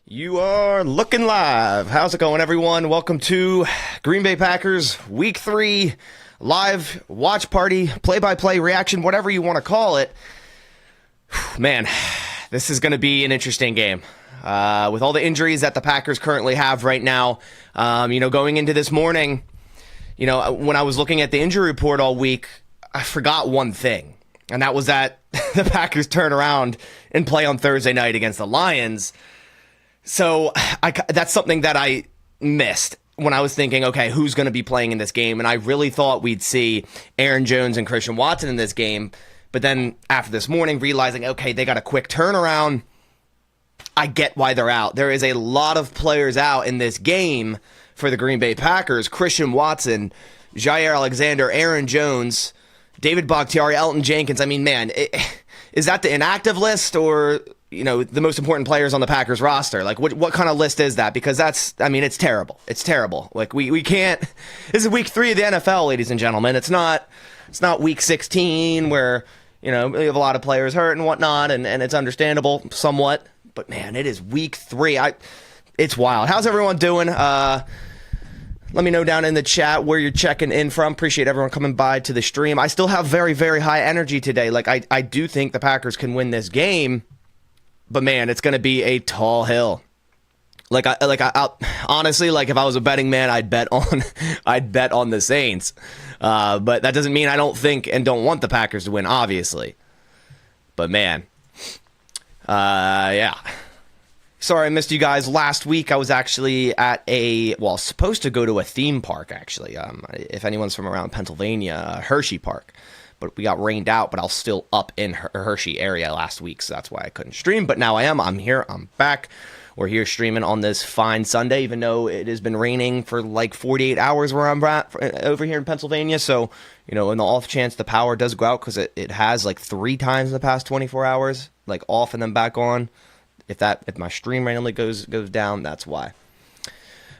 You are looking live. How's it going, everyone? Welcome to Green Bay Packers Week 3 live watch party, play-by-play reaction, whatever you want to call it. Man, this is going to be an interesting game. With all the injuries that the Packers currently have right now, going into this morning, when I was looking at the injury report all week, I forgot one thing, and that was that the Packers turn around and play on Thursday night against the Lions. So that's something that I missed when I was thinking, okay, who's going to be playing in this game? And I really thought we'd see Aaron Jones and Christian Watson in this game. But then after this morning, realizing, okay, they got a quick turnaround, I get why they're out. There is a lot of players out in this game for the Green Bay Packers. Christian Watson, Jair Alexander, Aaron Jones, David Bakhtiari, Elton Jenkins. I mean, man, is that the inactive list or the most important players on the Packers roster? Like, what kind of list is that? Because it's terrible. It's terrible. Like, we can't. This is week 3 of the NFL, ladies and gentlemen. It's not week 16 where, we have a lot of players hurt and whatnot, and it's understandable somewhat. But, man, it is week 3. It's wild. How's everyone doing? Let me know down in the chat where you're checking in from. Appreciate everyone coming by to the stream. I still have very, very high energy today. Like, I do think the Packers can win this game. But man, it's going to be a tall hill. Honestly, if I was a betting man, I'd bet on the Saints. But that doesn't mean I don't think and don't want the Packers to win, obviously. But man, yeah. Sorry I missed you guys last week. I was actually at supposed to go to a theme park, actually. If anyone's from around Pennsylvania, Hershey Park. But we got rained out, but I was still up in Hershey area last week, so that's why I couldn't stream. But now I am. I'm here. I'm back. We're here streaming on this fine Sunday, even though it has been raining for like 48 hours where I'm at over here in Pennsylvania. So, in the off chance the power does go out, because it has like 3 times in the past 24 hours, like off and then back on. If my stream randomly goes down, that's why.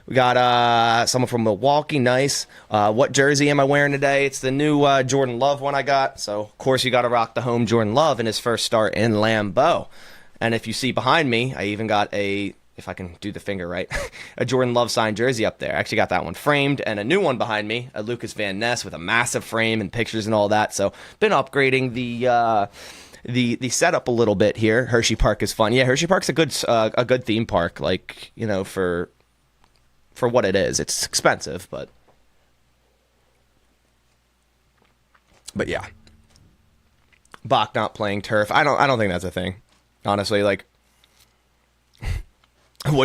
We got someone from Milwaukee. Nice. What jersey am I wearing today? It's the new Jordan Love one I got. So, of course, you got to rock the home Jordan Love in his first start in Lambeau. And if you see behind me, I even got if I can do the finger right, a Jordan Love signed jersey up there. I actually got that one framed, and a new one behind me, a Lucas Van Ness with a massive frame and pictures and all that. So, been upgrading the setup a little bit here. Hershey Park is fun. Yeah, Hershey Park's a good theme park, for what it is. It's expensive, but yeah. Bach not playing turf. I don't think that's a thing. Honestly, what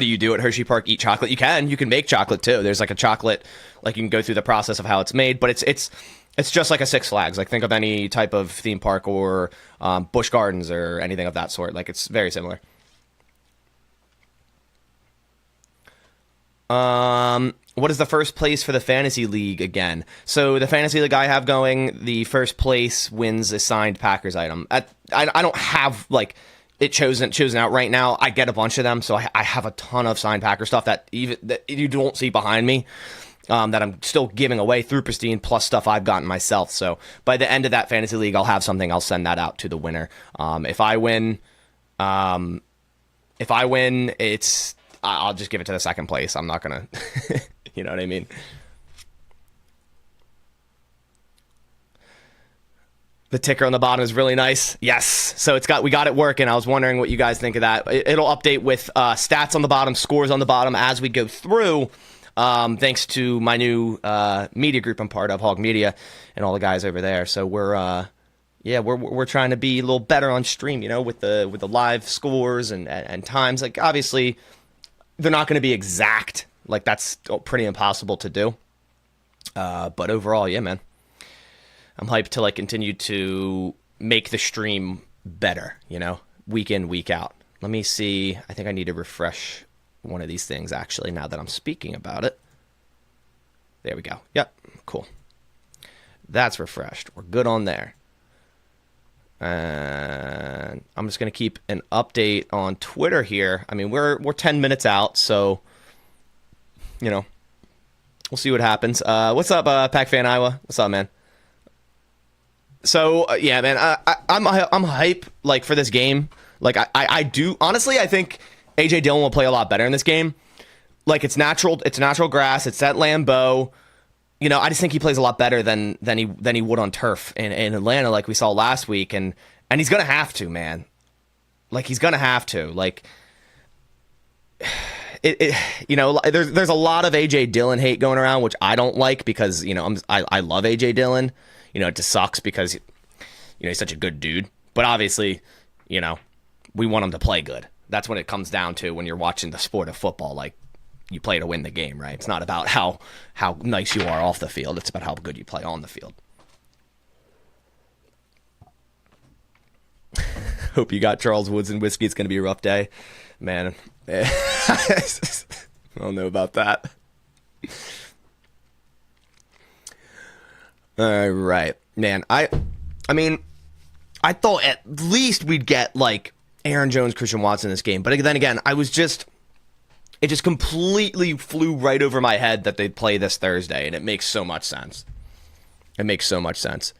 do you do at Hershey Park? Eat chocolate? You can make chocolate too. There's like a chocolate, you can go through the process of how it's made, but it's just like a Six Flags. Like, think of any type of theme park or Busch Gardens or anything of that sort. Like, it's very similar. What is the first place for the fantasy league again? So the fantasy league I have going, the first place wins a signed Packers item. I don't have it chosen out right now. I get a bunch of them, so I have a ton of signed Packer stuff that you don't see behind me, that I'm still giving away through Pristine, plus stuff I've gotten myself. So by the end of that fantasy league, I'll have something. I'll send that out to the winner. If I win, I'll just give it to the second place. I'm not gonna, you know what I mean? The ticker on the bottom is really nice. Yes. So we got it working. I was wondering what you guys think of that. It'll update with stats on the bottom, scores on the bottom as we go through. Thanks to my new media group I'm part of, Hog Media, and all the guys over there. So we're trying to be a little better on stream, with the live scores and times. Like, obviously, they're not going to be exact. Like, that's pretty impossible to do. But overall, yeah, man. I'm hyped to continue to make the stream better, week in, week out. Let me see. I think I need to refresh one of these things, actually, now that I'm speaking about it. There we go. Yep, cool. That's refreshed. We're good on there. And I'm just going to keep an update on Twitter here. I mean, we're 10 minutes out, so, we'll see what happens. What's up, Pack Fan Iowa? What's up, man? So, yeah, man, I'm hype, for this game. I do, honestly, I think AJ Dillon will play a lot better in this game. Like, it's natural grass. It's at Lambeau. I just think he plays a lot better than he would on turf in Atlanta, like we saw last week, and he's gonna have to, man. Like, he's gonna have to. Like, there's a lot of AJ Dillon hate going around, which I don't like because I love AJ Dillon. It just sucks because he's such a good dude. But obviously, we want him to play good. That's what it comes down to when you're watching the sport of football. Like, you play to win the game, right? It's not about how nice you are off the field. It's about how good you play on the field. Hope you got Charles Woods and whiskey. It's going to be a rough day. Man, I don't know about that. All right, man. I mean, I thought at least we'd get, like, Aaron Jones, Christian Watson in this game. But then again, it just completely flew right over my head that they'd play this Thursday, and it makes so much sense. It makes so much sense.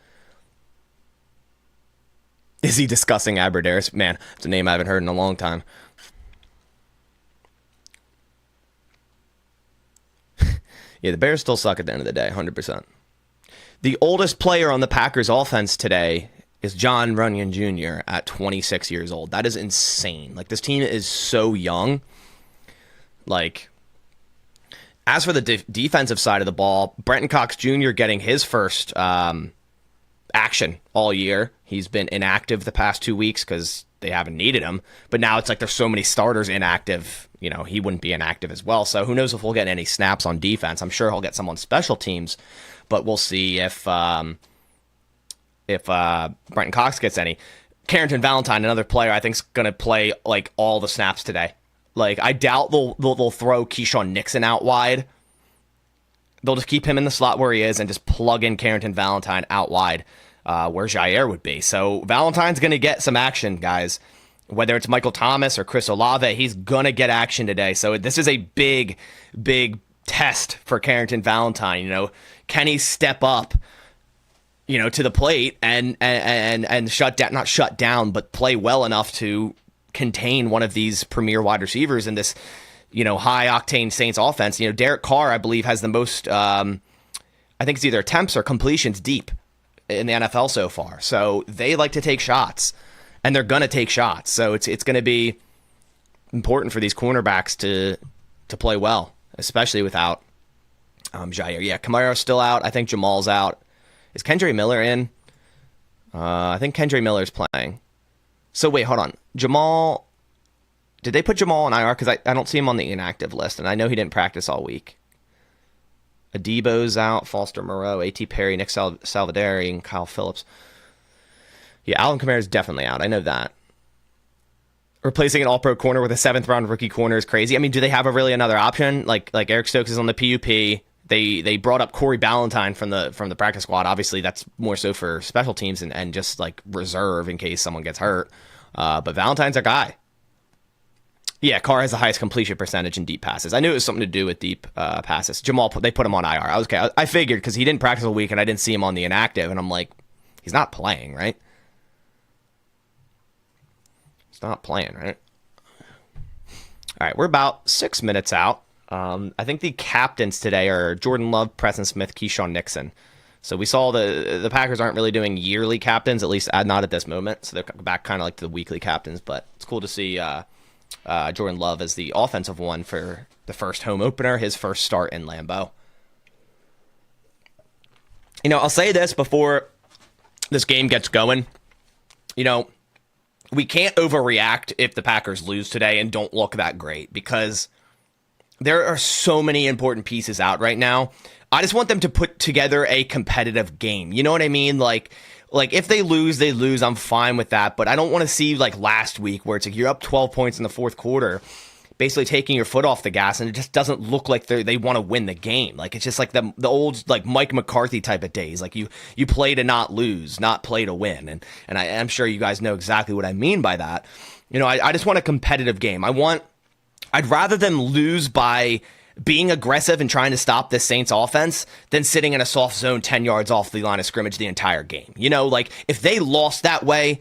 Is he discussing Aberdaris? Man, it's a name I haven't heard in a long time. Yeah, the Bears still suck at the end of the day, 100%. The oldest player on the Packers offense today is John Runyon Jr. at 26 years old. That is insane. Like, this team is so young. Like, as for the defensive side of the ball, Brenton Cox Jr. getting his first action all year. He's been inactive the past 2 weeks because they haven't needed him. But now it's like there's so many starters inactive. He wouldn't be inactive as well. So who knows if we'll get any snaps on defense. I'm sure he'll get some on special teams. But we'll see if Brenton Cox gets any. Carrington Valentine, another player I think is going to play like all the snaps today. Like, I doubt they'll throw Keyshawn Nixon out wide. They'll just keep him in the slot where he is and just plug in Carrington Valentine out wide where Jair would be. So Valentine's going to get some action, guys. Whether it's Michael Thomas or Chris Olave, he's going to get action today. So this is a big, big test for Carrington Valentine. Can he step up, to the plate and shut down, not shut down, but play well enough to contain one of these premier wide receivers in this, high octane Saints offense. Derek Carr, I believe, has the most, I think it's either attempts or completions deep in the NFL so far. So they like to take shots, and they're going to take shots. So it's going to be important for these cornerbacks to play well, especially without Jair. Yeah, Kamara's still out. I think Jamal's out. Is Kendre Miller in? I think Kendre Miller's playing. So wait, hold on. Jamal, did they put Jamal on IR? Because I don't see him on the inactive list, and I know he didn't practice all week. Adebo's out, Foster Moreau, A.T. Perry, Nick Salvadori, and Kyle Phillips. Yeah, Alvin Kamara is definitely out. I know that. Replacing an all-pro corner with a 7th-round rookie corner is crazy. I mean, do they have another option? Like Eric Stokes is on the PUP. They brought up Corey Ballantyne from the practice squad. Obviously, that's more so for special teams and just like reserve in case someone gets hurt. But Valentine's our guy. Yeah, Carr has the highest completion percentage in deep passes. I knew it was something to do with deep passes. Jamal, they put him on IR. I was okay. I figured because he didn't practice a week and I didn't see him on the inactive, and I'm like, he's not playing, right? He's not playing, right? All right, we're about 6 minutes out. I think the captains today are Jordan Love, Preston Smith, Keyshawn Nixon. So we saw the Packers aren't really doing yearly captains, at least not at this moment. So they're back kind of like to the weekly captains. But it's cool to see Jordan Love as the offensive one for the first home opener, his first start in Lambeau. I'll say this before this game gets going. We can't overreact if the Packers lose today and don't look that great because there are so many important pieces out right now. I just want them to put together a competitive game. You know what I mean? Like if they lose, they lose. I'm fine with that. But I don't want to see like last week where it's like you're up 12 points in the fourth quarter, basically taking your foot off the gas, and it just doesn't look like they want to win the game. Like it's just like the old like Mike McCarthy type of days. Like you play to not lose, not play to win. And I'm sure you guys know exactly what I mean by that. I just want a competitive game. I'd rather them lose by being aggressive and trying to stop this Saints offense than sitting in a soft zone 10 yards off the line of scrimmage the entire game. Like if they lost that way,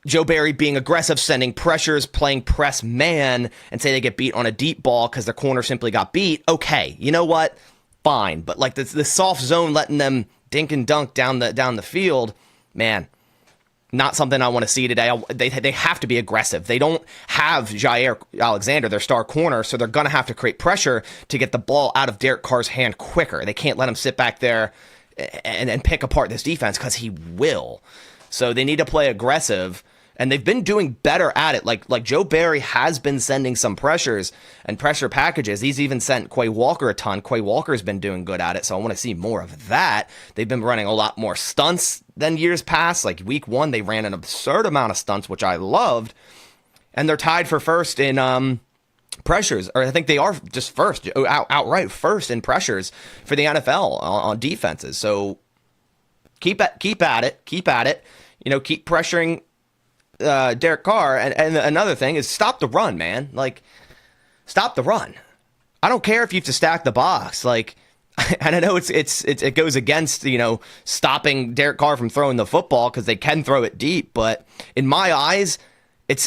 Joe Barry being aggressive, sending pressures, playing press man, and say they get beat on a deep ball because their corner simply got beat. Okay, you know what? Fine. But like this soft zone, letting them dink and dunk down the field, man, not something I want to see today. They have to be aggressive. They don't have Jair Alexander, their star corner, so they're going to have to create pressure to get the ball out of Derek Carr's hand quicker. They can't let him sit back there and pick apart this defense because he will. So they need to play aggressive, and they've been doing better at it. Like Joe Barry has been sending some pressures and pressure packages. He's even sent Quay Walker a ton. Quay Walker's been doing good at it, so I want to see more of that. They've been running a lot more stunts than years past. Like week 1, they ran an absurd amount of stunts, which I loved, and they're tied for first in pressures, or I think they are just first, outright first in pressures for the NFL on defenses. So keep at it. You know, keep pressuring Derek Carr, and another thing is stop the run, man. Like, stop the run. I don't care if you have to stack the box. Like, and I know it goes against, you know, stopping Derek Carr from throwing the football because they can throw it deep. But in my eyes,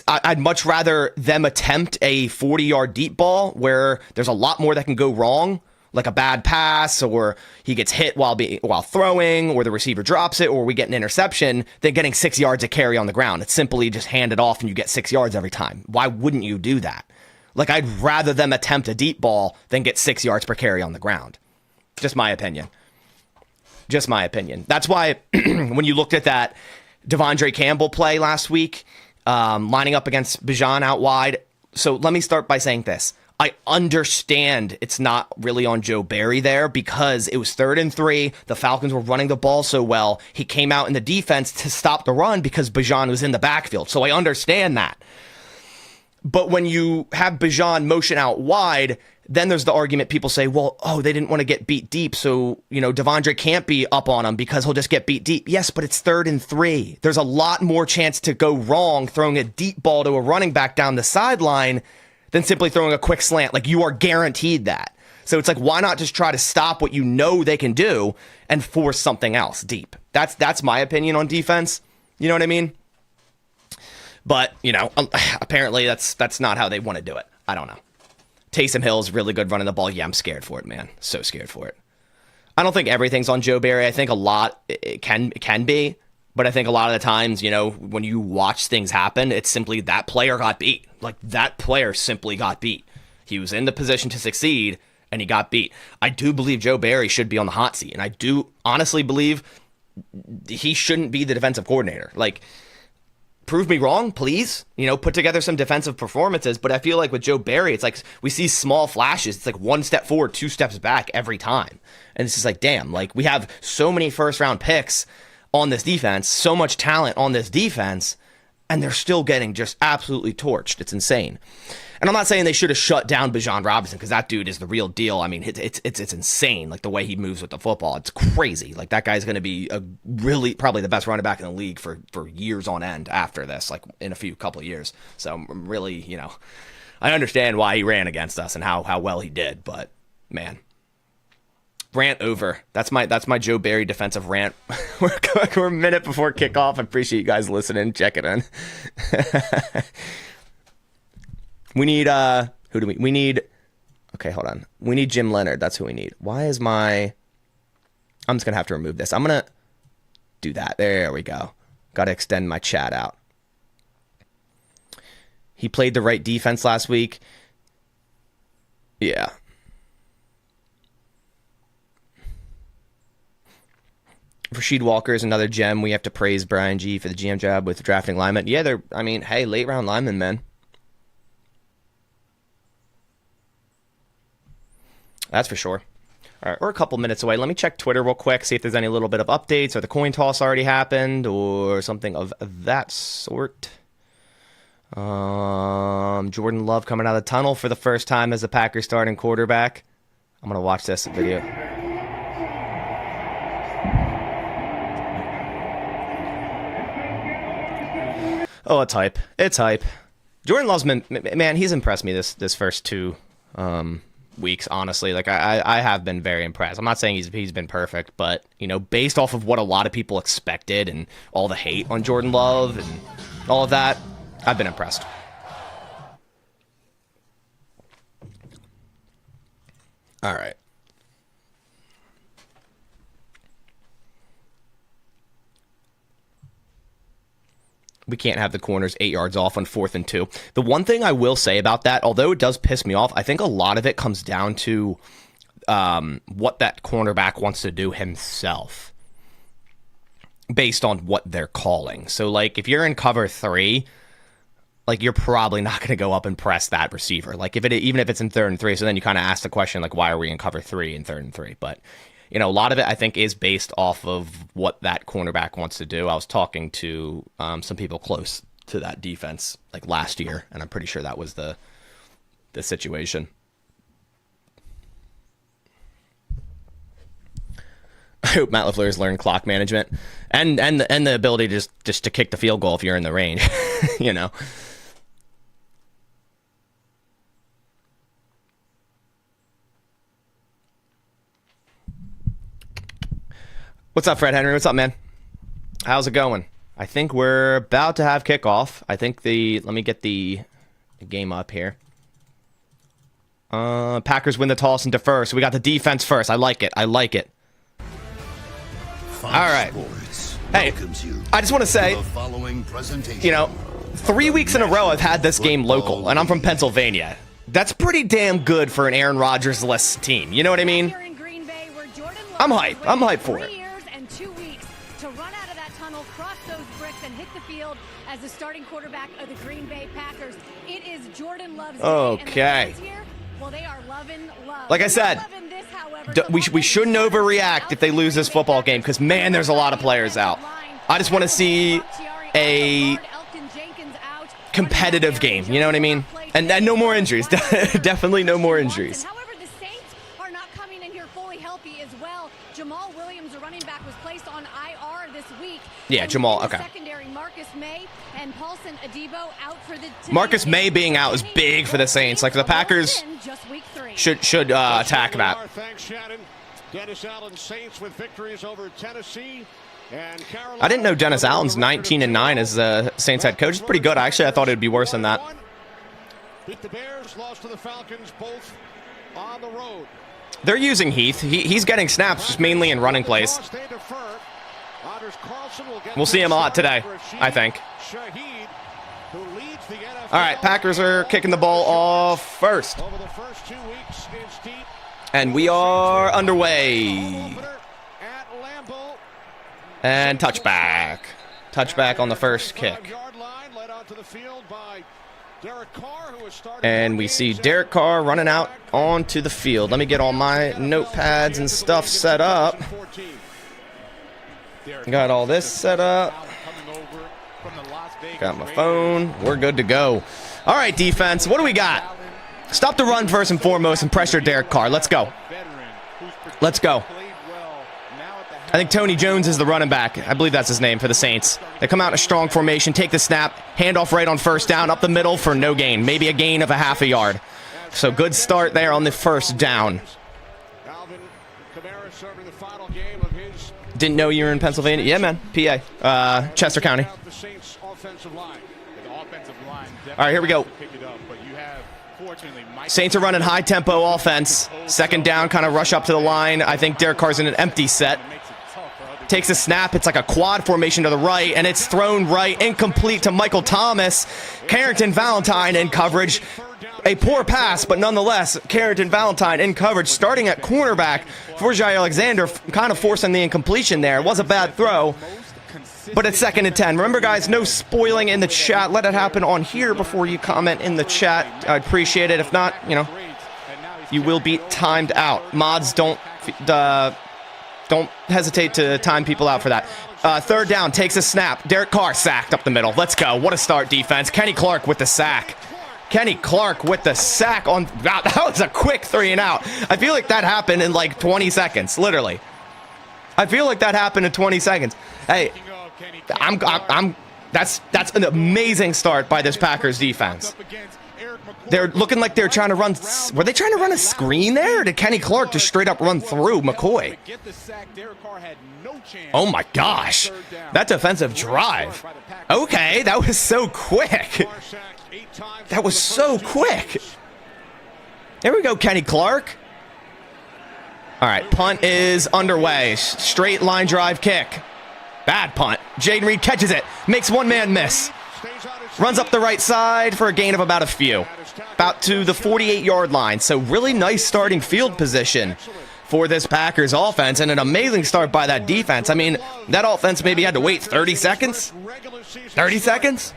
I'd much rather them attempt a 40-yard deep ball where there's a lot more that can go wrong, like a bad pass, or he gets hit while throwing, or the receiver drops it, or we get an interception, than getting 6 yards of carry on the ground. It's simply just hand it off and you get 6 yards every time. Why wouldn't you do that? Like, I'd rather them attempt a deep ball than get 6 yards per carry on the ground. Just my opinion. That's why when you looked at that Devondre Campbell play last week, lining up against Bijan out wide. So let me start by saying this. I understand it's not really on Joe Barry there because it was 3rd and 3. The Falcons were running the ball so well. He came out in the defense to stop the run because Bijan was in the backfield. So I understand that. But when you have Bijan motion out wide, then there's the argument people say, well, they didn't want to get beat deep. So, you know, Devondre can't be up on him because he'll just get beat deep. Yes, but it's 3rd and 3. There's a lot more chance to go wrong throwing a deep ball to a running back down the sideline than simply throwing a quick slant. Like, you are guaranteed that. So it's like, why not just try to stop what you know they can do and force something else deep? That's my opinion on defense. You know what I mean? But, you know, apparently that's not how they want to do it. I don't know. Taysom Hill's really good running the ball. Yeah, I'm scared for it, man. So scared for it. I don't think everything's on Joe Barry. I think a lot it can be. But I think a lot of the times, you know, when you watch things happen, it's simply that player got beat. Like, that player simply got beat. He was in the position to succeed, and he got beat. I do believe Joe Barry should be on the hot seat, and I do honestly believe he shouldn't be the defensive coordinator. Like, prove me wrong, please. You know, put together some defensive performances. But I feel like with Joe Barry, it's like we see small flashes. It's like 1 step forward, 2 steps back every time. And it's just like, damn, like, we have so many first-round picks on this defense, so much talent on this defense, and they're still getting just absolutely torched. It's insane. And I'm not saying they should have shut down Bijan Robinson, because that dude is the real deal. I mean, it's insane, like, the way he moves with the football. It's crazy. Like, that guy's going to be a really probably the best running back in the league for years on end after this, like, in a couple of years. So I'm really, you know, I understand why he ran against us and how well he did, but man. Rant over. That's my Joe Barry defensive rant. We're a minute before kickoff. I appreciate you guys listening. Check it in. We need we need okay, hold on. We need Jim Leonard. That's who we need. Why is I'm just gonna have to remove this. I'm gonna do that. There we go. Gotta extend my chat out. He played the right defense last week. Yeah. Rasheed Walker is another gem. We have to praise Brian G for the GM job with drafting linemen. Yeah, hey, late round linemen, man. That's for sure. All right, we're a couple minutes away. Let me check Twitter real quick, see if there's any little bit of updates, or the coin toss already happened, or something of that sort. Jordan Love coming out of the tunnel for the first time as the Packers starting quarterback. I'm going to watch this video. Oh, it's hype. It's hype. Jordan Love's been, man, he's impressed me this first 2 weeks, honestly. Like, I have been very impressed. I'm not saying he's been perfect, but, you know, based off of what a lot of people expected and all the hate on Jordan Love and all of that, I've been impressed. All right. We can't have the corners 8 yards off on 4th and 2. The one thing I will say about that, although it does piss me off, I think a lot of it comes down to what that cornerback wants to do himself based on what they're calling. So, like, if you're in cover 3, like, you're probably not going to go up and press that receiver. Like, even if it's in 3rd and 3, so then you kind of ask the question, like, why are we in cover 3 in 3rd and 3? But, you know, a lot of it, I think, is based off of what that cornerback wants to do. I was talking to some people close to that defense, like, last year, and I'm pretty sure that was the situation. I hope Matt LaFleur's learned clock management and the ability just to kick the field goal if you're in the range, you know. What's up, Fred Henry? What's up, man? How's it going? I think we're about to have kickoff. I think let me get the game up here. Packers win the toss and defer, so we got the defense first. I like it. All right. Hey, I just want to say, you know, 3 weeks in a row I've had this game local, and I'm from Pennsylvania. That's pretty damn good for an Aaron Rodgers-less team. You know what I mean? I'm hyped. I'm hyped for it. As the starting quarterback of the Green Bay Packers, it is Jordan Love's okay. Well, they are loving love. Like I said, we shouldn't overreact if they lose this football game because, man, there's a lot of players out. I just want to see a competitive game. You know what I mean? And no more injuries. Definitely no more injuries. However, the Saints are not coming in here fully healthy as well. Jamal Williams, a running back, was placed on IR this week. Yeah, Jamal. Okay. Marcus May being out is big for the Saints. Like, the Packers should attack that. I didn't know Dennis Allen's 19-9 as the Saints head coach. It's pretty good. Actually, I thought it would be worse than that. They're using Heath. He's getting snaps just mainly in running plays. We'll see him a lot today, I think. All right, Packers are kicking the ball off first. And we are underway. And touchback. Touchback on the first kick. And we see Derek Carr running out onto the field. Let me get all my notepads and stuff set up. Got all this set up. Got my phone. We're good to go. All right, defense. What do we got? Stop the run first and foremost and pressure Derek Carr. Let's go. Let's go. I think Tony Jones is the running back. I believe that's his name for the Saints. They come out in a strong formation, take the snap, handoff right on first down, up the middle for no gain. Maybe a gain of a half a yard. So good start there on the first down. Didn't know you were in Pennsylvania. Yeah, man. PA. Chester County. All right, here we go. Saints are running high-tempo offense. Second down, kind of rush up to the line. I think Derek Carr's in an empty set. Takes a snap. It's like a quad formation to the right, and it's thrown right, incomplete to Michael Thomas. Carrington Valentine in coverage. A poor pass, but nonetheless, Carrington Valentine in coverage, starting at cornerback for Jair Alexander, kind of forcing the incompletion there. It was a bad throw, but it's 2nd and 10. Remember, guys, no spoiling in the chat. Let it happen on here before you comment in the chat. I appreciate it. If not, you know, you will be timed out. Mods, don't hesitate to time people out for that. Third down, takes a snap. Derek Carr sacked up the middle. Let's go. What a start, defense. Kenny Clark with the sack. Kenny Clark with the sack on. Wow, that was a quick 3 and out. I feel like that happened in like 20 seconds, literally. I feel like that happened in 20 seconds. Hey, that's an amazing start by this Packers defense. They're looking like they're trying to run. Were they trying to run a screen there? Or did Kenny Clark just straight up run through McCoy? Oh my gosh. That defensive drive. Okay, that was so quick. That was so quick. There we go, Kenny Clark. All right, punt is underway. Straight line drive kick. Bad punt. Jaden Reed catches it. Makes one man miss. Runs up the right side for a gain of about a few. About to the 48-yard line. So really nice starting field position for this Packers offense. And an amazing start by that defense. I mean, that offense maybe had to wait 30 seconds. 30 seconds?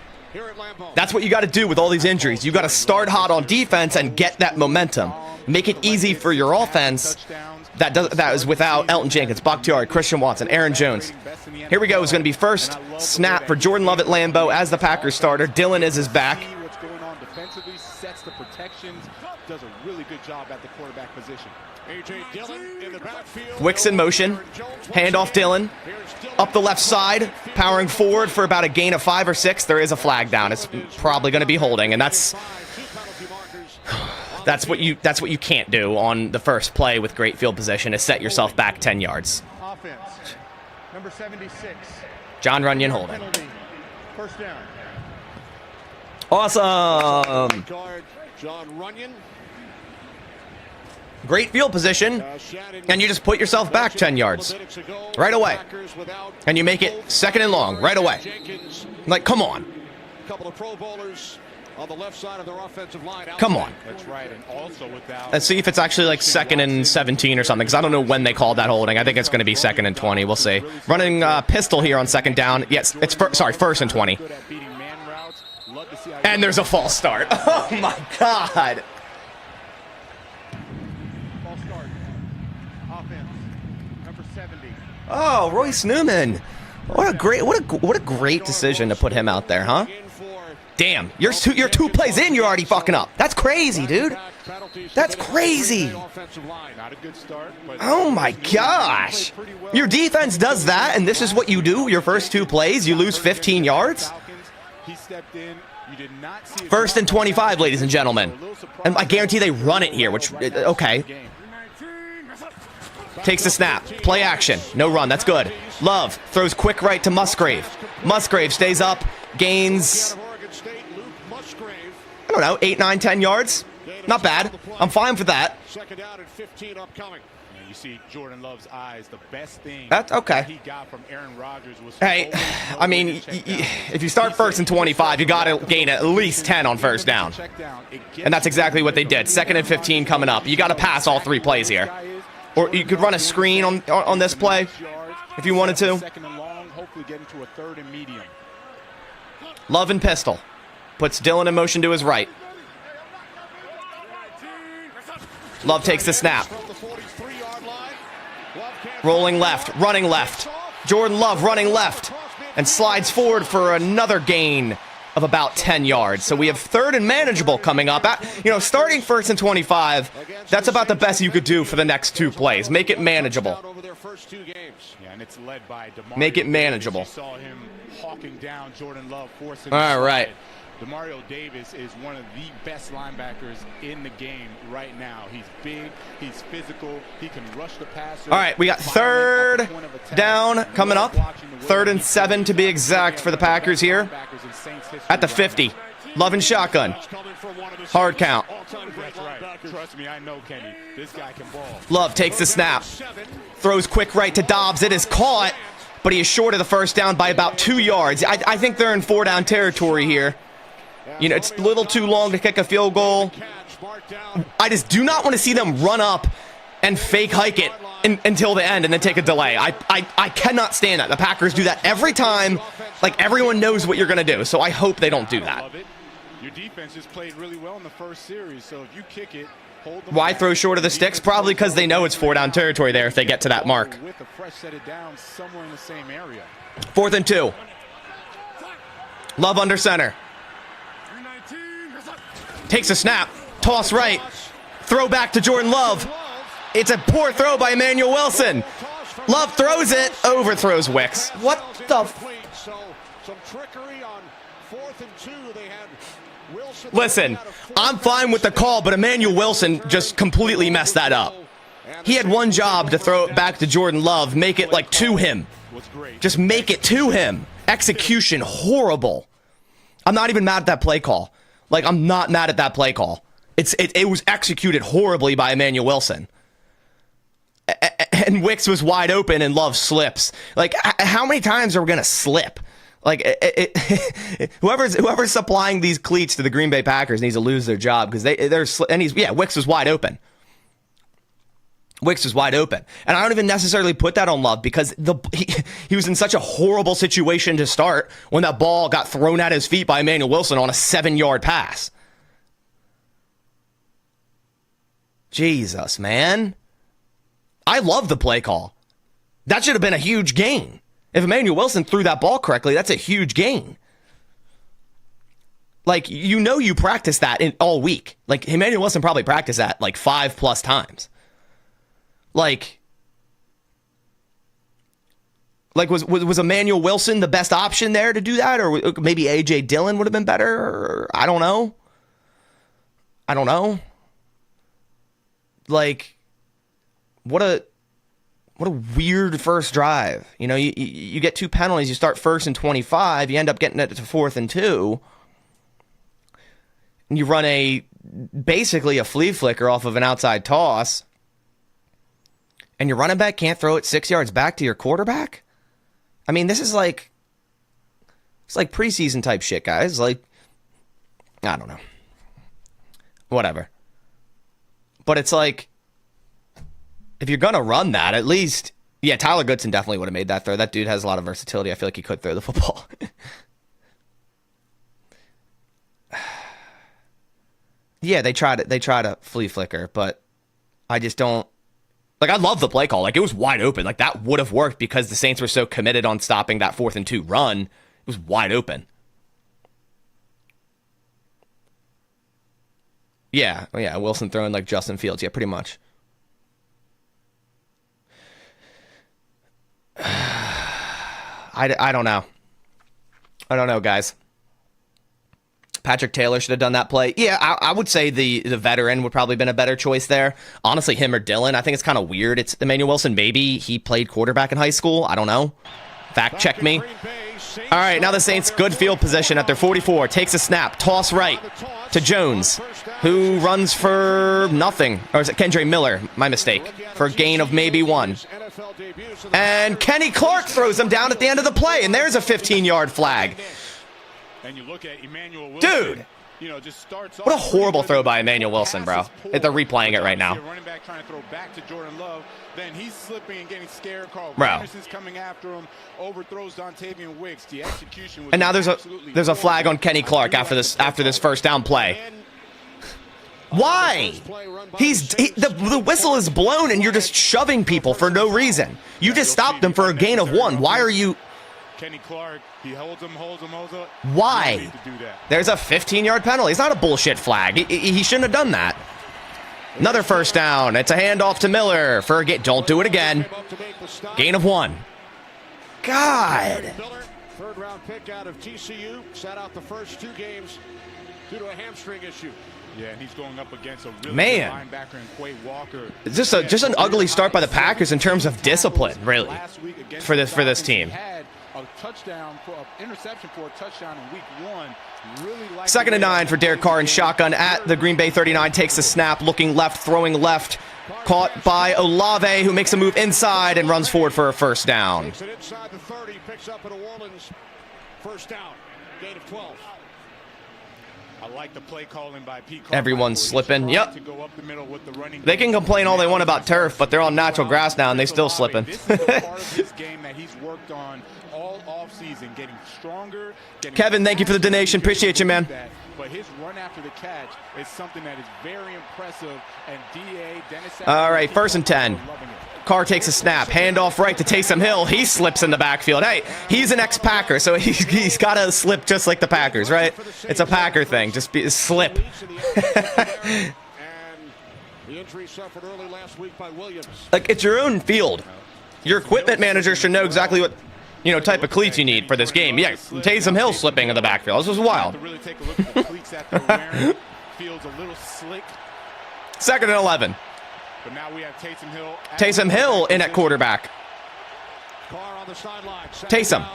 That's what you got to do with all these injuries. You got to start hot on defense and get that momentum. Make it easy for your offense. That is without Elton Jenkins, Bakhtiari, Christian Watson, Aaron Jones. Here we go. It's going to be first snap for Jordan Love at Lambeau as the Packers starter. Dylan is back. What's going on defensively, sets the protections, does a really good job at the quarterback position. A.J. Dillon in the backfield. Wicks in motion. Handoff Dylan. Up the left side. Powering forward for about a gain of 5 or 6. There is a flag down. It's probably going to be holding, and that's what you can't do on the first play with great field position is set yourself back 10 yards. Offense. Number 76. John Runyon holding. First down. Awesome. John Runyon. Great field position, and you just put yourself back 10 yards right away. And you make it second and long right away. Like, come on. Couple of Pro Bowlers on the left side of their offensive line. Come on. That's right, and also without. Let's see if it's actually like second and 17 or something, because I don't know when they called that holding. I think it's going to be second and 20. We'll see. Running pistol here on second down. Yes, it's first and 20. And there's a false start. Oh my God. False start. Offense. Number 70. Oh, Royce Newman. What a great decision to put him out there, huh? Damn, you're two plays in, you're already fucking up. That's crazy, dude. That's crazy. Oh my gosh. Your defense does that, and this is what you do your first 2 plays? You lose 15 yards? First and 25, ladies and gentlemen. And I guarantee they run it here, which, okay. Takes the snap. Play action. No run. That's good. Love throws quick right to Musgrave. Musgrave stays up, gains, I don't know, 8, 9, 10 yards. Not bad. I'm fine for that. Second down and 15 upcoming. You see Jordan Love's eyes. The best thing that's okay. He got from Aaron Rodgers was. Hey, I mean, if you start first and 25, you got to gain at least 10 on first down. And that's exactly what they did. Second and 15 coming up. You got to pass all 3 plays here. Or you could run a screen on this play if you wanted to. Second and long, hopefully getting to a third and medium. Love and pistol. Puts Dylan in motion to his right. Love takes the snap. Rolling left, running left. Jordan Love running left. And slides forward for another gain of about 10 yards. So we have third and manageable coming up. Starting first and 25, that's about the best you could do for the next 2 plays. Make it manageable. Make it manageable. All right. Demario Davis is one of the best linebackers in the game right now. He's big, he's physical, he can rush the passer. All right, we got third down coming up. 3rd and 7 to be exact for the Packers here. At the 50. Love and shotgun. Hard count. Trust me, I know Kenny. This guy can ball. Love takes the snap. Throws quick right to Dobbs. It is caught, but he is short of the first down by about 2 yards. I think they're in 4-down territory here. It's a little too long to kick a field goal. I just do not want to see them run up and fake hike it until the end and then take a delay. I cannot stand that. The Packers do that every time. Like, everyone knows what you're going to do, so I hope they don't do that. Your defense just played really well in the first series, so if you kick it, hold them. Why throw short of the sticks? Probably because they know it's 4-down territory there if they get to that mark. 4th and 2. Love under center. Takes a snap. Toss right. Throw back to Jordan Love. It's a poor throw by Emmanuel Wilson. Love throws it. Overthrows Wicks. What the? Some trickery on 4th and 2. They had Listen, I'm fine with the call, but Emmanuel Wilson just completely messed that up. He had one job to throw it back to Jordan Love, make it like to him. Just make it to him. Execution, horrible. I'm not even mad at that play call. Like, I'm not mad at that play call. It was executed horribly by Emmanuel Wilson. And Wicks was wide open and Love slips. Like, how many times are we going to slip? Like, whoever's supplying these cleats to the Green Bay Packers needs to lose their job because Wicks was wide open. Wicks was wide open. And I don't even necessarily put that on Love because he was in such a horrible situation to start when that ball got thrown at his feet by Emmanuel Wilson on a 7-yard pass. Jesus, man. I love the play call. That should have been a huge gain. If Emmanuel Wilson threw that ball correctly, that's a huge gain. Like, you practice that all week. Like, Emmanuel Wilson probably practiced that like 5+ times. Like was Emmanuel Wilson the best option there to do that? Or maybe A.J. Dillon would have been better? Or, I don't know. Like, what a weird first drive. You know, you get 2 penalties, you start 1st and 25, you end up getting it to 4th and 2. And you run basically a flea flicker off of an outside toss. And your running back can't throw it 6 yards back to your quarterback? I mean, this is like, it's like preseason type shit, guys. Like, I don't know. Whatever. But it's like, if you're going to run that, at least, yeah, Tyler Goodson definitely would have made that throw. That dude has a lot of versatility. I feel like he could throw the football. Yeah, they try to flea flicker, but I just don't. Like, I love the play call. Like, it was wide open. Like, that would have worked because the Saints were so committed on stopping that 4th and 2 run. It was wide open. Yeah, Wilson throwing like Justin Fields. Yeah, pretty much. I don't know. I don't know, guys. Patrick Taylor should have done that play. Yeah, I would say the veteran would probably have been a better choice there. Honestly, him or Dillon. I think it's kind of weird. It's Emmanuel Wilson. Maybe he played quarterback in high school. I don't know. Fact check me. All right, now the Saints, good field position at their 44. Takes a snap. Toss right to Jones, who runs for nothing. Or is it Kendre Miller? My mistake. For a gain of maybe 1. And Kenny Clark throws him down at the end of the play. And there's a 15-yard flag. And you look at Emmanuel Wilson, dude, what a horrible throw by Emmanuel Wilson, bro. They're replaying it right now. Running back trying to throw back to Jordan Love, then he's slipping and getting scared. Carl Anderson's coming after him, overthrows Dontavian Wicks. The execution was, and now there's a flag on Kenny Clark after this first down play. Why? The whistle is blown and you're just shoving people for no reason. You just stopped them for a gain of 1. Why are you? Kenny Clark, he holds him. Why? There's a 15-yard penalty. It's not a bullshit flag. He shouldn't have done that. Another first down. It's a handoff to Miller for a don't do it again. Gain of 1. God. Third round pick out of TCU, sat out the first 2 games due to a hamstring issue. Yeah, and he's going up against a really good linebacker in Quay Walker. It's just an ugly start by the Packers in terms of discipline, really, for this team. A touchdown for an interception for a touchdown in week 1. Really like 2nd and 9 for Derek Carr in shotgun at the Green Bay 39. Takes the snap, looking left, throwing left. Caught by Olave, who makes a move inside and runs forward for a first down. Takes it inside the 30, picks up a New Orleans first down. Gain of 12. I like the play calling by Pete. Everyone's slipping. Yep. They can complain all they want about turf, but they're on natural grass now and they still slipping. This is the part of this game that he's worked on all offseason, getting stronger. Kevin, thank you for the donation. Appreciate you, man. But his run after the catch is something that is very impressive. And Dennis. All right, 1st and 10. Carr takes a snap, handoff right to Taysom Hill. He slips in the backfield. Hey, he's an ex-Packer, so he's got to slip just like the Packers, right? It's a Packer thing. Just slip. Like, it's your own field. Your equipment manager should know exactly what type of cleats you need for this game. Yeah, Taysom Hill slipping in the backfield. This was wild. Really take a look at the cleats that they're wearing. Feels a little slick. 2nd and 11. But now we have Taysom Hill. Taysom Hill in at quarterback. Carr on the sideline. Taysom.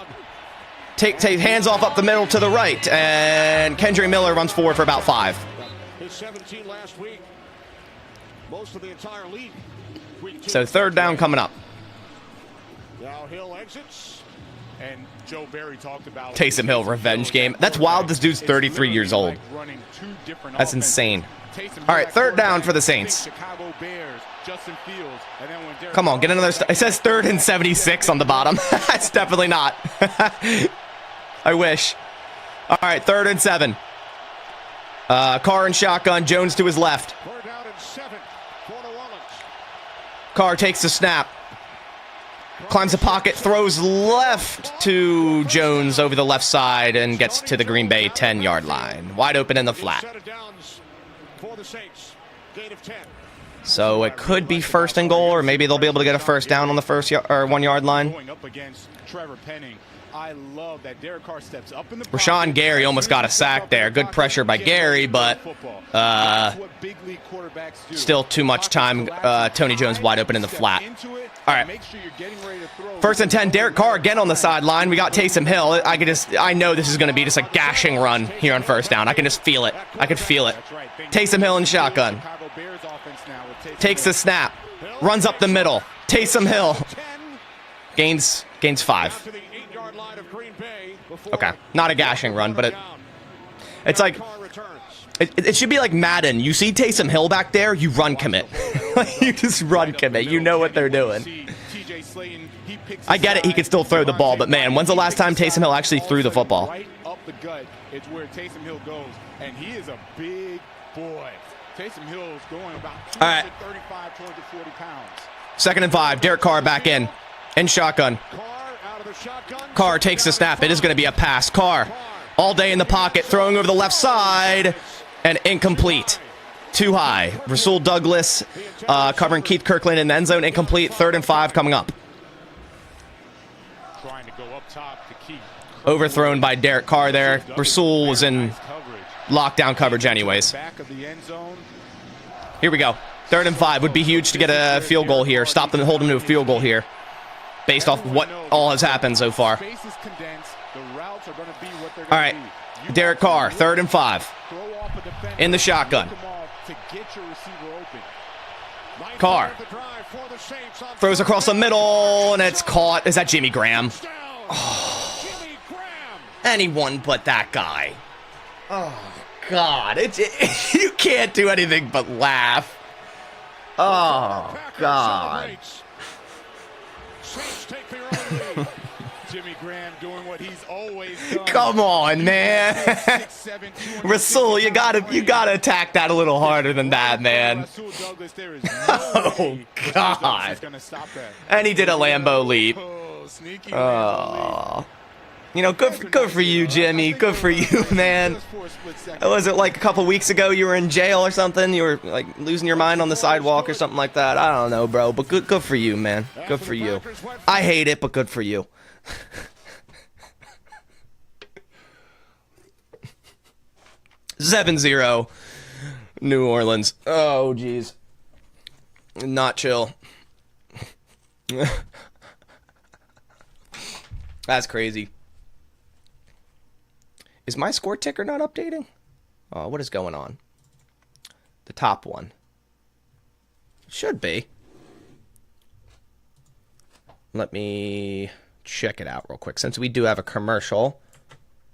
Take hands off up the middle to the right, and Kendry Miller runs forward for about 5. His 17 last week. Most of the entire league. Week 2. So 3rd down coming up. Now Hill exits. And Joe Barry talked about Taysom Hill revenge game. That's wild. This dude's 33 years old. That's insane. All right, 3rd down for the Saints. Come on, get another. It says 3rd and 76 on the bottom. It's definitely not. I wish. All right, 3rd and 7. Carr and shotgun. Jones to his left. Down in 7 for New Orleans. Carr takes the snap. Climbs the pocket, throws left to Jones over the left side, and gets to the Green Bay 10-yard line. Wide open in the flat. Set of downs for the Saints. Gain of 10. So it could be 1st and goal, or maybe they'll be able to get a 1st down on the 1-yard line. Going up against Trevor Penning. I love that Derek Carr steps up in the Rashawn Gary almost got a sack there. Good pressure by Gary, but still too much time. Tony Jones wide open in the flat. All right. 1st and 10. Derek Carr again on the sideline. We got Taysom Hill. I know this is going to be just a gashing run here on 1st down. I can just feel it. I can feel it. Taysom Hill in shotgun. Takes the snap. Runs up the middle. Taysom Hill gains 5. Okay, not a gashing run, but it's like it should be like Madden. You see Taysom Hill back there, you run commit. You just run commit. You know what they're doing. I get it. He can still throw the ball, but man, when's the last time Taysom Hill actually threw the football? Right up the gut. It's where Taysom Hill goes, and he is a big boy. Taysom Hill is going about 235, 240 pounds. 2nd and 5. Derek Carr back in shotgun. Carr takes the snap. It is going to be a pass. Carr all day in the pocket, throwing over the left side, and incomplete. Too high. Rasul Douglas covering Keith Kirkland in the end zone. Incomplete. 3rd and 5 coming up. Trying to go up top to Keith. Overthrown by Derek Carr there. Rasul was in lockdown coverage anyways. Here we go. 3rd and 5 would be huge to get a field goal here. Stop them and hold them to a field goal here, based off what all has happened so far. All right, Derek Carr, 3rd and 5. In the shotgun. Carr throws across the middle, and it's caught. Is that Jimmy Graham? Oh, anyone but that guy. Oh, God. You can't do anything but laugh. Oh, God. Jimmy Graham doing what he's always done. Come on, man. Rasul, you gotta attack that a little harder than that, man. Oh, God. And he did a Lambo leap. Oh. You know, good for you, Jimmy. Good for you, man. Was it like a couple weeks ago you were in jail or something? You were like losing your mind on the sidewalk or something like that? I don't know, bro. But good for you, man. Good for you. I hate it, but good for you. 7-0 New Orleans. Oh, jeez. Not chill. That's crazy. Is my score ticker not updating? Oh, what is going on? The top one. Should be. Let me check it out real quick, since we do have a commercial.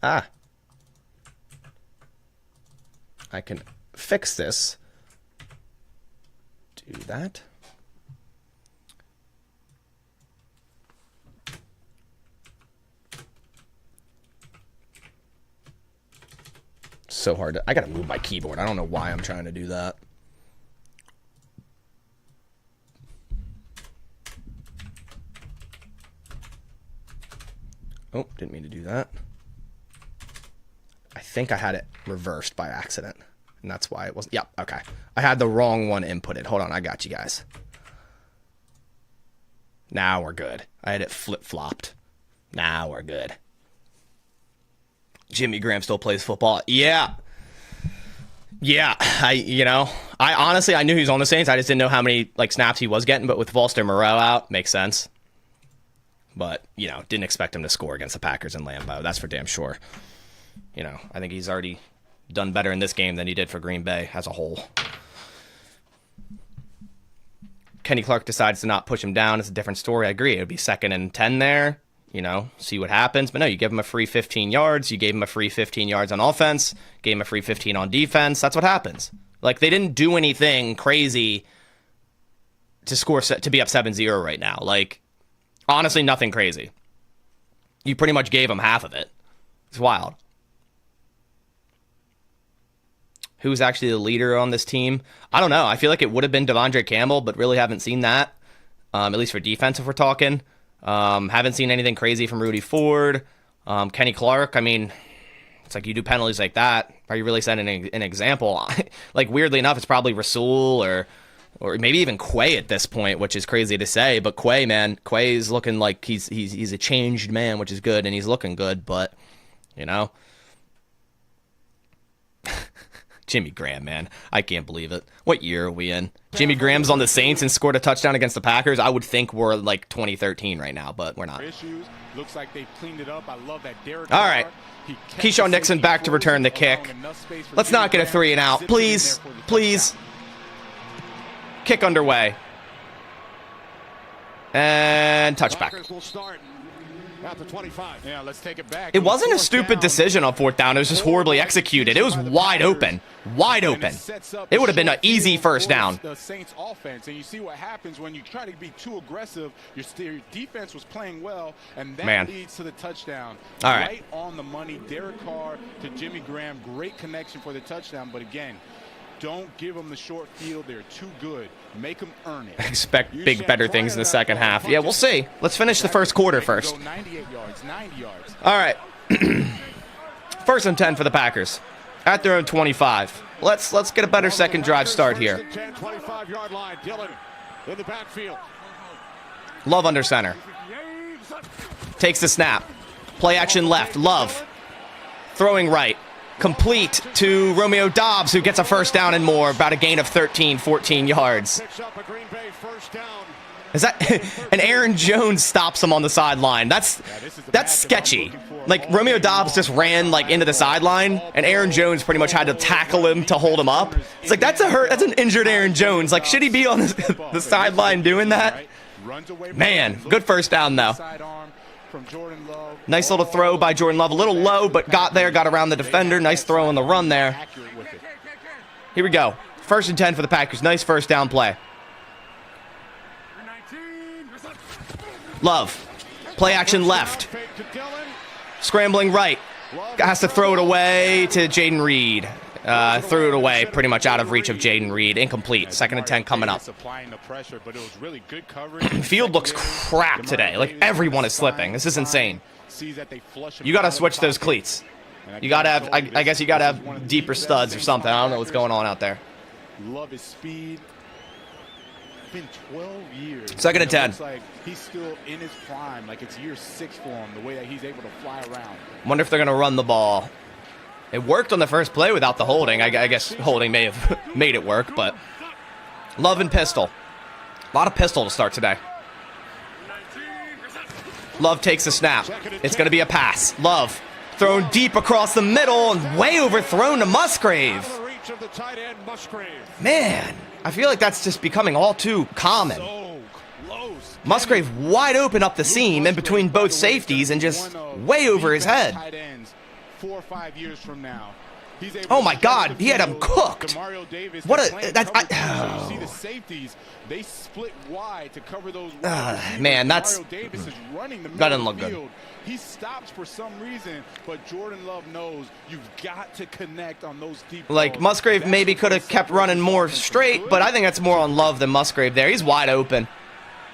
I can fix this. Do that. So hard to, I gotta move my keyboard. I don't know why I'm trying to do that. Oh, didn't mean to do that. I think I had it reversed by accident, and that's why it wasn't. Yep, okay. I had the wrong one inputted. Hold on, I got you guys. Now we're good. I had it flip-flopped. Nah, we're good. Jimmy Graham still plays football. Yeah. Yeah, I honestly, I knew he was on the Saints. I just didn't know how many snaps he was getting. But with Volster Moreau out, makes sense. But didn't expect him to score against the Packers in Lambeau. That's for damn sure. I think he's already done better in this game than he did for Green Bay as a whole. Kenny Clark decides to not push him down. It's a different story. I agree. It would be 2nd and 10 there. See what happens. But no, you give him a free 15 yards. You gave him a free 15 yards on offense. Gave him a free 15 on defense. That's what happens. They didn't do anything crazy to be up 7-0 right now. Honestly, nothing crazy. You pretty much gave him half of it. It's wild. Who's actually the leader on this team? I don't know. I feel like it would have been Devondre Campbell, but really haven't seen that. At least for defense, if we're talking. Haven't seen anything crazy from Rudy Ford. Kenny Clark, it's you do penalties like that. Are you really setting an example? Weirdly enough, it's probably Rasul or maybe even Quay at this point, which is crazy to say. But Quay, man, Quay is looking like he's a changed man, which is good, and he's looking good. But Jimmy Graham, man, I can't believe it. What year are we in? Jimmy Graham's on the Saints and scored a touchdown against the Packers. I would think we're 2013 right now, but we're not. Looks like they've cleaned it up. I love that Derek. All right. Keyshawn Nixon back to return the kick. Let's not get a 3 and out. Please. Please. Kick underway. And touchback. At the 25. Yeah, let's take it back. It wasn't a stupid decision on 4th down. It was just horribly executed. It was wide open. Wide open. It would have been an easy first down. The Saints offense, and you see what happens when you try to be too aggressive. Your defense was playing well, and that leads to the touchdown. All right. On the money. Derek Carr to Jimmy Graham. Great connection for the touchdown, but again, don't give them the short field. They're too good. Make them earn it. Expect better things in the second half. Yeah, we'll see. Let's finish the first quarter first. 98 yards, 90 yards. All right. 1st and 10 for the Packers. At their own 25. Let's get a better second drive start here. 25-yard line. Dillon in the backfield. Love under center. Takes the snap. Play action left. Love. Throwing right. Complete to Romeo Doubs, who gets a first down and more, about a gain of 13, 14 yards. Is that and Aaron Jones stops him on the sideline? That's sketchy. Romeo Doubs just ran into the sideline, and Aaron Jones pretty much had to tackle him to hold him up. It's that's an injured Aaron Jones. Should he be on the sideline doing that? Man, good first down though. Nice little throw by Jordan Love. A little low, but got around the defender. Nice throw on the run there. Here we go. 1st and 10 for the Packers. Nice first down play. Love. Play action left. Scrambling right. Has to throw it away to Jaden Reed. Threw it away pretty much out of reach of Jaden Reed. Incomplete. 2nd and 10 coming up. Field looks crap today. Everyone is slipping. This is insane. You got to switch those cleats. You got to have, I guess you got to have deeper studs or something. I don't know what's going on out there. Love his speed. Been 12 years. 2nd and 10. Looks like he's still in his prime. It's year 6 for him, the way that he's able to fly around. Wonder if they're going to run the ball. It worked on the first play without the holding. I guess holding may have made it work, but Love and pistol. A lot of pistol to start today. Love takes a snap. It's going to be a pass. Love thrown deep across the middle and way overthrown to Musgrave. Man, I feel like that's just becoming all too common. Musgrave wide open up the seam in between both safeties and just way over his head. 4 or 5 years from now. Oh my God, he had him cooked. What a that's you see the safeties, they split wide to cover those man, that's Davis is running the that didn't look good. He stops for some reason, but Jordan Love knows you've got to connect on those deep balls. Musgrave maybe could have kept running more straight, but I think that's more on Love than Musgrave there. He's wide open.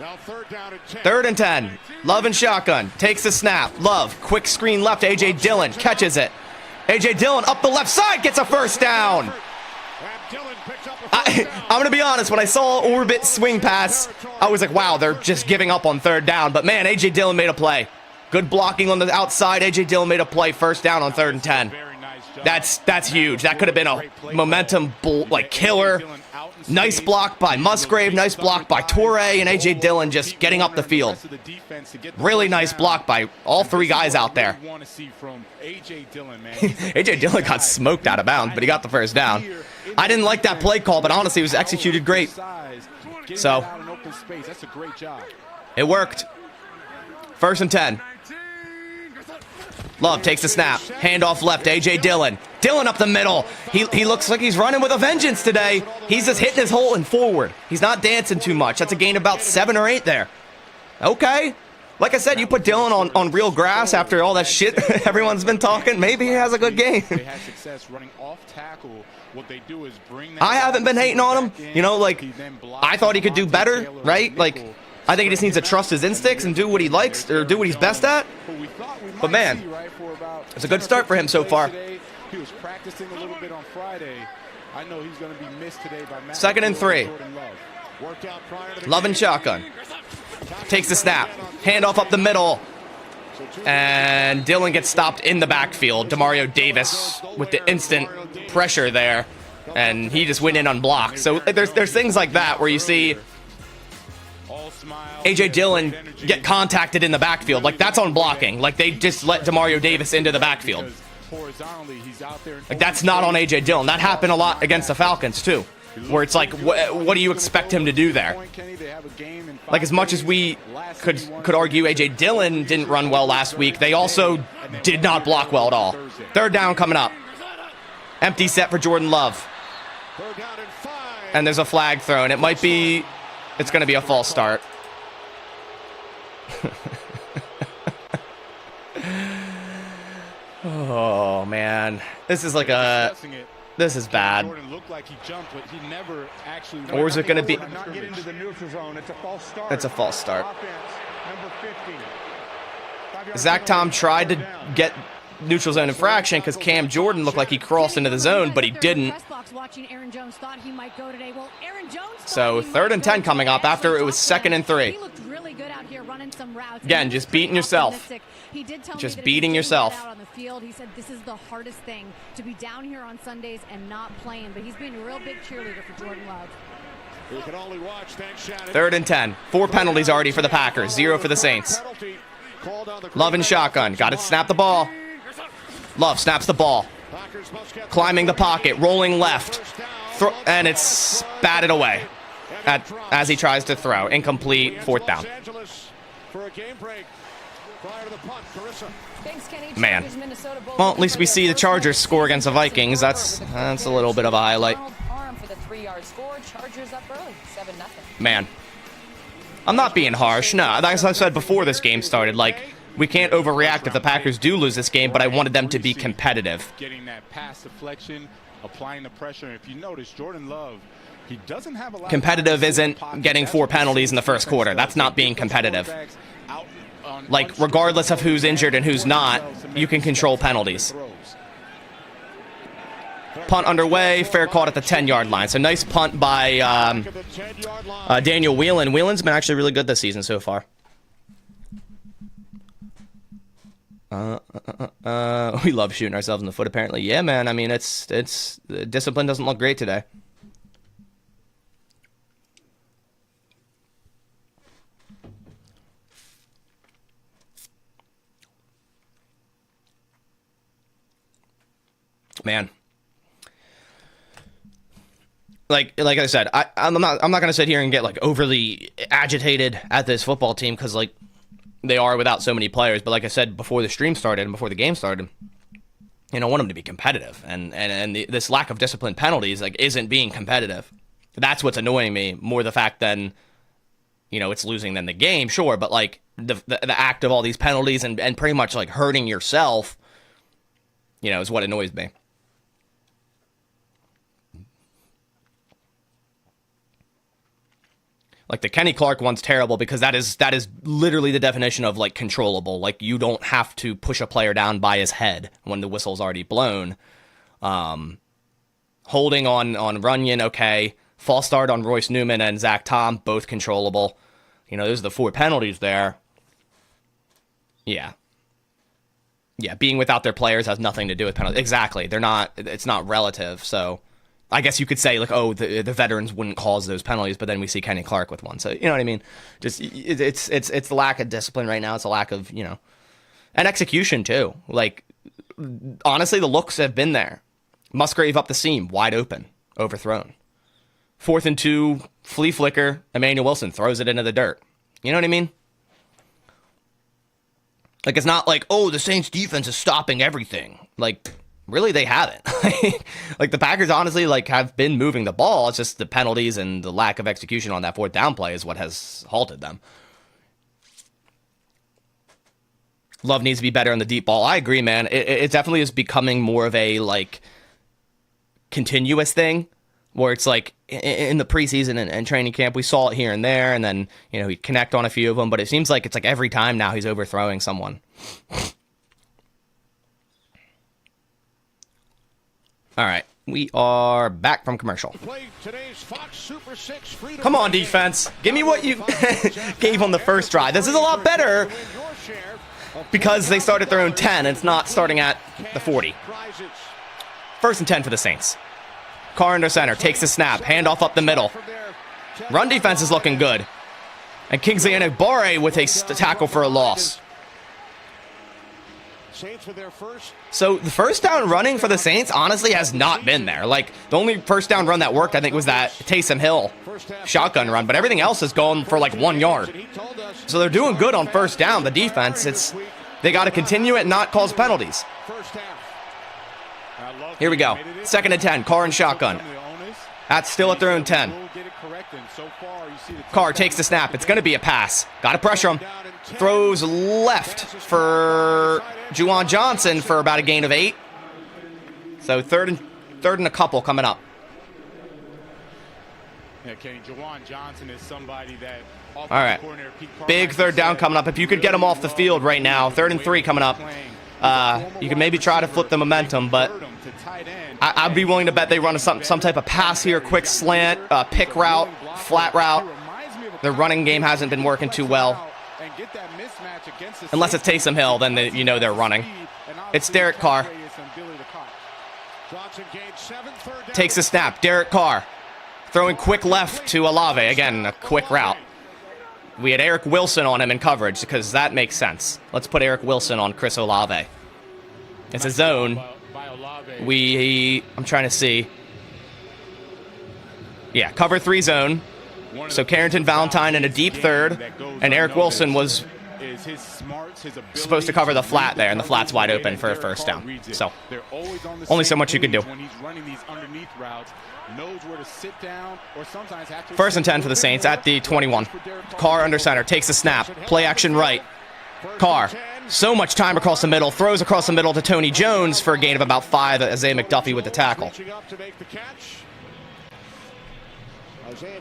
Now 3rd 3rd and 10. Love and shotgun. Takes the snap. Love. Quick screen left. A.J. Dillon catches it. A.J. Dillon up the left side gets a first down. I'm going to be honest. When I saw orbit swing pass, I was like, wow, they're just giving up on 3rd down. But, man, A.J. Dillon made a play. Good blocking on the outside. A.J. Dillon made a play, first down on 3rd and 10. That's huge. That could have been a momentum killer. Nice block by Musgrave. Nice block by Toure, and A.J. Dillon just getting up the field. Really nice block by all 3 guys out there. A.J. Dillon got smoked out of bounds, but he got the first down. I didn't like that play call, but honestly, it was executed great. So, it worked. 1st and 10. Love takes the snap. Handoff left. A.J. Dillon. Dillon up the middle. He looks like he's running with a vengeance today. He's just hitting his hole and forward. He's not dancing too much. That's a gain of about 7 or 8 there. Okay. Like I said, you put Dillon on real grass after all that shit everyone's been talking. Maybe he has a good game. I haven't been hating on him. You know, like, I thought he could do better, right? Like, I think he just needs to trust his instincts and do what he likes, or do what he's best at. But man, it's a good start for him so far. He was practicing a little bit on Friday. I know he's going to be missed today by Matt. 2nd and 3. Love and shotgun. Takes the snap. Handoff up the middle. And Dillon gets stopped in the backfield. Demario Davis with the instant pressure there. And he just went in unblocked. So there's things like that where you see A.J. Dillon get contacted in the backfield. Like, that's on blocking. Like, they just let Demario Davis into the backfield. Like, that's not on A.J. Dillon. That happened a lot against the Falcons, too. Where it's like, what do you expect him to do there? Like, as much as we could argue A.J. Dillon didn't run well last week, they also did not block well at all. 3rd down coming up. Empty set for Jordan Love. And there's a flag thrown. It's going to be a false start. Oh, man. This is this is bad. Or is it going to be? It's a false start. Zach Tom tried to get neutral zone infraction because Cam Jordan looked like he crossed into the zone, but he didn't. So 3rd and 10 coming up after it was 2nd and 3. Again, just beating yourself. Just beating yourself. He said this is the hardest thing, to be down here on Sundays and not playing, but he's been a real big cheerleader for Jordan Love. 3rd and 10. 4 penalties already for the Packers. 0 for the Saints. Love and shotgun. Got to snap the ball. Love snaps the ball. Climbing the pocket. Rolling left. And it's batted away as he tries to throw. Incomplete. 4th down. Man. Well, at least we see the Chargers score against the Vikings. That's a little bit of a highlight. Man. I'm not being harsh. No, as I said before this game started, like, we can't overreact if the Packers do lose this game, but I wanted them to be competitive. Getting that pass deflection, applying the pressure. If you notice, Jordan Love, he doesn't have a lot. Competitive isn't getting 4 penalties in the first quarter. That's not being competitive. Like, regardless of who's injured and who's not, you can control penalties. Punt underway, fair caught at the 10-yard line. So nice punt by Daniel Whelan. Whelan's been actually really good this season so far. We love shooting ourselves in the foot, apparently. Yeah, man. I mean, it's discipline doesn't look great today. Man, like I said, I'm not gonna sit here and get like overly agitated at this football team because like they are without so many players. But like I said before the stream started and before the game started, you know, I want them to be competitive, and this lack of disciplined penalties like isn't being competitive. That's what's annoying me more the fact than, you know, it's losing than the game, sure, but like the act of all these penalties and pretty much like hurting yourself, you know, is what annoys me. Like the Kenny Clark one's terrible because that is literally the definition of like controllable. Like you don't have to push a player down by his head when the whistle's already blown. Holding on Runyon, okay. False start on Royce Newman and Zach Tom, both controllable. You know, those are the 4 penalties there. Yeah. Yeah, being without their players has nothing to do with penalties. Exactly. They're not, it's not relative. So I guess you could say, like, oh, the veterans wouldn't cause those penalties, but then we see Kenny Clark with one. So, you know what I mean? Just, it's the lack of discipline right now. It's a lack of, you know, and execution too. Like, honestly, the looks have been there. Musgrave up the seam, wide open, overthrown. 4th and 2, flea flicker, Emmanuel Wilson throws it into the dirt. You know what I mean? Like, it's not like, oh, the Saints defense is stopping everything. Like, really, they haven't. Like, the Packers, honestly, like, have been moving the ball. It's just the penalties and the lack of execution on that 4th down play is what has halted them. Love needs to be better on the deep ball. I agree, man. It definitely is becoming more of a, like, continuous thing, where it's like in the preseason and training camp, we saw it here and there, and then, you know, he'd connect on a few of them, but it seems like it's like every time now he's overthrowing someone. All right, we are back from commercial. Come on, defense. Give me what you gave on the first drive. This is a lot better because they started their own 10, and it's not starting at the 40. 1st and 10 for the Saints. Carr under center, takes the snap, handoff up the middle. Run defense is looking good. And Kingsley Enagbare with a tackle for a loss. So the first down running for the Saints honestly has not been there. Like, the only first down run that worked, I think, was that Taysom Hill shotgun run, but everything else has gone for like 1 yard. So they're doing good on first down. The defense, they got to continue it and not cause penalties. Here we go. 2nd and 10. Carr and shotgun. That's still at their own 10. Carr takes the snap. It's going to be a pass. Got to pressure him. Throws left for Juwan Johnson for about a gain of 8. So third and a couple coming up. Yeah, Kenny, Juwan Johnson is somebody that. All right. Big 3rd down coming up. If you could get him off the field right now, 3rd and 3 coming up. You can maybe try to flip the momentum, but I'd be willing to bet they run some type of pass here, quick slant, pick route, flat route. Their running game hasn't been working too well. Unless it's Taysom Hill, then you know they're running. It's Derek Carr. Takes a snap. Derek Carr throwing quick left to Olave. Again, a quick route. We had Eric Wilson on him in coverage because that makes sense. Let's put Eric Wilson on Chris Olave. It's a zone. I'm trying to see. Yeah, cover 3 zone. So Carrington Valentine in a deep 3rd, and Eric Wilson was supposed to cover the flat there, and the flat's wide open for a first down. So only so much you could do. 1st and 10 for the Saints at the 21. Carr under center, takes a snap, play action right. Carr, so much time across the middle, throws across the middle to Tony Jones for a gain of about 5. Isaiah McDuffie with the tackle.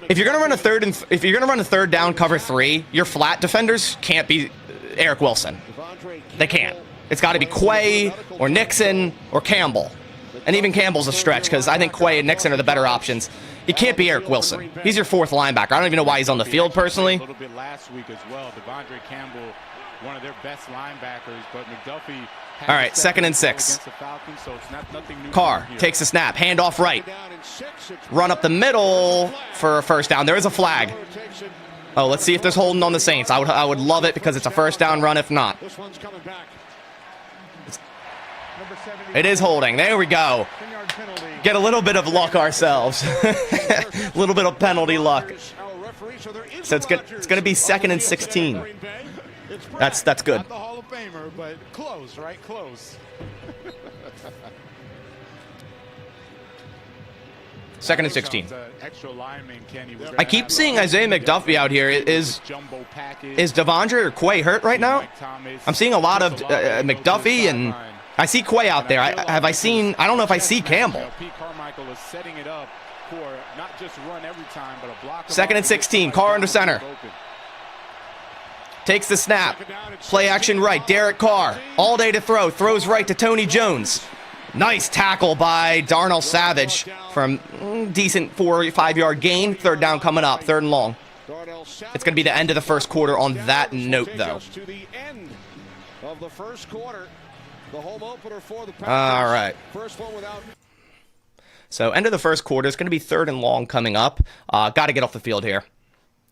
If you're gonna run a 3rd down cover 3, your flat defenders can't be Eric Wilson. They can't. It's got to be Quay or Nixon or Campbell. And even Campbell's a stretch because I think Quay and Nixon are the better options. It can't be Eric Wilson. He's your 4th linebacker. I don't even know why he's on the field personally. A little bit last week as well. Devondre Campbell, one of their best linebackers, but McDuffie. All right, 2nd and 6. Carr takes a snap, handoff right. Run up the middle for a first down. There is a flag. Oh, let's see if there's holding on the Saints. I would love it because it's a first down run if not. It is holding. There we go. Get a little bit of luck ourselves. A little bit of penalty luck. So it's going to be 2nd and 16. That's good. Not the Hall of Famer, but close, right? Close. 2nd and 16. I keep seeing Isaiah McDuffie out here. Is Devondre or Quay hurt right now? I'm seeing a lot of McDuffie, and I see Quay out there. I don't know if I see Campbell. 2nd and 16. Carr under center. Takes the snap. Play action right. Derek Carr. All day to throw. Throws right to Tony Jones. Nice tackle by Darnell Savage from decent 4 or 5 yard gain. 3rd down coming up. 3rd and long. It's going to be the end of the first quarter on that note, though. of the first quarter. The home opener for the Packers. All right. First one without. So end of the first quarter. It's going to be 3rd and long coming up. Got to get off the field here.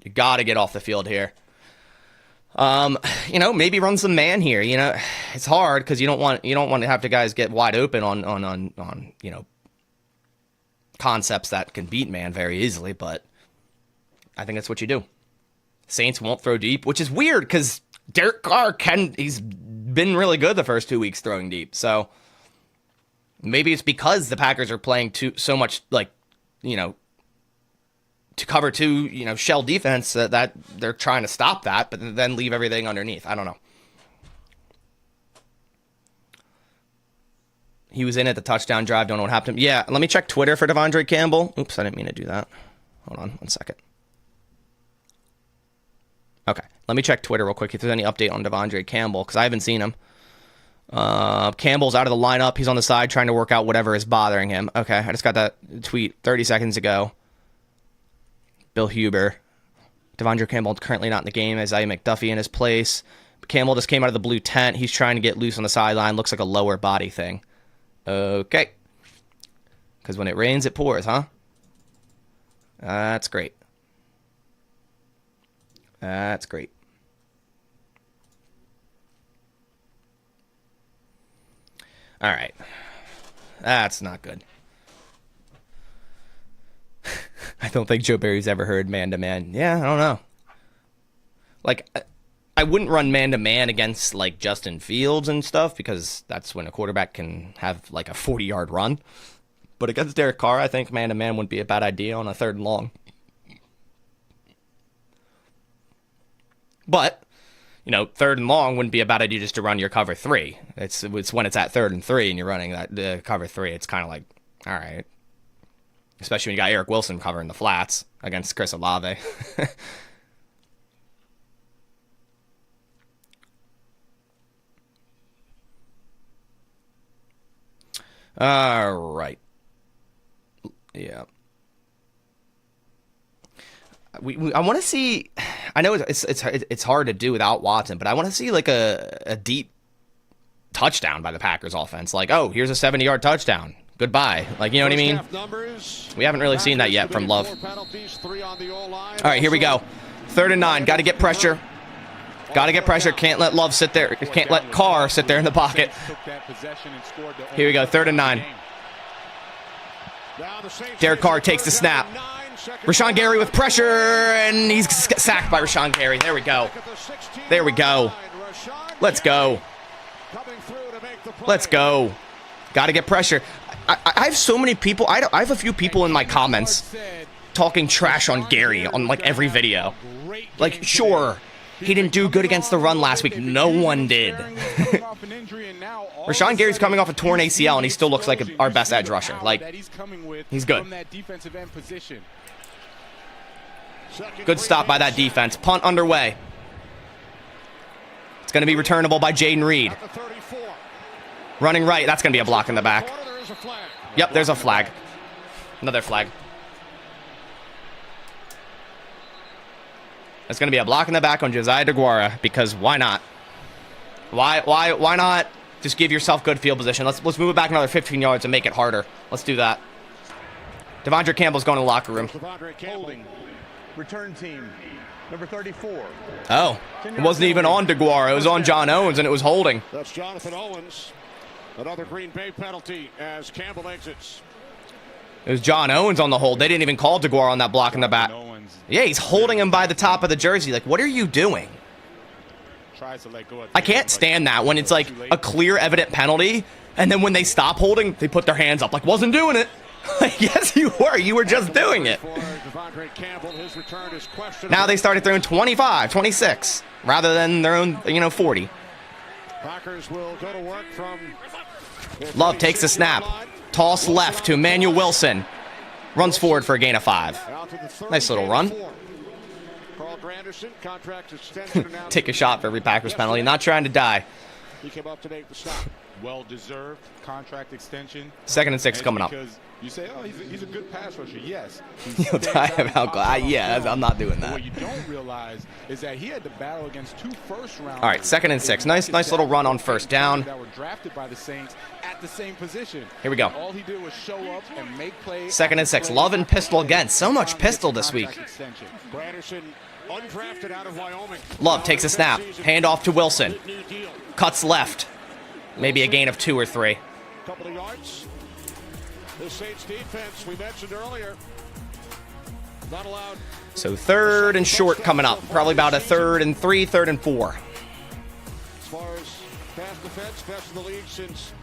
You got to get off the field here. Maybe run some man here. It's hard because you don't want to have the guys get wide open on concepts that can beat man very easily. But I think that's what you do. Saints won't throw deep, which is weird because Derek Carr he's been really good the first 2 weeks throwing deep. So maybe it's because the Packers are playing so much to cover 2, shell defense that they're trying to stop that, but then leave everything underneath. I don't know. He was in at the touchdown drive. Don't know what happened. Yeah, let me check Twitter for Devondre Campbell. Oops, I didn't mean to do that. Hold on 1 second. Okay, let me check Twitter real quick if there's any update on Devondre Campbell, because I haven't seen him. Campbell's out of the lineup. He's on the side trying to work out whatever is bothering him. Okay, I just got that tweet 30 seconds ago. Bill Huber. Devondre Campbell currently not in the game. Isaiah McDuffie in his place. Campbell just came out of the blue tent. He's trying to get loose on the sideline. Looks like a lower body thing. Okay. Because when it rains, it pours, huh? That's great. That's great. All right. That's not good. I don't think Joe Barry's ever heard man-to-man. Yeah, I don't know. I wouldn't run man-to-man against, Justin Fields and stuff, because that's when a quarterback can have, a 40-yard run. But against Derek Carr, I think man-to-man wouldn't be a bad idea on a 3rd and long. But, 3rd and long wouldn't be a bad idea just to run your cover 3. It's when it's at 3rd and 3 and you're running the cover 3, it's kind of like, all right. Especially when you got Eric Wilson covering the flats against Chris Olave. All right. Yeah. I want to see. I know it's hard to do without Watson, but I want to see a deep touchdown by the Packers offense. Oh, here's a 70-yard touchdown. Goodbye. You know what I mean? We haven't really seen that yet from Love. All right, here we go. 3rd and 9. Got to get pressure. Got to get pressure. Can't let Love sit there. Can't let Carr sit there in the pocket. Here we go. 3rd and 9. Derek Carr takes the snap. Rashawn Gary with pressure, and he's sacked by Rashawn Gary. There we go. There we go. Let's go. Let's go. Got to get pressure. I have so many people. I have a few people in my comments talking trash on Gary on every video. Sure, he didn't do good against the run last week. No one did. Rashawn Gary's coming off a torn ACL, and he still looks like our best edge rusher. He's good. Good stop by that defense. Punt underway. It's going to be returnable by Jaden Reed. Running right. That's going to be a block in the back. Yep, there's a flag. Another flag. It's going to be a block in the back on Josiah DeGuara, because why not? Why not just give yourself good field position? Let's move it back another 15 yards and make it harder. Let's do that. Devondre Campbell's going to the locker room. Holding. Return team. Number 34. Oh, it wasn't even on DeGuara. It was on John Owens, and it was holding. That's Jonathan Owens. Another Green Bay penalty as Campbell exits. It was John Owens on the hold. They didn't even call DeGuara on that block in the back. Yeah, he's holding him by the top of the jersey. What are you doing? I can't stand that when it's a clear, evident penalty, and then when they stop holding, they put their hands up. Wasn't doing it. Yes, you were. You were just doing it. Now they started throwing 25, 26, rather than their own, 40. Packers will go to work from Love takes the snap. Toss left to Emmanuel Wilson. Runs forward for a gain of 5. Nice little run. Take a shot for every Packers penalty. Not trying to die. Well-deserved contract extension. 2nd and 6 coming up. You say, oh, he's a good pass rusher. Yes. He'll die of alcohol. Yeah, I'm not doing that. What you don't realize is that he had to battle against 2 first-rounders. All right, 2nd and 6. Nice little run on first down. That were drafted by the Saints at the same position. Here we go. All he did was show up and make plays. 2nd and 6. Love and pistol again. So much pistol this week. Granderson, undrafted out of Wyoming. Love takes a snap. Hand off to Wilson. Cuts left. Maybe a gain of 2 or 3. Couple of yards. The Saints defense we mentioned earlier. Not allowed. So 3rd and short coming up. Probably about a 3rd and 3, 3rd and 4. As far as pass defense, best in the league since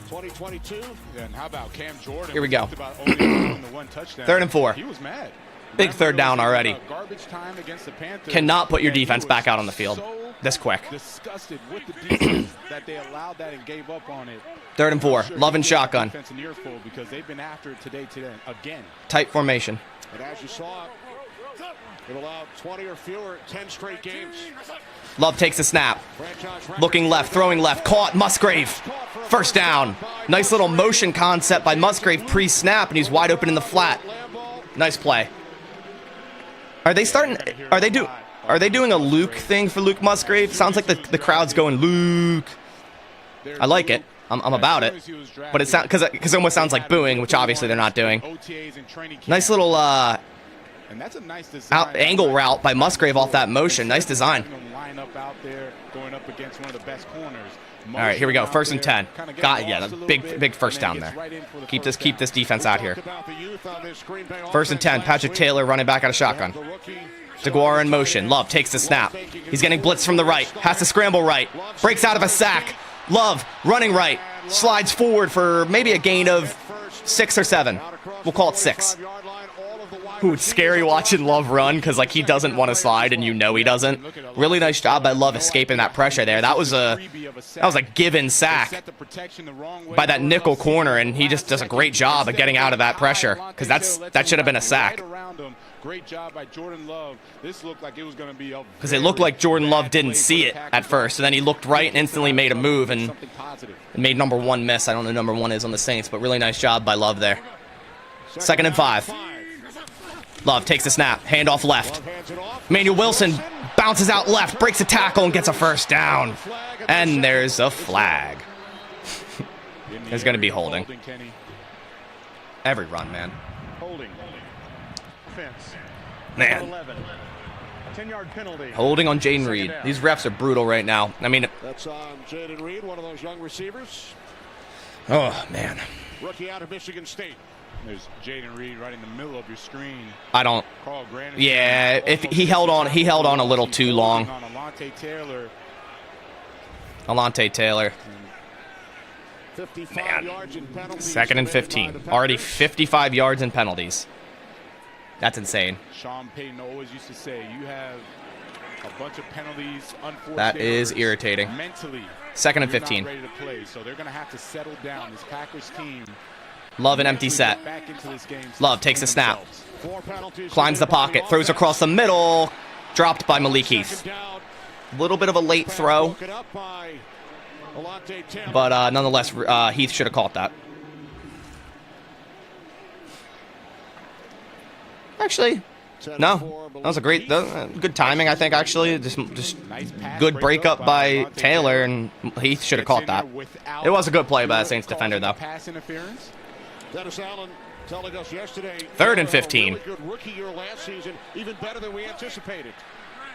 2022. And how about Cam Jordan? Here we go. About only throwing the 1 touchdown. 3rd and 4. He was mad. Big 3rd down already. Garbage time against the Panthers. Cannot put your And he defense was back out on the field so this quick. disgusted with the defense that they allowed that and gave up on it. 3rd and 4. Sure, Love and he gave the shotgun. defense an earful because they've been after it today again. Tight formation. And as you saw, it allowed 20 or fewer, 10 straight games. Love takes a snap. Franchise record. Looking left, throwing left. Caught Musgrave. First down. Nice little motion concept by Musgrave pre-snap, and he's wide open in the flat. Nice play. Are they starting? Are they doing a Luke thing for Luke Musgrave? Sounds like the crowd's going Luke. I like it. I'm about it. But it sounds because it almost sounds like booing, which obviously they're not doing. Nice little And that's a nice design. angle route by Musgrave off that motion. Nice design. Line up out there, going up against one of the best corners. All right, here we go. 1st and 10. Got yeah, the big first down there. Keep this defense out here. 1st and 10. Patrick Taylor running back out of shotgun. DeGuara in motion. Love takes the snap. He's getting blitzed from the right. Has to scramble right. Breaks out of a sack. Love running right. Slides forward for maybe a gain of 6 or 7. We'll call it 6. Ooh, it's scary watching Love run because like he doesn't want to slide and you know he doesn't. Really nice job by Love escaping that pressure there. That was a given sack by that nickel corner, and he just does a great job of getting out of that pressure because that should have been a sack. Great job by Jordan Love. This looked like it was going to be because it looked like Jordan Love didn't see it at first, and then he looked right and instantly made a move and made number 1 miss. I don't know who number 1 is on the Saints, but really nice job by Love there. 2nd and 5. Love takes a snap, handoff left. Emmanuel Wilson bounces out left, breaks a tackle, and gets a first down. And there's a flag. There's going to be holding. Every run, man. Holding. Offense. Man. 10-yard penalty. Holding on Jaden Reed. These refs are brutal right now. I mean, That's on Jaden Reed, one of those young receivers. oh, man. Rookie out of Michigan State. There's Jaden Reed right in the middle of your screen. I don't. Carl Granderson. Yeah, if he held on a little too long. On Alontae Taylor. Alontae Taylor. 55 Man. yards in penalties. 2nd and 15. Already 55 yards in penalties. That's insane. Sean Payton always used to say, you have a bunch of penalties, unfortunate. That is irritating. Mentally, 2nd and 15. you're not ready to play, so they're going to have to settle down. This Packers team. Love an empty set. Back into this game. Love takes a snap. 4 penalties. Climbs the pocket. Throws across the middle. Dropped by Malik Heath. A little bit of a late throw. But nonetheless, Heath should have caught that. Actually, no. That was a great, good timing, I think, actually. Just good breakup by Taylor, and Heath should have caught that. It was a good play by the Saints defender, though. Pass interference. Dennis Allen telling us yesterday. 3rd and 15. Really good rookie year last season, even better than we anticipated.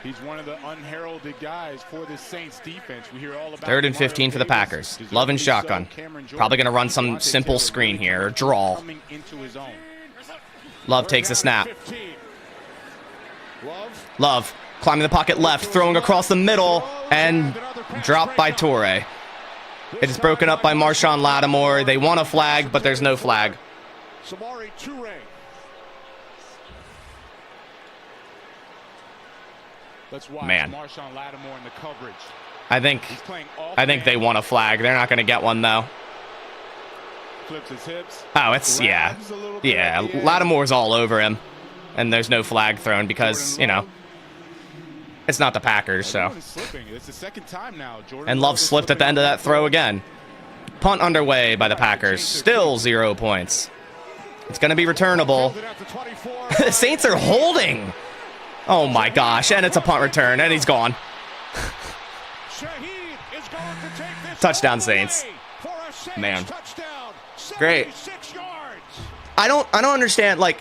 He's one of the unheralded guys for the Saints defense. We hear all about 3rd and 15 for the Packers. Love and shotgun. Probably going to run some simple screen here, or draw. Love takes a snap. Love climbing the pocket left, throwing across the middle, and dropped by Torrey. It is broken up by Marshawn Lattimore. They want a flag, but there's no flag. Samori Toure. Let's watch Man. Marshawn Lattimore in the coverage. I think they want a flag. They're not going to get one though. Flips his hips. Oh, it's yeah. Lattimore's all over him, and there's no flag thrown because it's not the Packers. So. It's the second time now. Jordan And Love slipped at the end of that throw again. Punt underway by the Packers. Still 0 points. It's going to be returnable. The Saints are holding. Oh my gosh. And it's a punt return. And he's gone. Touchdown, Saints. Man. Great. I don't understand. Like,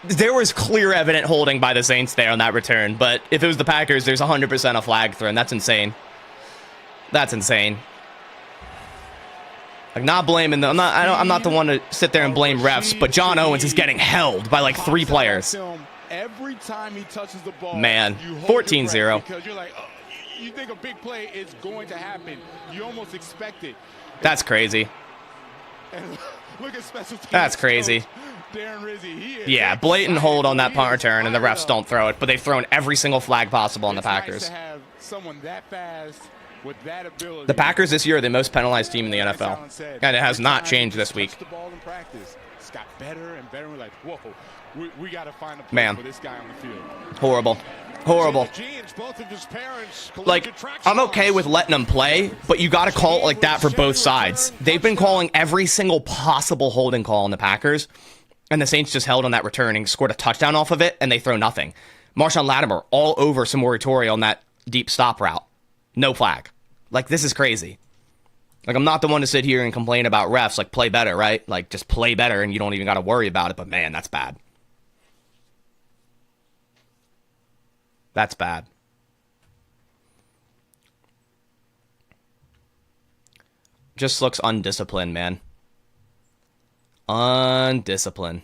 there was clear evident holding by the Saints there on that return. But if it was the Packers, there's 100% a flag thrown. That's insane. That's insane. Like, not blaming them. I'm not the one to sit there and blame refs, but John Owens is getting held by like 3 players. Every time he touches the ball, man, 14-0. Because you're like, oh, you think a big play is going to happen. You almost expect it. That's crazy. And look at special teams. That's crazy. Darren Rizzi, yeah, blatant hold on that punt return, and the refs don't throw it, but they've thrown every single flag possible on the Packers. Nice to have someone that fast with that ability. The Packers this year are the most penalized team in the NFL, and it has not changed this week. The ball in practice, it's got better and better. We're like, whoa, we got to find a place for this guy on the field. Horrible. Horrible. Like, I'm okay with letting them play, but you got to call it like that for both sides. They've been calling every single possible holding call on the Packers, and the Saints just held on that return and scored a touchdown off of it, and they throw nothing. Marshawn Lattimore all over Samori Toure on that deep stop route. No flag. Like, this is crazy. Like, I'm not the one to sit here and complain about refs. Like, play better, right? Like, just play better, and you don't even got to worry about it. But, man, that's bad. That's bad. Just looks undisciplined, man. Undisciplined.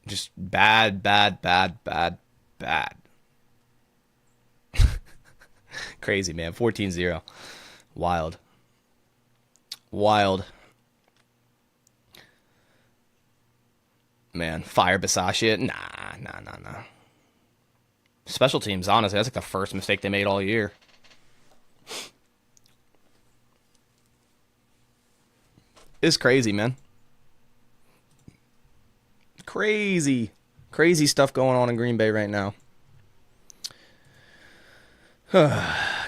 Just bad, bad, bad, bad, bad. Crazy, man. 14-0. Wild. Wild. Man, fire Basaraski. Nah. Special teams, honestly, that's like the first mistake they made all year. It's crazy, man. Crazy. Crazy stuff going on in Green Bay right now.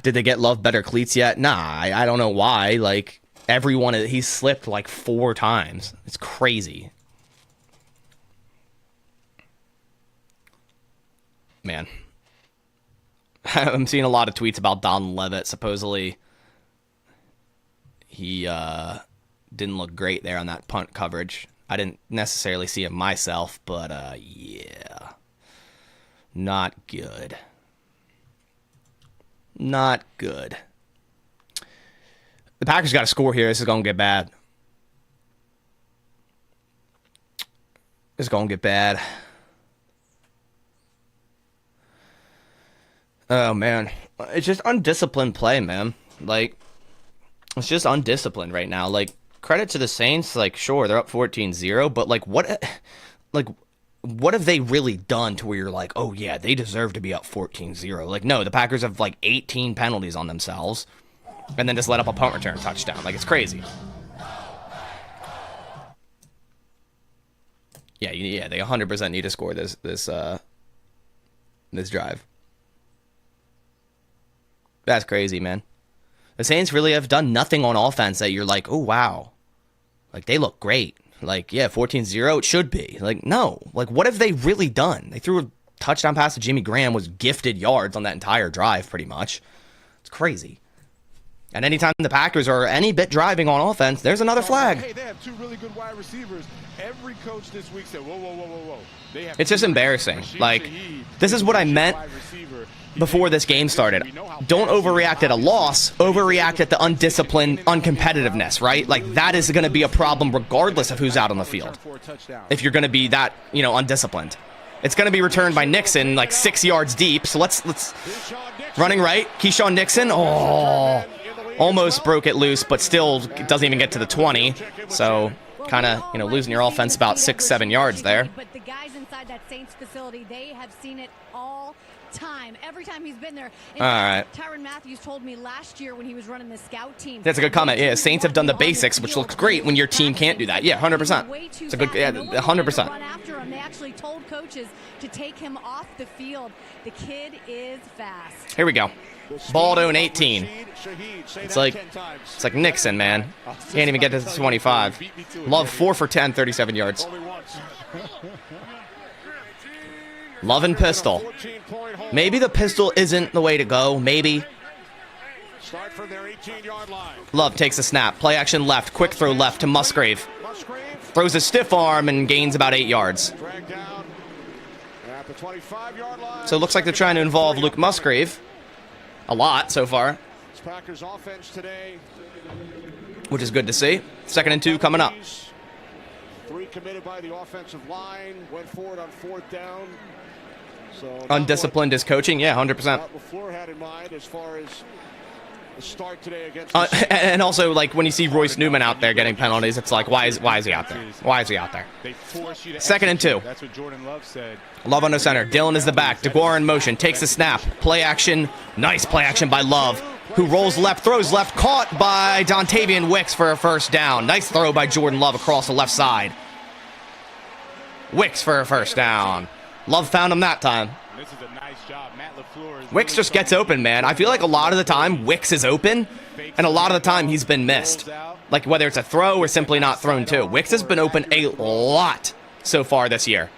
Did they get Love better cleats yet? Nah, I don't know why. Like, everyone, he's slipped like 4 times. It's crazy. Man. I'm seeing a lot of tweets about Don Levitt. Supposedly, he didn't look great there on that punt coverage. I didn't necessarily see it myself, but yeah. Not good. Not good. The Packers got to score here. This is going to get bad. It's going to get bad. Oh, man. It's just undisciplined play, man. Like, it's just undisciplined right now. Like, credit to the Saints. Like, sure, they're up 14-0, but, like, what have they really done to where you're like, oh, yeah, they deserve to be up 14-0? Like, no, the Packers have, like, 18 penalties on themselves and then just let up a punt return touchdown. Like, it's crazy. Yeah, they 100% need to score this drive. That's crazy, man. The Saints really have done nothing on offense that you're like, oh, wow. Like, they look great. Like, yeah, 14-0, it should be. Like, no. Like, what have they really done? They threw a touchdown pass to Jimmy Graham, was gifted yards on that entire drive, pretty much. It's crazy. And anytime the Packers are any bit driving on offense, there's another flag. Hey, they have 2 really good wide receivers. Every coach this week said, whoa. It's just embarrassing. Like, this is what I meant before this game started. Don't overreact at a loss, overreact at the undisciplined uncompetitiveness, right? Like, that is going to be a problem regardless of who's out on the field. If you're going to be that, undisciplined. It's going to be returned by Nixon, like 6 yards deep. So let's running right. Keyshawn Nixon. Oh, almost broke it loose, but still doesn't even get to the 20. So kind of, losing your offense about 6-7 yards there. inside that Saints facility. They have seen it all time. Every time he's been there. In All fact, right. Tyrann Matthews told me last year when he was running the scout team. That's a good comment. Yeah, Saints have done the basics, which looks great when your team can't do that. Yeah, 100%. It's a good, yeah, 100%. Run after him. They actually told coaches to take him off the field. The kid is fast. Here we go. Baldo in 18. It's like Nixon, man. Can't even get to the 25. Love 4 for 10, 37 yards. Love and pistol. Maybe the pistol isn't the way to go. Maybe. Start from their 18-yard line. Love takes a snap. Play action left. Quick throw left to Musgrave. Throws a stiff arm and gains about 8 yards. Dragged down at the 25-yard line. So it looks like they're trying to involve Luke Musgrave a lot so far, It's Packers offense today. which is good to see. 2nd and 2 coming up. 3 committed by the offensive line. Went forward on 4th down. So Undisciplined is coaching. Yeah, 100%. What LaFleur had in mind as far as the start today against And also, like, when you see Royce Newman out there getting penalties, it's like, why is he out there? Why is he out there? They force you to 2nd and 2. That's what Jordan Love said. Love under center. Dillon is the back. DeGuara in motion. Takes the snap. Play action. Nice play action by Love, who rolls left, throws left. Caught by Dontavian Wicks for a first down. Nice throw by Jordan Love across the left side. Wicks for a first down. Love found him that time. This is a nice job. Matt LaFleur is Wicks just gets open, man. I feel like a lot of the time Wicks is open, and a lot of the time he's been missed. Like whether it's a throw or simply not thrown to. Wicks has been open a lot so far this year.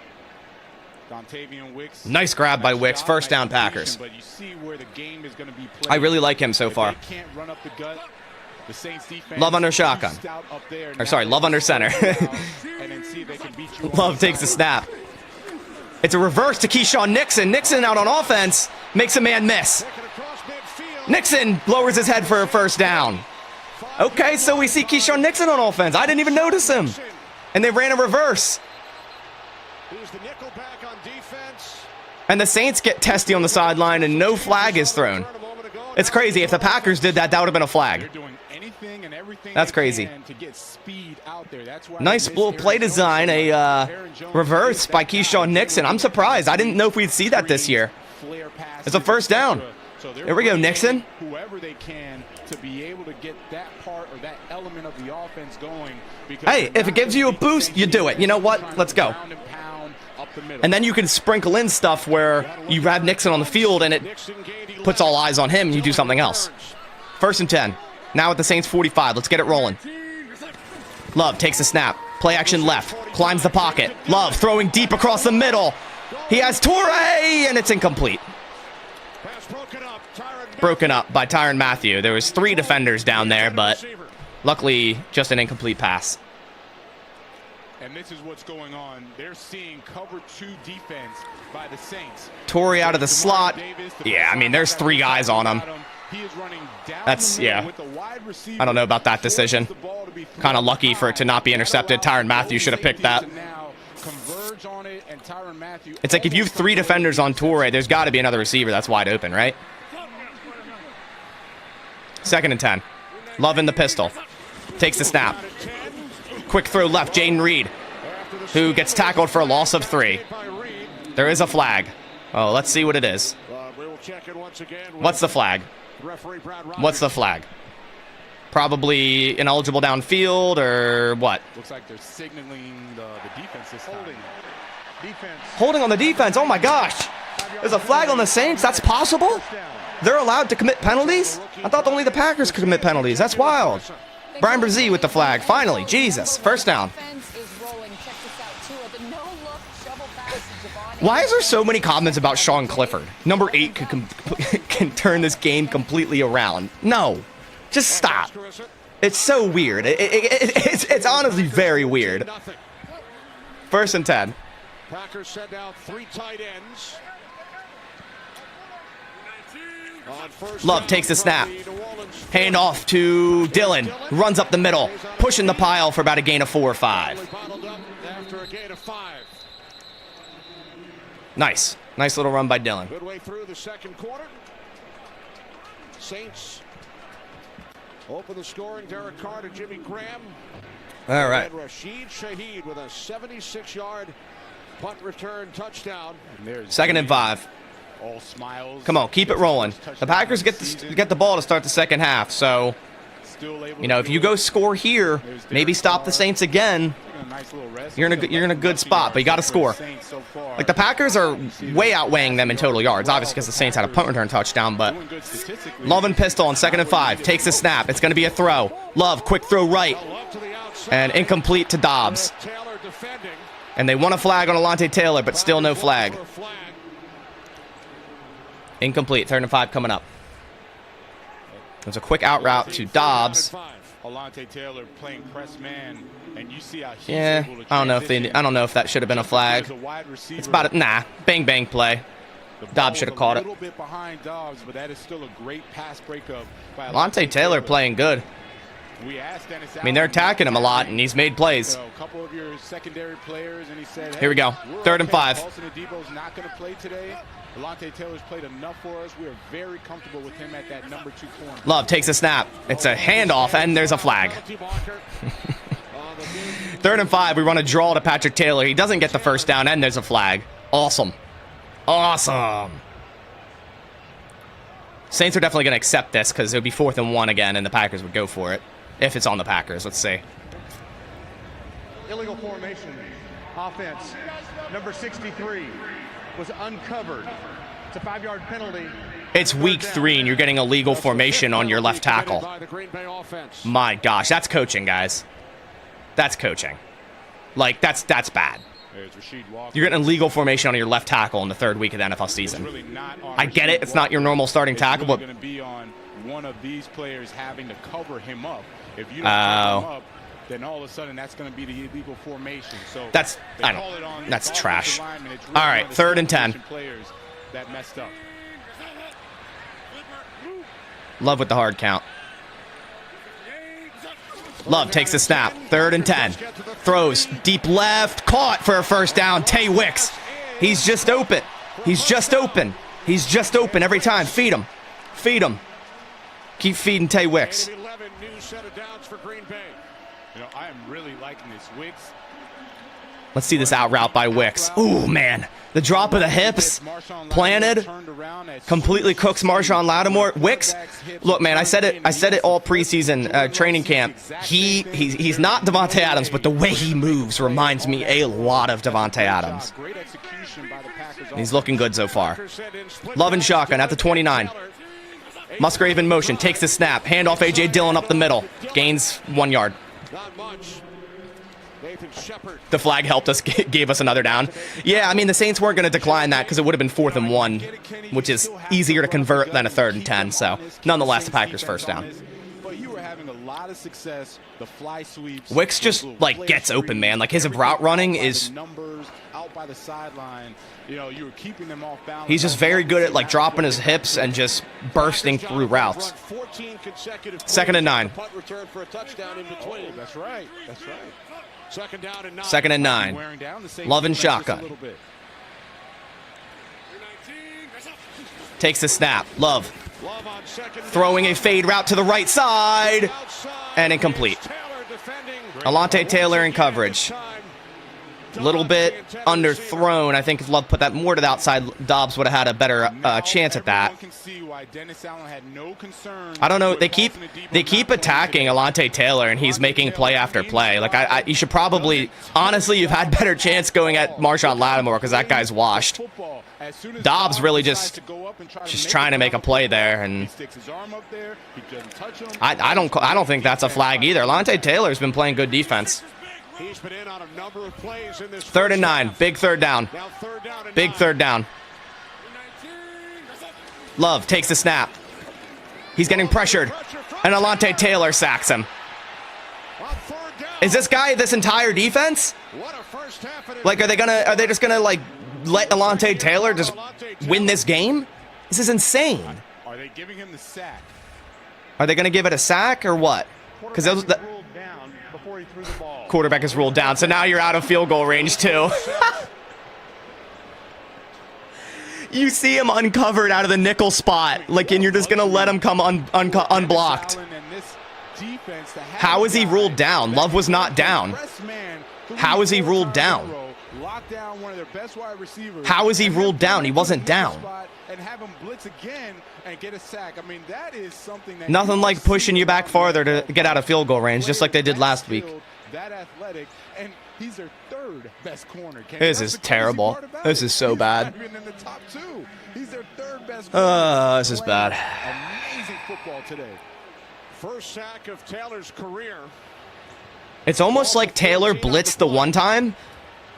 Dontavian Wicks. Nice grab by Wicks. First down, Packers. But you see where the game is going to be played. I really like him so If far. they can't run up the gut, the Saints defense. Love under shotgun. Stout up there. Or sorry, Love under center. And then see if they can beat you on Love the takes the sideline. snap. It's a reverse to Keyshawn Nixon. Nixon out on offense. Makes a man miss. Taken across midfield. Nixon lowers his head for a first down. Okay, so we see Keyshawn Nixon on offense. I didn't even notice him. And they ran a reverse. He's the nickel back on defense. And the Saints get testy on the sideline and no flag is thrown. It's crazy. If the Packers did that, that would have been a flag. They're doing anything and everything That's they crazy. can to get speed out there. That's why Nice little play design, a reverse by Keyshawn Nixon. I'm surprised. I didn't know if we'd see that this year. It's a first down. Here we go, Nixon. Whoever they can to be able to get that part or that element of the offense going. Hey, if it gives you a boost, you do it. You know what? Let's go. And then you can sprinkle in stuff where you have Nixon on the field and it puts all eyes on him and you do something else. 1st and 10. Now at the Saints 45. Let's get it rolling. Love takes a snap. Play action left. Climbs the pocket. Love throwing deep across the middle. He has Torre and it's incomplete. Broken up by Tyrann Mathieu. There was 3 defenders down there, but luckily just an incomplete pass. And this is what's going on. They're seeing cover 2 defense by the Saints. Torrey out of the slot. Yeah, I mean, there's 3 guys on him. That's, yeah. I don't know about that decision. Kind of lucky for it to not be intercepted. Tyrann Mathieu should have picked that. It's like if you have 3 defenders on Torrey, there's got to be another receiver that's wide open, right? 2nd and 10. Love in the pistol. Takes the snap. Quick throw left, Jaden Reed, who gets tackled for a loss of 3. There is a flag. Oh, let's see what it is. What's the flag? What's the flag? Probably ineligible downfield or what? Looks like they're signaling the defense this time. Holding on the defense. Oh my gosh. There's a flag on the Saints. That's possible? They're allowed to commit penalties? I thought only the Packers could commit penalties. That's wild. Brian Brzee with the flag. Finally. Jesus. First down. Why is there so many comments about Sean Clifford? Number 8 can turn this game completely around. No. Just stop. It's so weird. It's honestly very weird. 1st and 10. Packers send out 3 tight ends. Love takes a snap. Hand off to Dillon. Runs up the middle. Pushing the pile for about a gain of 4 or 5. Nice. Nice little run by Dillon. Good way through the 2nd quarter. Saints open the scoring. Derek Carr to Jimmy Graham. All right. And Rashid Shaheed with a 76-yard Punt return touchdown. Second and 5. All smiles. Come on, keep it rolling. The Packers get the ball to start the second half, so you know, if you go score here, maybe stop the Saints again, you're in a good spot, but you got to score. Like, the Packers are way outweighing them in total yards, obviously because the Saints had a punt return touchdown, but Love and pistol on second and 5. Takes the snap. It's going to be a throw. Love, quick throw right. And incomplete to Dobbs. And they want a flag on Alontae Taylor, but still no flag. Incomplete. Third and 5 coming up. There's a quick out route to Dobbs. Alontae Taylor playing press man, and you see how he's Yeah, able to I don't know if that should have been a flag. It's about bang bang play. Dobbs should have caught it. A little bit behind Dobbs, but that is still a great pass breakup by Alontae Taylor playing good. We asked Dennis I mean, they're attacking him a lot, and he's made plays. a couple of your secondary players, and he said, Here we go. Third and 5. Paulson Adebo's not going to play today. Alontae Taylor's played enough for us. We are very comfortable with him at that number 2 corner. Love takes a snap. It's a handoff, and there's a flag. Third and 5. We run a draw to Patrick Taylor. He doesn't get the first down, and there's a flag. Awesome. Awesome. Saints are definitely going to accept this because it would be 4th and 1 again, and the Packers would go for it. If it's on the Packers, let's see. Illegal formation. Offense. Number 63 was uncovered. It's a 5-yard penalty. It's week 3, and you're getting a legal formation on your left tackle. My gosh, that's coaching, guys. That's coaching. Like, that's bad. You're getting a legal formation on your left tackle in the 3rd week of the NFL season. I get it. It's not your normal starting tackle, but going to be on one of these players having to cover him up. If you don't cover him up, then all of a sudden that's going to be the illegal formation. So that's trash. All right, 3rd and 10. Players that messed up. Love with the hard count. Love takes the snap. 3rd and 10. Throws deep left. Caught for a first down. Tay Wicks. He's just open. He's just open. He's just open every time. Feed him. Feed him. Keep feeding Tay Wicks. You know, I am really liking this. Wicks. Let's see this out route by Wicks. Ooh, man. The drop of the hips. Planted. Completely cooks Marshawn Lattimore. Wicks. Look, man, I said it all preseason training camp. He's not Davante Adams, but the way he moves reminds me a lot of Davante Adams. He's looking good so far. Love and shotgun at the 29. Musgrave in motion. Takes the snap. Handoff A.J. Dillon up the middle. Gains 1 yard. The flag helped us, gave us another down. Yeah, I mean, the Saints weren't going to decline that because it would have been 4th and 1, which is easier to convert than a 3rd and 10. So, nonetheless, the Packers first down. But you were having a lot of success. The fly sweeps. Wicks just, like, gets open, man. Like, his route running is... Numbers out by the sideline. You know, you were keeping them off balance. He's just very good at, like, dropping his hips and just bursting through routes. 2nd and 9. That's right. That's right. 2nd and 9. Love and shotgun. Takes the snap. Love. Throwing a fade route to the right side. And incomplete. Alontae Taylor in coverage. A little bit underthrown. I think if Love put that more to the outside, Dobbs would have had a better chance at that. I don't know. They keep attacking Alontae Taylor, and he's making play after play. Like you should probably, honestly, you've had better chance going at Marshawn Lattimore because that guy's washed. Dobbs really just trying to make a play there, and I don't think that's a flag either. Alontae Taylor's been playing good defense. He's been in on a number of plays in this 3rd and 9. Big 3rd down. Big 3rd down. Love takes the snap. He's getting pressured. And Alontae Taylor sacks him. Is this guy this entire defense? Like, are they just gonna like let Alontae Taylor just win this game? This is insane. Are they giving him the sack? Are they gonna give it a sack or what? Because those quarterback is ruled down, so now you're out of field goal range too. You see him uncovered out of the nickel spot, like, and you're just gonna let him come unblocked. How is he ruled down? Love was not down. How is he ruled down? lock down one of their best wide receivers. How is he ruled down? He wasn't down. And have him blitz again and get a sack. I mean, that is something that Nothing like pushing you back farther to get out of field goal range, just like they did last week. That athletic, and he's their third best corner. This is terrible. This is so bad. Even in the top two, he's their third best. This is bad. Amazing football today. First sack of Taylor's career. It's almost like Taylor blitzed the one time,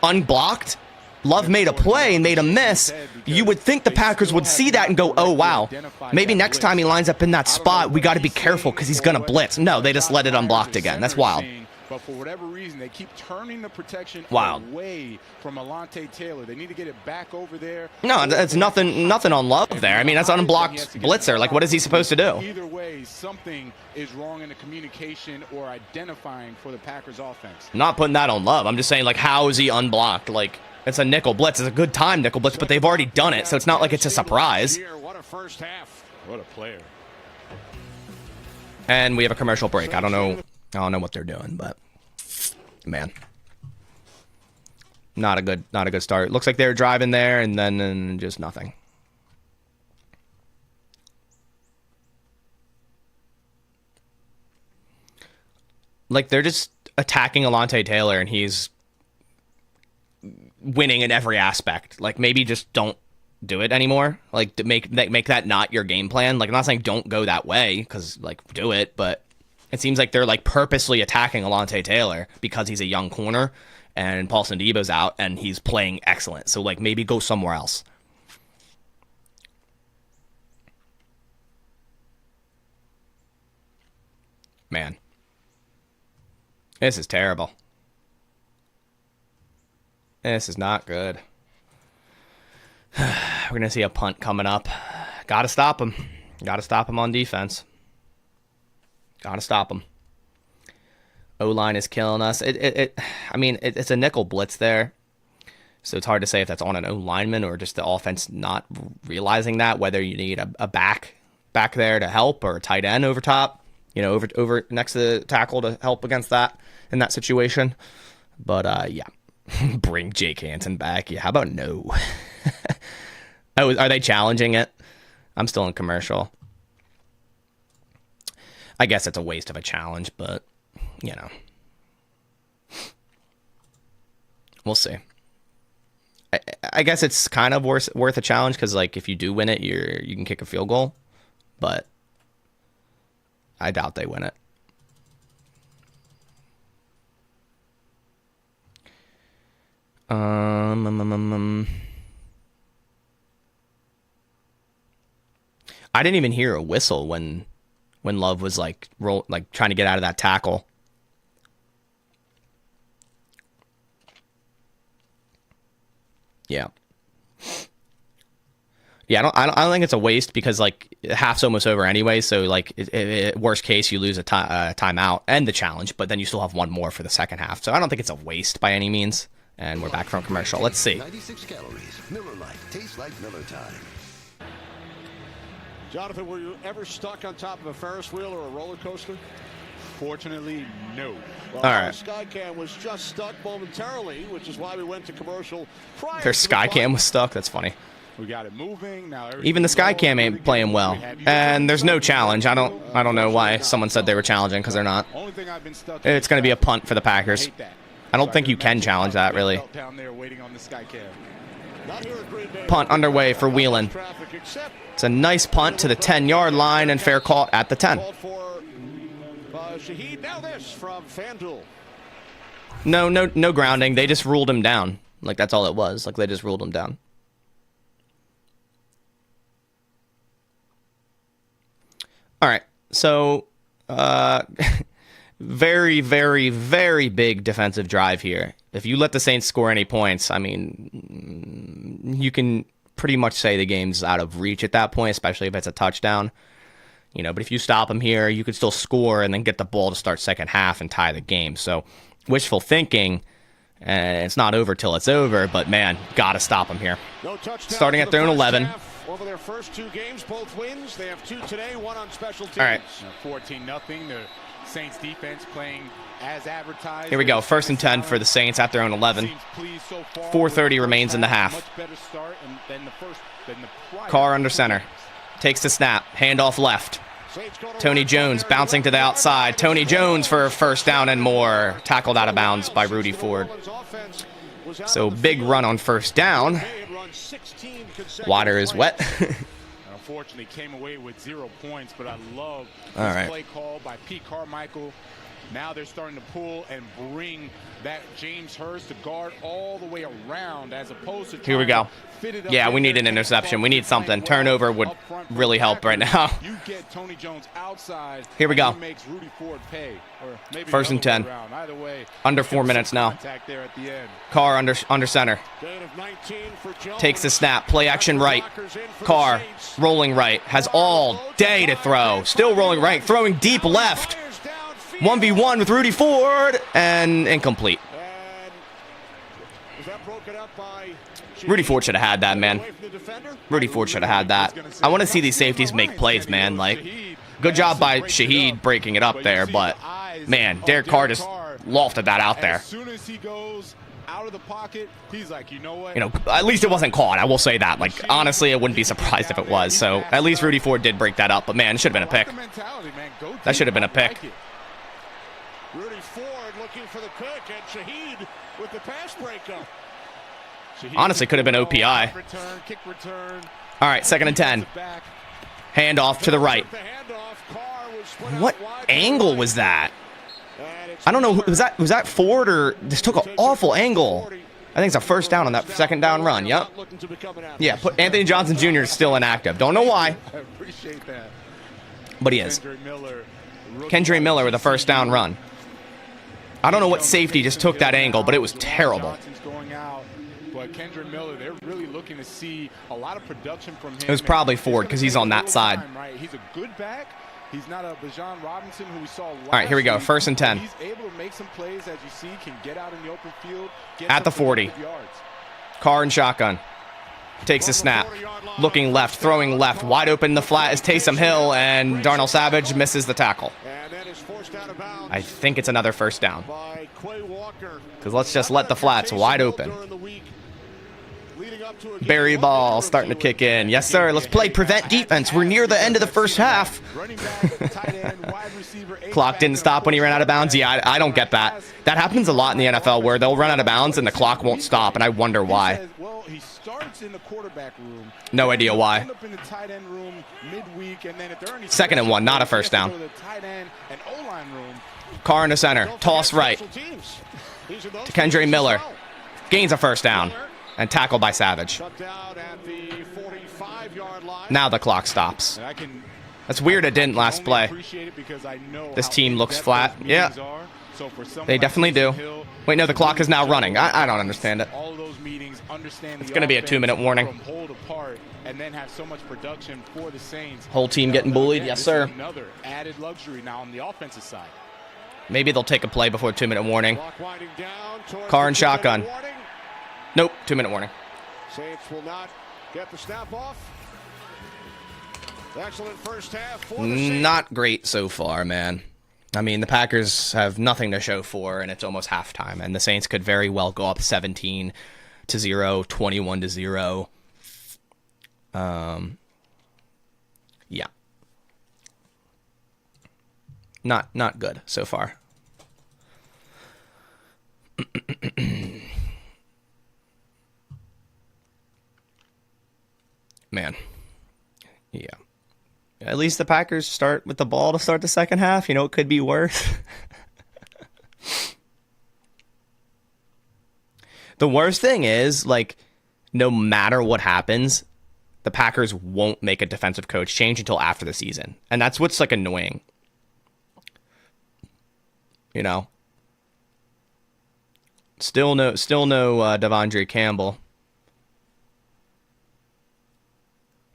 unblocked. Love made a play and made a miss. You would think the Packers would see that and go, oh, wow. Maybe next time he lines up in that spot, we got to be careful because he's going to blitz. No, they just let it unblocked again. That's wild. But for whatever reason, they keep turning the protection away from Alontae Taylor. They need to get it back over there. No, that's nothing on Love there. I mean, that's an unblocked blitzer. Like, what is he supposed to do? Either way, something is wrong in the communication or identifying for the Packers offense. I'm not putting that on Love. I'm just saying, like, how is he unblocked? Like, it's a nickel blitz. It's a good time nickel blitz, but they've already done it, so it's not like it's a surprise. What a first half. What a player. And we have a commercial break. I don't know what they're doing, but man, not a good start. Looks like they're driving there and then just nothing. Like, they're just attacking Alontae Taylor and he's winning in every aspect. Like, maybe just don't do it anymore. Like, to make that not your game plan. Like, I'm not saying don't go that way, because, like, do it, but it seems like they're, like, purposely attacking Alontae Taylor because he's a young corner and Paulson Debo's out and he's playing excellent. So, like, maybe go somewhere else. Man. This is terrible. This is not good. We're going to see a punt coming up. Got to stop him. Got to stop him on defense. Got to stop him. O-line is killing us. I mean, it's a nickel blitz there. So it's hard to say if that's on an O-lineman or just the offense not realizing that, whether you need a back there to help or a tight end over top, you know, over next to the tackle to help against that in that situation. But, yeah. Bring Jake Hansen back. Yeah, how about no? Oh, are they challenging it? I'm still in commercial. I guess it's a waste of a challenge, but, you know. We'll see. I guess it's kind of worth a challenge because, like, if you do win it, you can kick a field goal. But I doubt they win it. I didn't even hear a whistle when Love was like trying to get out of that tackle. Yeah. Yeah, I don't think it's a waste because, like, half's almost over anyway. So, like, worst case, you lose a timeout and the challenge, but then you still have one more for the second half. So I don't think it's a waste by any means. And we're back from commercial. Let's see. 96 calories. Miller Lite. Tastes like Miller time. Jonathan, were you ever stuck on top of a Ferris wheel or a roller coaster? Fortunately, no. Well, all right. The Skycam was just stuck momentarily, which is why we went to commercial. Their Skycam was stuck. That's funny. We got it moving now. Even the Skycam ain't playing well, and there's no challenge. I don't know why someone said they were challenging because they're not. Only thing I've been stuck It's going to be a punt for the Packers. I don't think you can challenge that, really. Punt underway for Whelan. It's a nice punt to the 10-yard line and fair call at the 10. No grounding. They just ruled him down. Like, that's all it was. Like, they just ruled him down. All right. So, very, very, very big defensive drive here. If you let the Saints score any points, I mean, you can pretty much say the game's out of reach at that point, especially if it's a touchdown. You know, but if you stop them here, you could still score and then get the ball to start second half and tie the game. So, wishful thinking, and it's not over till it's over, but man, gotta stop them here. Starting at their own 11. Over their first two games, both wins. They have two today, one on special teams. All right. 14-0. They're Saints defense playing as advertised. Here we go. 1st and 10 for the Saints at their own 11. 4:30 remains in the half. Much better start than the prior. Carr under center. Takes the snap. Handoff left. Tony Jones bouncing to the outside. Tony Jones for a first down and more. Tackled out of bounds by Rudy Ford. So big run on first down. Water is wet. Unfortunately, came away with 0 points, but I love All this right. play call by Pete Carmichael. Now they're starting to pull and bring that James Hurst to guard all the way around as opposed to Here we go. fit it up Yeah, in we need there an and interception. We need flank something. well Turnover would up front for really the help right Packers. now. You get Tony Jones outside. Here we go. He makes Rudy Ford pay. Or maybe 1st and the other 10. way around. Either way, Under there 4 was minutes some now. contact there at the end. Carr under center. Takes the snap. Play action right. Carr rolling right. Has all day to throw. Still rolling right. Throwing deep left. 1v1 with Rudy Ford. And incomplete. Rudy Ford should have had that, man. Rudy Ford should have had that. I want to see these safeties make plays, man. Like, good job by Shaheed breaking it up there, but, man, Derek Carr just lofted that out there. As soon as he goes out of the pocket, he's like, you know what? You know, at least it wasn't caught. I will say that. Like, honestly, I wouldn't be surprised if it was. So, at least Rudy Ford did break that up. But, man, it should have been a pick. That should have been a pick. Rudy Ford looking for the pick, and Shaheed with the pass breakup. Honestly, could have been OPI. Kick return. All right, 2nd and 10. Handoff to the right. What angle was that? I don't know. Was that Ford or just took an awful angle? I think it's a first down on that 2nd down run. Yep. Yeah, put Anthony Johnson Jr. is still inactive. Don't know why, I appreciate that. but he is. Kendra Miller with a first down run. I don't know what safety just took that angle, but it was terrible. But Kendra Miller, they're really looking to see a lot of production from him. It was probably Ford because he's on that side. Right? He's a good back. He's not a Bijan Robinson who we saw last All right, here we go. week. 1st and 10. He's able to make some plays, as you see, can get out in the open field. Get At the some 40. productive yards. Carr and shotgun. Takes a snap. Looking left, throwing left. Wide open in the flat is Taysom Hill, and Darnell Savage misses the tackle. I think it's another first down. Because let's just let the flats wide open. Barry ball starting to kick in. Yes, sir. Let's play prevent defense. We're near the end of the first half. Clock didn't stop when he ran out of bounds. Yeah, I don't get that. That happens a lot in the NFL where they'll run out of bounds and the clock won't stop, and I wonder why. Well, he starts in the quarterback room. No idea why. End up in the tight end room midweek, and then if there are any 2nd and 1, not a first down. the tight end and O-line room. Carr in the center. Toss right to Kendra Miller. Gains a first down. And tackled by Savage. Now the clock stops. That's weird it didn't last play. This team looks flat. Yeah. They definitely do. Wait, no, the clock is now running. I don't understand it. It's going to be a 2-minute warning. Whole team getting bullied? Yes, sir. Another added luxury now on the offensive side. Maybe they'll take a play before 2-minute warning. Carr and shotgun. Nope, 2-minute warning. Saints will not get the snap off. Excellent first half for the Saints. Not great so far, man. I mean, the Packers have nothing to show for, and it's almost halftime. And the Saints could very well go up 17-0, 21-0. Yeah. Not good so far. Man. Yeah. At least the Packers start with the ball to start the second half. You know, it could be worse. The worst thing is, like, no matter what happens, the Packers won't make a defensive coach change until after the season. And that's what's, like, annoying. You know? Still no Devondre Campbell.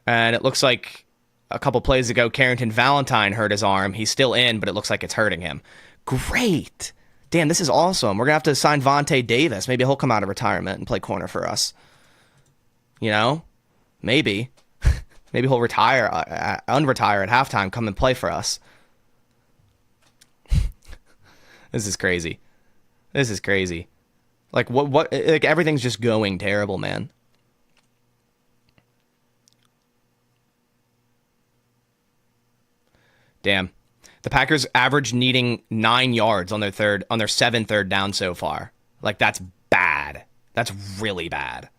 And it looks like a couple plays ago, Carrington Valentine hurt his arm. He's still in, but it looks like it's hurting him. Great. Damn, this is awesome. We're going to have to sign Vontae Davis. Maybe he'll come out of retirement and play corner for us. You know? Maybe. Maybe he'll retire, unretire at halftime, come and play for us. This is crazy. This is crazy. Like, what, like, everything's just going terrible, man. Damn. The Packers average needing 9 yards on their 7 third down so far. Like, that's bad. That's really bad.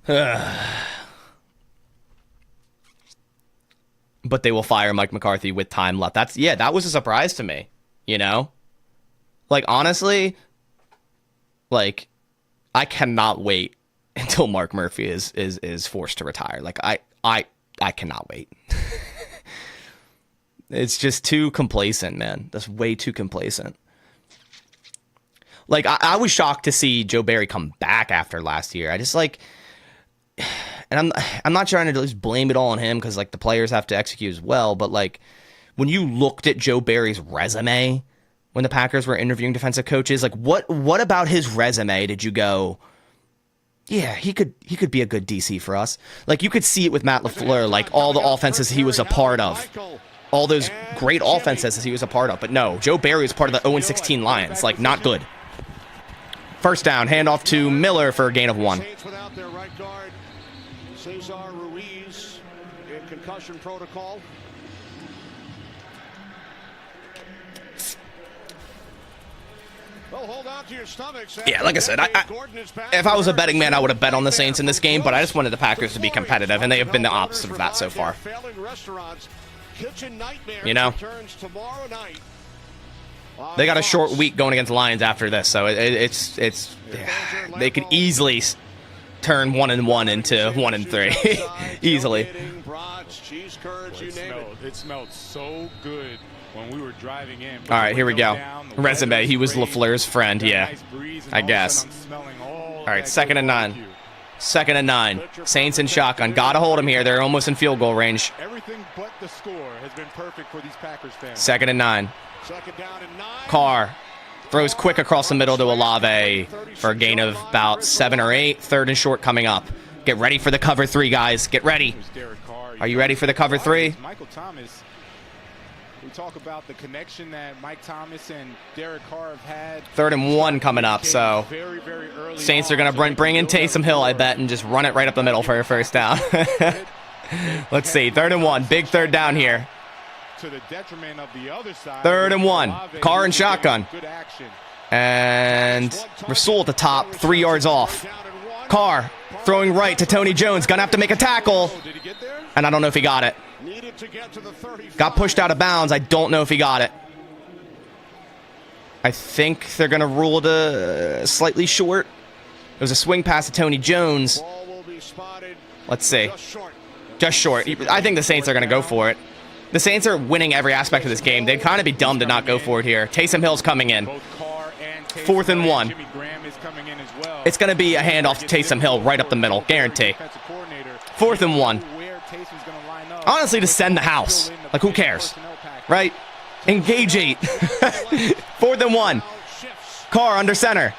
But they will fire Mike McCarthy with time left. That was a surprise to me, you know? Like, honestly, like, I cannot wait until Mark Murphy is forced to retire. Like, I cannot wait. It's just too complacent, man. That's way too complacent. Like, I was shocked to see Joe Barry come back after last year. I just, like, and I'm not trying to just blame it all on him because, like, the players have to execute as well. But, like, when you looked at Joe Barry's resume when the Packers were interviewing defensive coaches, like, what about his resume did you go, yeah, he could be a good DC for us? Like, you could see it with Matt LaFleur, like, all the offenses he was a part of. All those great offenses he was a part of. But no, Joe Barry was part of the 0-16 Lions. Like, not good. First down, handoff to Miller for a gain of 1. Without their right guard, Cesar Ruiz in concussion protocol. Well, hold on to your stomachs. Yeah, like I said, if I was a betting man, I would have bet on the Saints in this game, but I just wanted the Packers to be competitive, and they have been the opposite of that so far. You know? They got a short week going against the Lions after this, so it's they could easily turn 1-1 into 1-3 easily. It smelled so good when we were driving in. All right, here we go. Resume, he was LaFleur's friend, yeah, I guess. All right, 2nd and 9. 2nd and 9. Saints in shotgun. Gotta hold him here. They're almost in field goal range. Everything but the score has been perfect for these Packers fans. 2nd and 9. Carr throws quick across the middle to Olave for a gain of about 7 or 8. 3rd and short coming up. Get ready for the cover 3, guys. Get ready. Are you ready for the cover 3? Michael Thomas. We talk about the connection that Mike Thomas and Derek Carr have had. 3rd and 1 coming up, so very, very early Saints are going to bring in Taysom Hill, I bet, and just run it right up the middle for a first down. Let's see. 3rd and 1. Big 3rd down here. To the detriment of the other side. 3rd and 1. Carr and shotgun. And Rasul at the top, 3 yards off. Carr throwing right to Tony Jones. Gonna have to make a tackle. And I don't know if he got it. Got pushed out of bounds. I don't know if he got it. I think they're going to rule it slightly short. It was a swing pass to Tony Jones. Let's see. Just short. I think the Saints are going to go for it. The Saints are winning every aspect of this game. They'd kind of be dumb to not go for it here. Taysom Hill's coming in. 4th and 1. It's going to be a handoff to Taysom Hill right up the middle. Guarantee. 4th and 1. Honestly, to send the house. Like, who cares? Right? Engage 8. 4th and 1. Carr under center.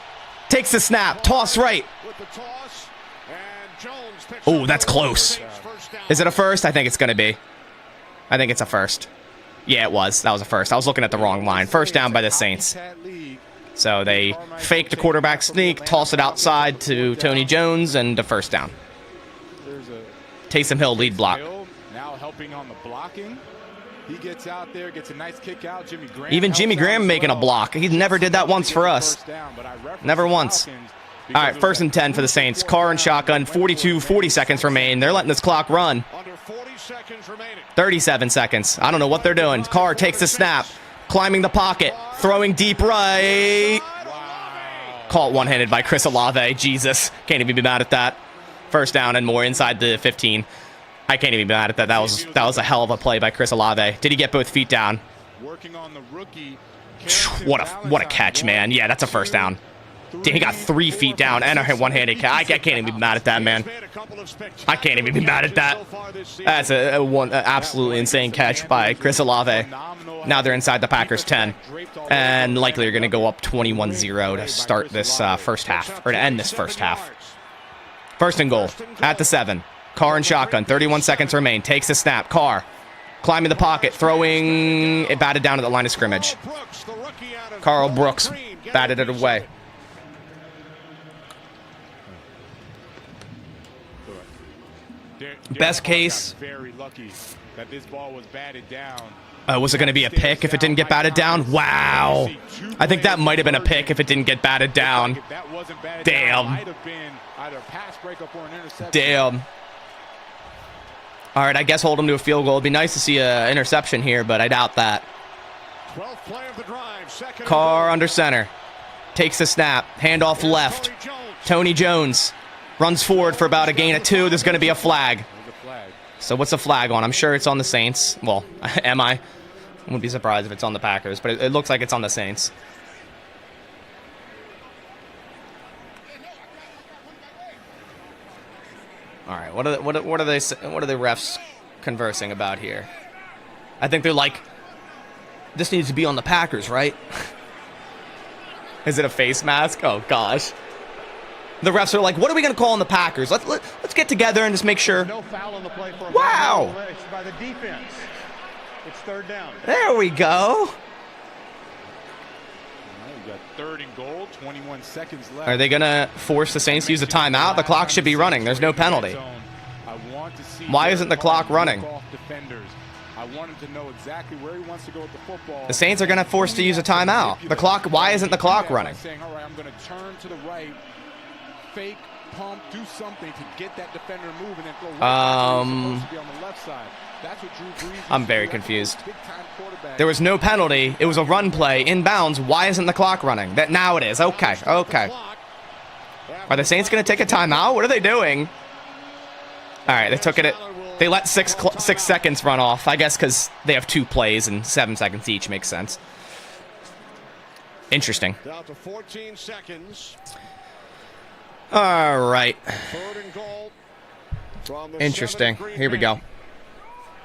Takes the snap. Toss right. Oh, that's close. Is it a first? I think it's going to be. I think it's a first. Yeah, it was. That was a first. I was looking at the wrong line. First down by the Saints. So they faked a quarterback sneak, toss it outside to Tony Jones, and a first down. Taysom Hill lead block. Now helping on the blocking. He gets out there, gets a nice kick out. Even Jimmy Graham making a block. He never did that once for us. Never once. All right, 1st and 10 for the Saints. Carr and shotgun, 40 seconds remain. They're letting this clock run. 37 seconds. I don't know what they're doing. Carr takes the snap, climbing the pocket, throwing deep right. Caught one-handed by Chris Olave. Jesus, can't even be mad at that. First down and more inside the 15. I can't even be mad at that. That was a hell of a play by Chris Olave. Did he get both feet down? Working on the rookie. What a catch, man. Yeah, that's a first down. Damn, he got 3 feet down and a one-handed catch. I can't even be mad at that, man. I can't even be mad at that. That's an absolutely insane catch by Chris Olave. Now they're inside the Packers 10. And likely they're going to go up 21-0 to start this first half, or to end this first half. 1st and goal at the 7. Carr and shotgun. 31 seconds remain. Takes the snap. Carr Climbing the pocket, throwing it batted down at the line of scrimmage. Carl Brooks batted it away. Best case. Very lucky that this ball was batted down. Was it going to be a pick if it didn't get batted down? Wow. I think that might have been a pick if it didn't get batted down. Damn. Damn. All right, I guess hold him to a field goal. It'd be nice to see an interception here, but I doubt that. Carr under center. Takes the snap. Handoff left. Tony Jones runs forward for about a gain of 2. There's going to be a flag. So what's the flag on? I'm sure it's on the Saints. Well, am I? I wouldn't be surprised if it's on the Packers, but it looks like it's on the Saints. All right, what are the refs conversing about here? I think they're like, this needs to be on the Packers, right? Is it a face mask? Oh gosh. The refs are like, what are we going to call on the Packers? Let's get together and just make sure. No foul on the play for a wow. It's by the defense. It's third down. There we go. We got 3rd and goal, 21 seconds left. Are they going to force the Saints to use a timeout? The clock should be running. There's no penalty. Why isn't the clock running? I want him to know exactly where he wants to go with the football. The Saints are going to force to use a timeout. The clock. Why isn't the clock running? Saying, all right, I'm going to turn to the right, fake, pump, do something to get that defender moving and throw right to be on the left side. That's what Drew Brees is. I'm very confused. There was no penalty. It was a run play inbounds. Why isn't the clock running? That now it is. Okay. Okay. Are the Saints going to take a timeout? What are they doing? All right, they took it. They let 6 seconds run off. I guess because they have 2 plays and 7 seconds each. Makes sense. Interesting. Down to 14 seconds. All right. 3rd and goal from the Interesting. Here we go.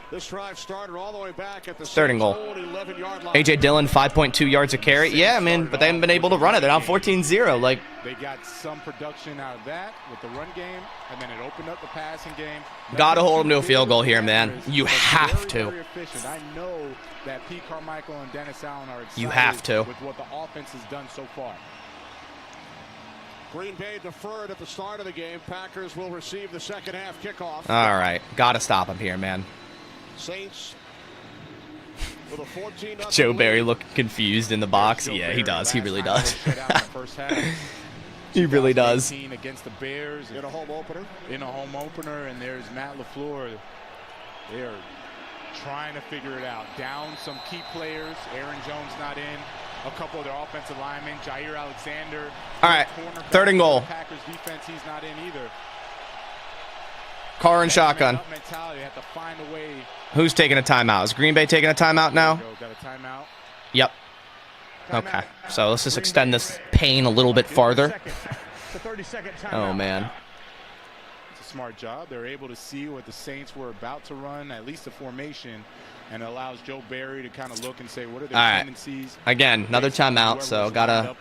This drive started all the way back at the 3rd and goal. 11-yard line. A.J. Dillon, 5.2 yards a carry. Yeah, man, but they haven't been able to run it. They're down 14-0. Like, they got some production out of that with the run game, and then it opened up the passing game. Gotta hold them to a field goal here, man. You have to. I know that Pete Carmichael and Dennis Allen are excited You have to. with what the offense has done so far. Green Bay deferred at the start of the game. Packers will receive the second half kickoff. All right. Gotta stop him here, man. Saints with a 14-0 Joe Barry looking confused in the box. Yeah, he does. He really does. He really does. Against the Bears in a home opener. And there's Matt LaFleur. They're trying to figure it out. Down some key players. Aaron Jones not in. A couple of their offensive linemen. Jair Alexander. All right. 3rd and goal. Packers defense, he's not in either. Carr and shotgun. Mentality, have to find a way. Who's taking a timeout? Is Green Bay taking a timeout now? Got a timeout. Yep. Okay. So let's just extend this pain a little bit farther. Oh, man. It's a smart job. They're able to see what the Saints were about to run, at least the formation, and it allows Joe Barry to kind of look and say, what are their tendencies? Again, another timeout, so gotta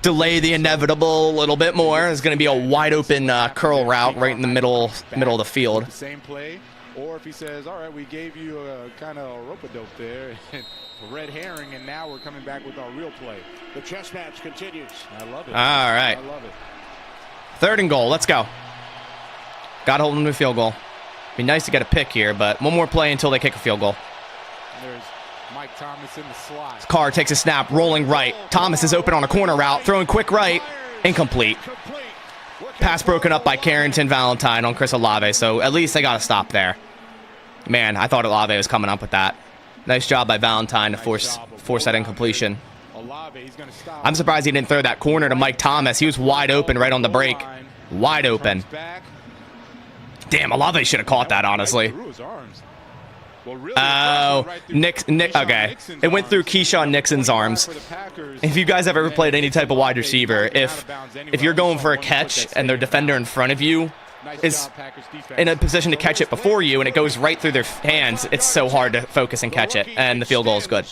delay the inevitable a little bit more. There's going to be a wide open curl route right in the middle of the field. The same play, or if he says, all right, we gave you a kind of a rope-a-dope there, a red herring, and now we're coming back with our real play. The chess match continues. I love it. All right. I love it. 3rd and goal. Let's go. Got to hold them to a field goal. Be nice to get a pick here, but one more play until they kick a field goal. There's Mike Thomas in the slot. Carr takes a snap, rolling right. Thomas is open on a corner route, throwing quick right. Incomplete. Pass broken up by Carrington Valentine on Chris Olave, so at least they got to stop there. Man, I thought Olave was coming up with that. Nice job by Valentine to force that incompletion. I'm surprised he didn't throw that corner to Mike Thomas. He was wide open right on the break. Wide open. Damn, Olave should have caught that, honestly. Oh, okay. It went through Keyshawn Nixon's arms. If you guys have ever played any type of wide receiver, if you're going for a catch and their defender in front of you is in a position to catch it before you and it goes right through their hands, it's so hard to focus and catch it, and the field goal is good.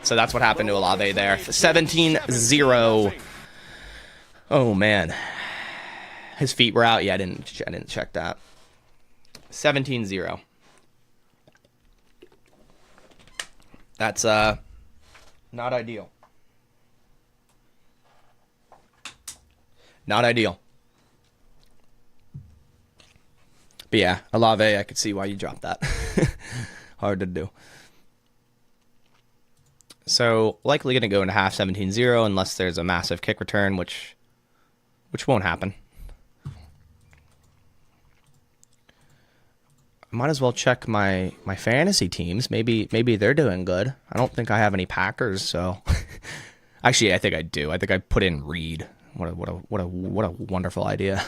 So that's what happened to Olave there. 17-0. Oh, man. His feet were out. Yeah, I didn't check that. 17-0. That's not ideal. Not ideal. But yeah, Olave, I could see why you dropped that. Hard to do. So, likely going to go into half 17-0 unless there's a massive kick return, which won't happen. I might as well check my fantasy teams. Maybe they're doing good. I don't think I have any Packers, so actually I think I do. I think I put in Reed. What a wonderful idea.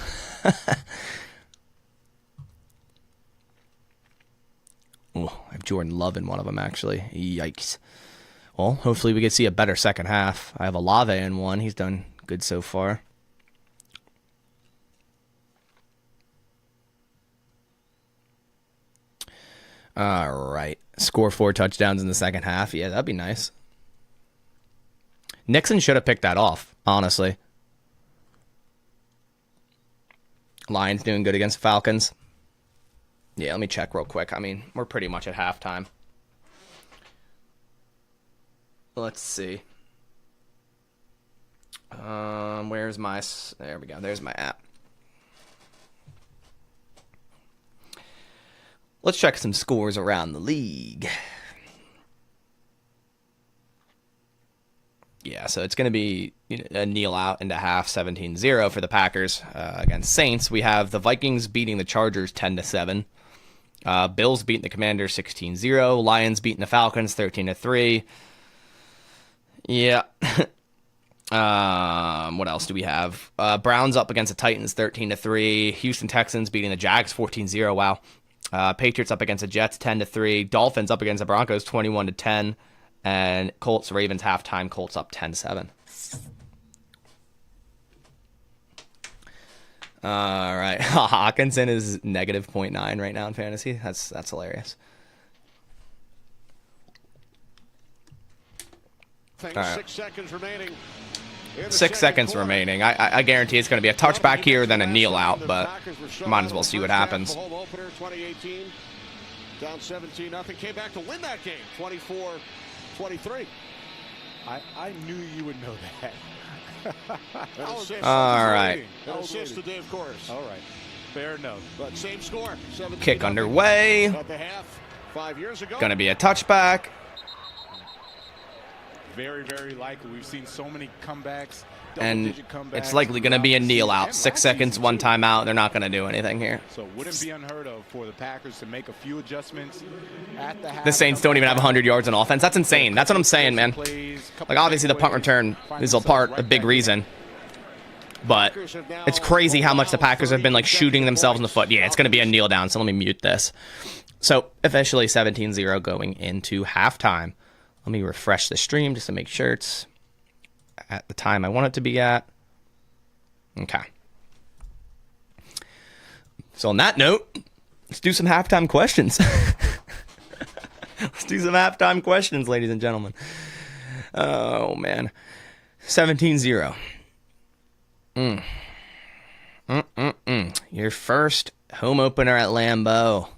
Oh, I have Jordan Love in one of them, actually. Yikes. Well, hopefully we can see a better second half. I have Olave in one. He's done good so far. All right. Score 4 touchdowns in the second half. Yeah, that'd be nice. Nixon should have picked that off, honestly. Lions doing good against Falcons. Yeah, let me check real quick. I mean, we're pretty much at halftime. Let's see. Where's my... There we go. There's my app. Let's check some scores around the league. Yeah, so it's going to be a kneel out into half 17-0 for the Packers against Saints. We have the Vikings beating the Chargers 10-7. Bills beating the Commanders 16-0. Lions beating the Falcons 13-3. Yeah. What else do we have? Browns up against the Titans 13-3. Houston Texans beating the Jags 14-0. Wow. Patriots up against the Jets 10-3. Dolphins up against the Broncos 21-10. And Colts Ravens halftime. Colts up 10-7. All right. Hawkinson is negative 0.9 right now in fantasy. That's hilarious. All right. 6 seconds remaining. 6 seconds remaining. I guarantee it's going to be a touchback here, then a kneel out, but might as well see what happens. Home opener 2018. Down 17-0. Came back to win that game. 24-23. I knew you would know that. All right. An assist to Dave Corris. All right. Fair enough. But same score. Kick underway. At the half 5 years ago. Going to be a touchback. Very, very likely. We've seen so many comebacks. And it's likely going to be a kneel out. 6 seconds, one timeout. They're not going to do anything here. So wouldn't be unheard of for the Packers to make a few adjustments at the half. The Saints don't even have 100 yards on offense. That's insane. That's what I'm saying, man. Like, obviously, the punt return is a big reason. But it's crazy how much the Packers have been, like, shooting themselves in the foot. Yeah, it's going to be a kneel down, so let me mute this. So, officially 17-0 going into halftime. Let me refresh the stream just to make sure it's at the time I want it to be at. Okay. So on that note, let's do some halftime questions. Let's do some halftime questions, ladies and gentlemen. Oh, man. 17-0. Your first home opener at Lambeau.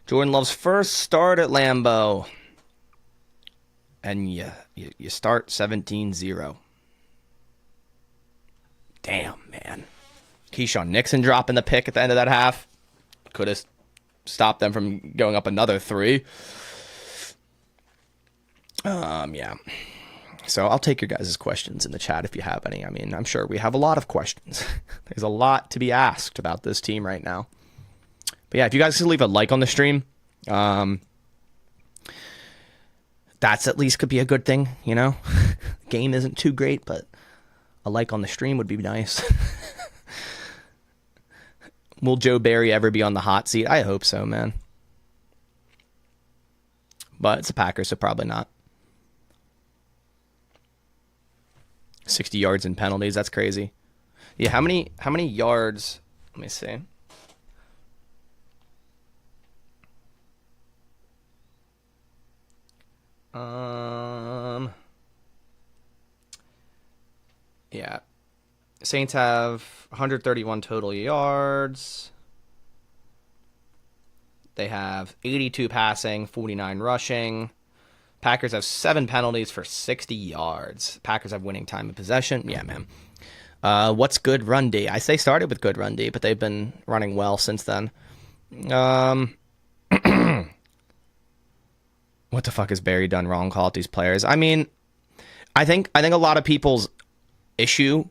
Jordan Love's first start at Lambeau. And you start 17-0. Damn, man. Keyshawn Nixon dropping the pick at the end of that half. Could have stopped them from going up another 3. Yeah. So I'll take your guys' questions in the chat if you have any. I mean, I'm sure we have a lot of questions. There's a lot to be asked about this team right now. But yeah, if you guys could leave a like on the stream, that's at least could be a good thing, you know? Game isn't too great, but a like on the stream would be nice. Will Joe Barry ever be on the hot seat? I hope so, man. But it's the Packers, so probably not. 60 yards in penalties, that's crazy. Yeah, how many yards? Let me see. Yeah. Saints have 131 total yards. They have 82 passing, 49 rushing. Packers have 7 penalties for 60 yards. Packers have winning time of possession. Yeah, man. What's good run D? I say started with good run D, but they've been running well since then. What the fuck has Barry done wrong? Call out these players. I mean, I think a lot of people's issue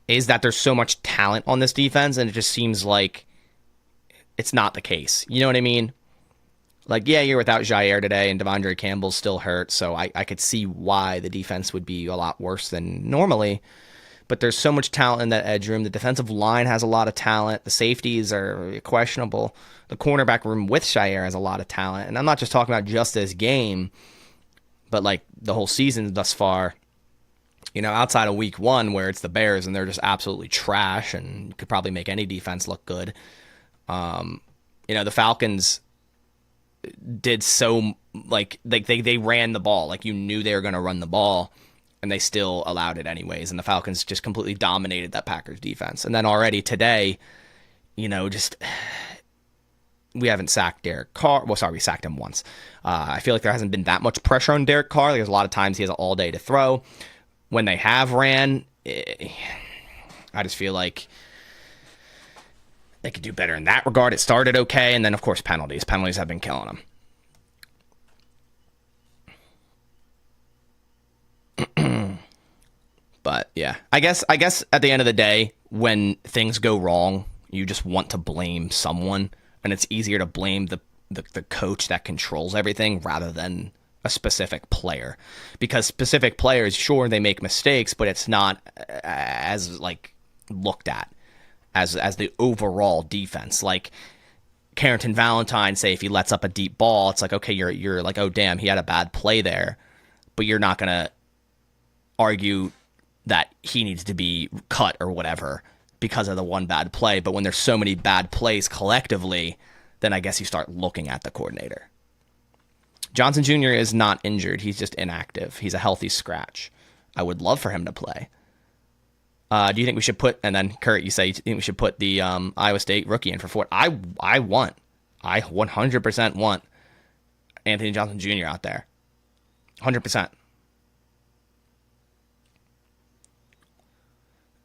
is that there's so much talent on this defense, and it just seems like it's not the case. You know what I mean? Like, yeah, you're without Jair today, and Devondre Campbell's still hurt, so I could see why the defense would be a lot worse than normally. But there's so much talent in that edge room. The defensive line has a lot of talent. The safeties are questionable. The cornerback room with Jair has a lot of talent. And I'm not just talking about just this game, but like the whole season thus far. You know, outside of week 1 where it's the Bears and they're just absolutely trash and could probably make any defense look good. You know, the Falcons did so, like they ran the ball. Like, you knew they were going to run the ball, and they still allowed it anyways. And the Falcons just completely dominated that Packers defense. And then already today, you know, just we haven't sacked Derek Carr. Well, sorry, we sacked him once. I feel like there hasn't been that much pressure on Derek Carr. There's a lot of times he has all day to throw. When they have ran, I just feel like they could do better in that regard. It started okay, and then, of course, penalties. Penalties have been killing them. But yeah, I guess at the end of the day, when things go wrong, you just want to blame someone, and it's easier to blame the coach that controls everything rather than a specific player, because specific players, sure, they make mistakes, but it's not as like looked at as the overall defense. Like Carrington Valentine, say if he lets up a deep ball, it's like, okay, you're like, oh damn, he had a bad play there, but you're not gonna argue that he needs to be cut or whatever because of the one bad play. But when there's so many bad plays collectively, then I guess you start looking at the coordinator. Johnson Jr. is not injured. He's just inactive. He's a healthy scratch. I would love for him to play. Do you think we should put, and then Kurt, you say you think we should put the Iowa State rookie in for Ford? I 100% want Anthony Johnson Jr. out there. 100%.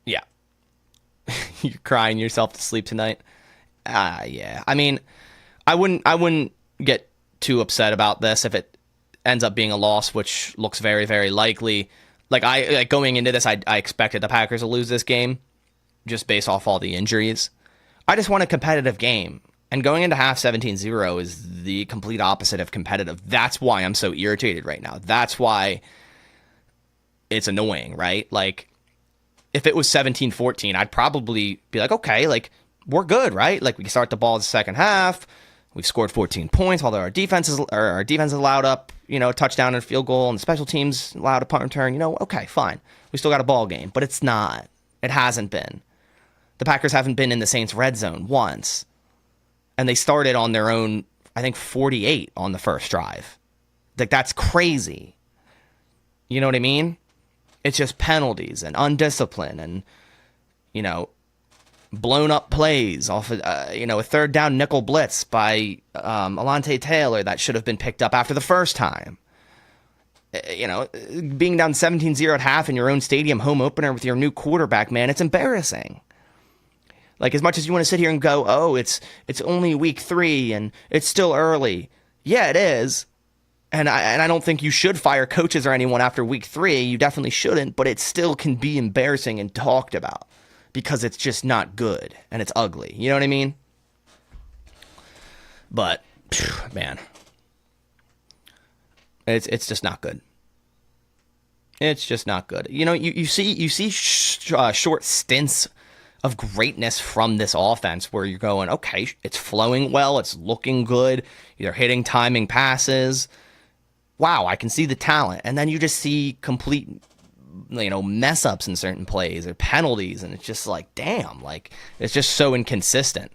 Yeah. You're crying yourself to sleep tonight. Yeah. I mean, I wouldn't get too upset about this if it ends up being a loss, which looks very, very likely. Like going into this, I expected the Packers to lose this game just based off all the injuries. I just want a competitive game. And going into half 17-0 is the complete opposite of competitive. That's why I'm so irritated right now. That's why it's annoying, right? Like, if it was 17-14, I'd probably be like, okay, like, we're good, right? Like, we can start the ball in the second half. We've scored 14 points, although our defense allowed up, you know, a touchdown and a field goal, and the special teams allowed a punt return. You know, okay, fine. We still got a ball game, but it's not. It hasn't been. The Packers haven't been in the Saints' red zone once. And they started on their own, I think, 48 on the first drive. Like, that's crazy. You know what I mean? It's just penalties and undiscipline and, you know, blown up plays off of, a third down nickel blitz by Alontae Taylor that should have been picked up after the first time. You know, being down 17-0 at half in your own stadium home opener with your new quarterback, man, it's embarrassing. Like, as much as you want to sit here and go, oh, it's only week 3 and it's still early. Yeah, it is. And I don't think you should fire coaches or anyone after week 3. You definitely shouldn't, but it still can be embarrassing and talked about because it's just not good and it's ugly. You know what I mean? But, man, it's just not good. It's just not good. You know, you see short stints of greatness from this offense where you're going, okay, it's flowing well, it's looking good, you're hitting timing passes. Wow, I can see the talent. And then you just see complete, you know, mess ups in certain plays or penalties, and it's just like, damn, like, it's just so inconsistent.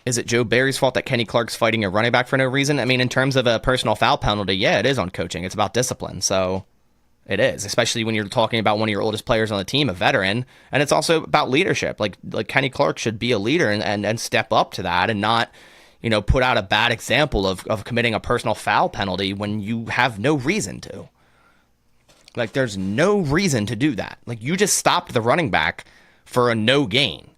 Is it Joe Barry's fault that Kenny Clark's fighting a running back for no reason? I mean, in terms of a personal foul penalty, yeah, it is on coaching. It's about discipline, so it is, especially when you're talking about one of your oldest players on the team, a veteran, and it's also about leadership. Like Kenny Clark should be a leader and step up to that and not, put out a bad example of committing a personal foul penalty when you have no reason to. Like, there's no reason to do that. Like, you just stopped the running back for a no gain.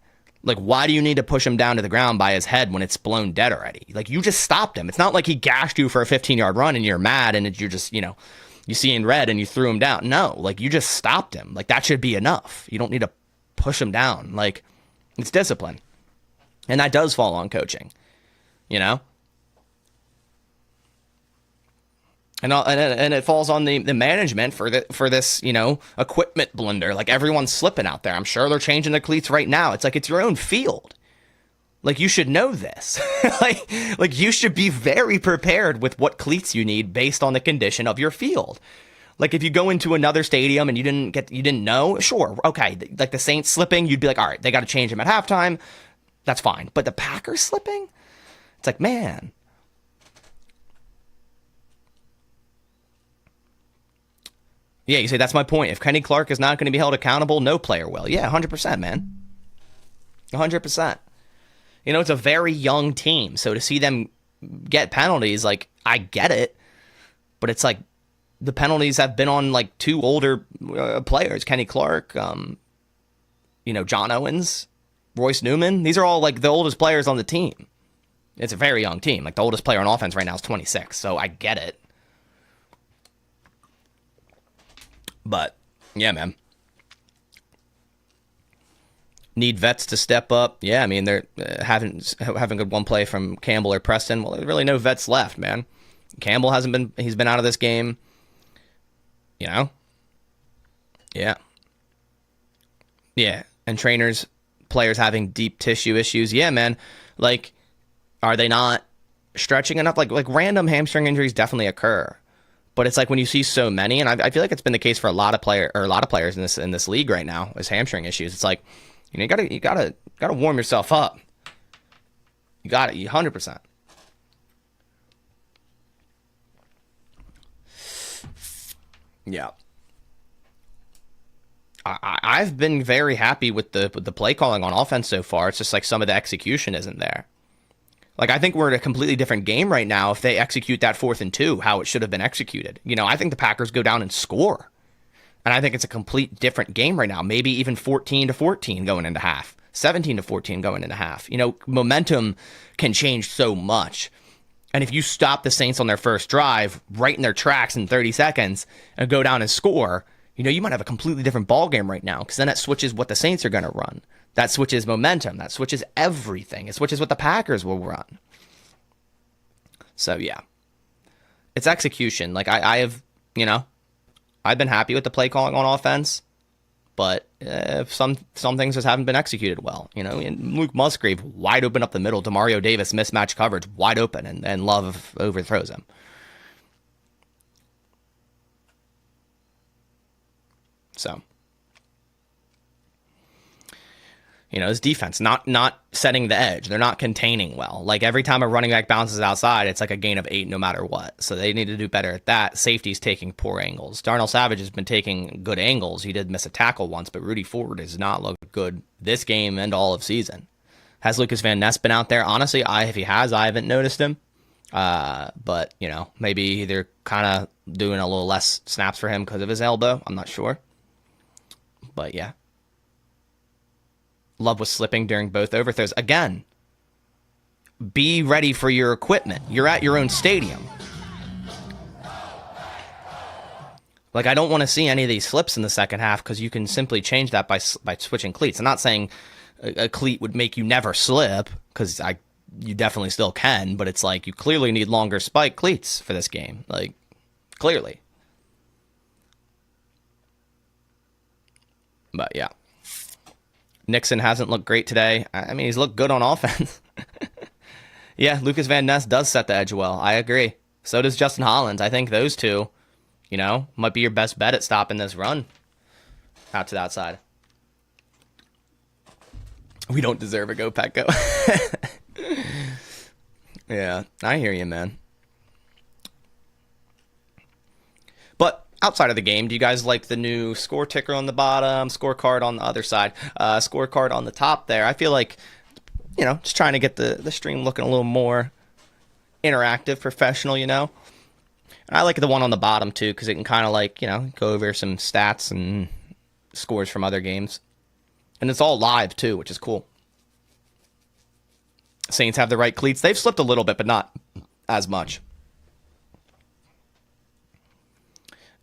Like, why do you need to push him down to the ground by his head when it's blown dead already? Like, you just stopped him. It's not like he gashed you for a 15-yard run and you're mad and you're just, you see in red and you threw him down. No, like, you just stopped him. Like, that should be enough. You don't need to push him down. Like, it's discipline. And that does fall on coaching, And it falls on the management for this, equipment blunder. Like, everyone's slipping out there. I'm sure they're changing the cleats right now. It's like, it's your own field. Like, you should know this. like you should be very prepared with what cleats you need based on the condition of your field. Like, if you go into another stadium and you didn't know, sure, okay. Like, the Saints slipping, you'd be like, all right, they got to change them at halftime. That's fine. But the Packers slipping? It's like, man. Yeah, you say, that's my point. If Kenny Clark is not going to be held accountable, no player will. Yeah, 100%, man. 100%. It's a very young team. So to see them get penalties, like, I get it. But it's like, the penalties have been on, like, two older players. Kenny Clark, John Owens, Royce Newman. These are all, like, the oldest players on the team. It's a very young team. Like, the oldest player on offense right now is 26. So I get it. But, yeah, man. Need vets to step up. Yeah, I mean, they're having good one play from Campbell or Preston. Well, there's really no vets left, man. Campbell he's been out of this game. Yeah. Yeah, and players having deep tissue issues. Yeah, man. Like, are they not stretching enough? Like random hamstring injuries definitely occur. But it's like when you see so many, and I feel like it's been the case for a lot of players in this league right now, is hamstring issues. It's like, you gotta warm yourself up. You got it, 100%. Yeah, I've been very happy with the play calling on offense so far. It's just like some of the execution isn't there. Like, I think we're in a completely different game right now if they execute that 4th and 2, how it should have been executed. I think the Packers go down and score. And I think it's a complete different game right now. Maybe even 14-14 going into half. 17-14 going into half. Momentum can change so much. And if you stop the Saints on their first drive right in their tracks in 30 seconds and go down and score, you might have a completely different ball game right now, because then that switches what the Saints are going to run. That switches momentum. That switches everything. It switches what the Packers will run. So, yeah. It's execution. Like, I have, I've been happy with the play calling on offense, but some things just haven't been executed well. And Luke Musgrave, wide open up the middle. Demario Davis, mismatch coverage, wide open, and Love overthrows him. So, his defense, not setting the edge. They're not containing well. Like, every time a running back bounces outside, it's like a gain of 8 no matter what. So they need to do better at that. Safety's taking poor angles. Darnell Savage has been taking good angles. He did miss a tackle once, but Rudy Ford has not looked good this game and all of season. Has Lucas Van Ness been out there? Honestly, if he has, I haven't noticed him. But, maybe they're kind of doing a little less snaps for him because of his elbow. I'm not sure. But, yeah. Love was slipping during both overthrows. Again, be ready for your equipment. You're at your own stadium. Like, I don't want to see any of these slips in the second half, because you can simply change that by switching cleats. I'm not saying a cleat would make you never slip, because you definitely still can, but it's like you clearly need longer spike cleats for this game. Like, clearly. But, yeah. Nixon hasn't looked great today. I mean, he's looked good on offense. Yeah, Lucas Van Ness does set the edge well. I agree. So does Justin Hollins. I think those two, might be your best bet at stopping this run out to the outside. We don't deserve a go, Pack, go. Yeah, I hear you, man. But outside of the game, do you guys like the new score ticker on the bottom, scorecard on the other side, scorecard on the top there? I feel like you know, just trying to get the stream looking a little more interactive, professional, you know. And I like the one on the bottom, too, because it can kind of, like, you know, go over some stats and scores from other games. And it's all live, too, which is cool. Saints have the right cleats. They've slipped a little bit, but not as much.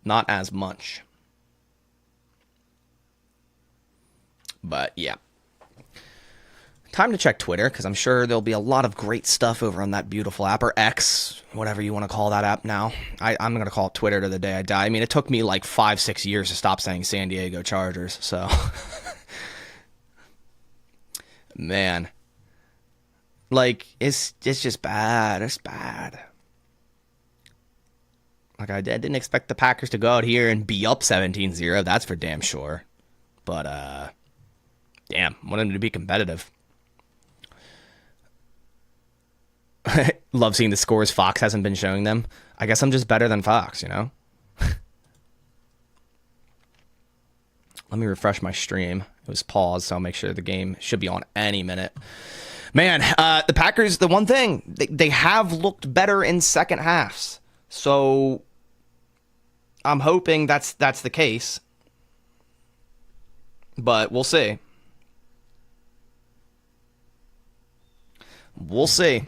Not as much. But, yeah. Time to check Twitter, because I'm sure there'll be a lot of great stuff over on that beautiful app, or X, whatever you want to call that app now. I'm going to call it Twitter to the day I die. I mean, it took me like 5-6 years to stop saying San Diego Chargers, so. Man. Like, it's just bad. It's bad. Like, I didn't expect the Packers to go out here and be up 17-0. That's for damn sure. But, damn, wanted them to be competitive. Love seeing the scores Fox hasn't been showing them. I guess I'm just better than Fox, you know? Let me refresh my stream. It was paused, so I'll make sure the game should be on any minute. Man, the Packers, the one thing, they have looked better in second halves. So I'm hoping that's the case. But we'll see. We'll see.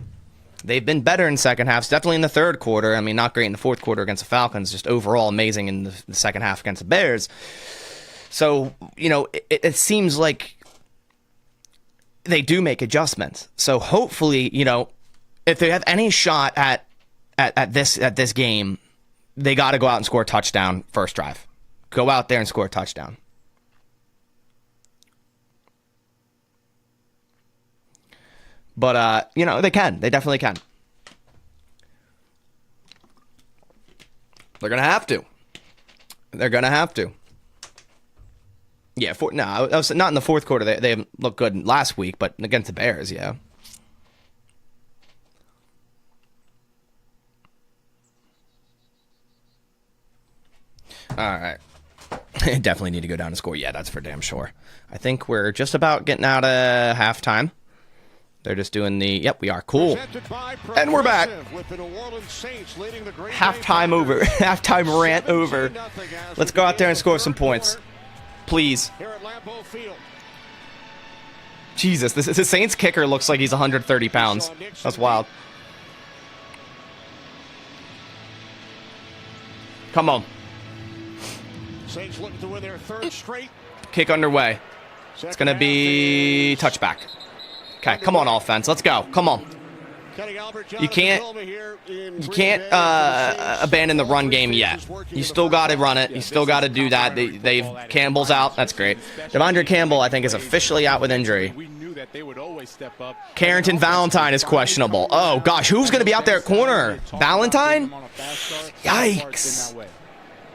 They've been better in second halves, definitely in the third quarter. I mean, not great in the fourth quarter against the Falcons, just overall amazing in the second half against the Bears. So, you know, it seems like they do make adjustments. So hopefully, you know, if they have any shot at this game, they got to go out and score a touchdown first drive. Go out there and score a touchdown. But, you know, they can. They definitely can. They're going to have to. They're going to have to. Yeah, I was not in the fourth quarter. They looked good last week, but against the Bears, yeah. All right. Definitely need to go down and score. Yeah, that's for damn sure. I think we're just about getting out of halftime. They're just doing the, yep, we are. Cool. And we're back. Halftime over. Halftime rant over. Let's go out there and score some points. Please. Jesus, the Saints kicker looks like he's 130 pounds. That's wild. Come on. Saints looking to win their third straight. Kick underway. It's going to be touchback. Okay, come on, offense. Let's go. Come on. You can't abandon the run game yet. You still got to run it. You still got to do that. They've Campbell's out. That's great. Devondre Campbell, I think, is officially out with injury. Carrington Valentine is questionable. Oh, gosh. Who's going to be out there at corner? Valentine? Yikes.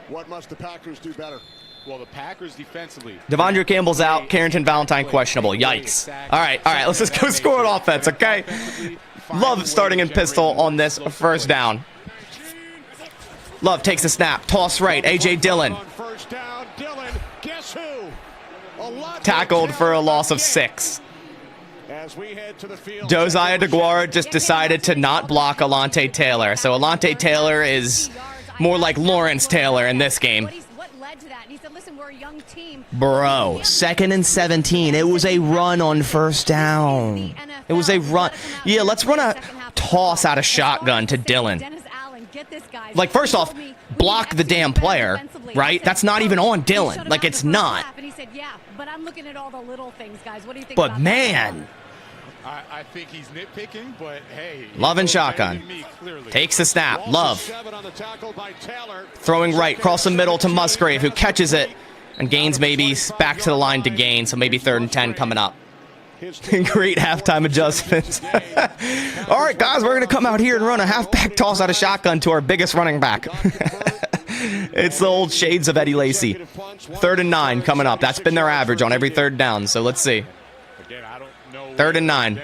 What must the Packers do better? Well, the Packers defensively. Devondre Campbell's out. Carrington Valentine questionable. Yikes. All right. Let's just go score an offense, okay? Love starting in pistol on this first down. Love takes the snap. Toss right. A.J. Dillon. Tackled for a loss of 6. Josiah DeGuara just decided to not block Alontae Taylor. So Alontae Taylor is more like Lawrence Taylor in this game. Bro, 2nd and 17. It was a run on first down. It was a run. Yeah, let's run a toss out of shotgun to Dillon. Like, first off, block the damn player, right? That's not even on Dillon. Like, it's not. But, man. I think he's nitpicking, but hey. Love and shotgun. Takes the snap. Love. Throwing right, cross the middle to Musgrave, who catches it. And Gaines maybe back to the line to gain, so maybe 3rd and 10 coming up. Great halftime adjustments. All right, guys, we're going to come out here and run a halfback toss out of shotgun to our biggest running back. It's the old shades of Eddie Lacy. 3rd and 9 coming up. That's been their average on every 3rd down, so let's see. 3rd and 9.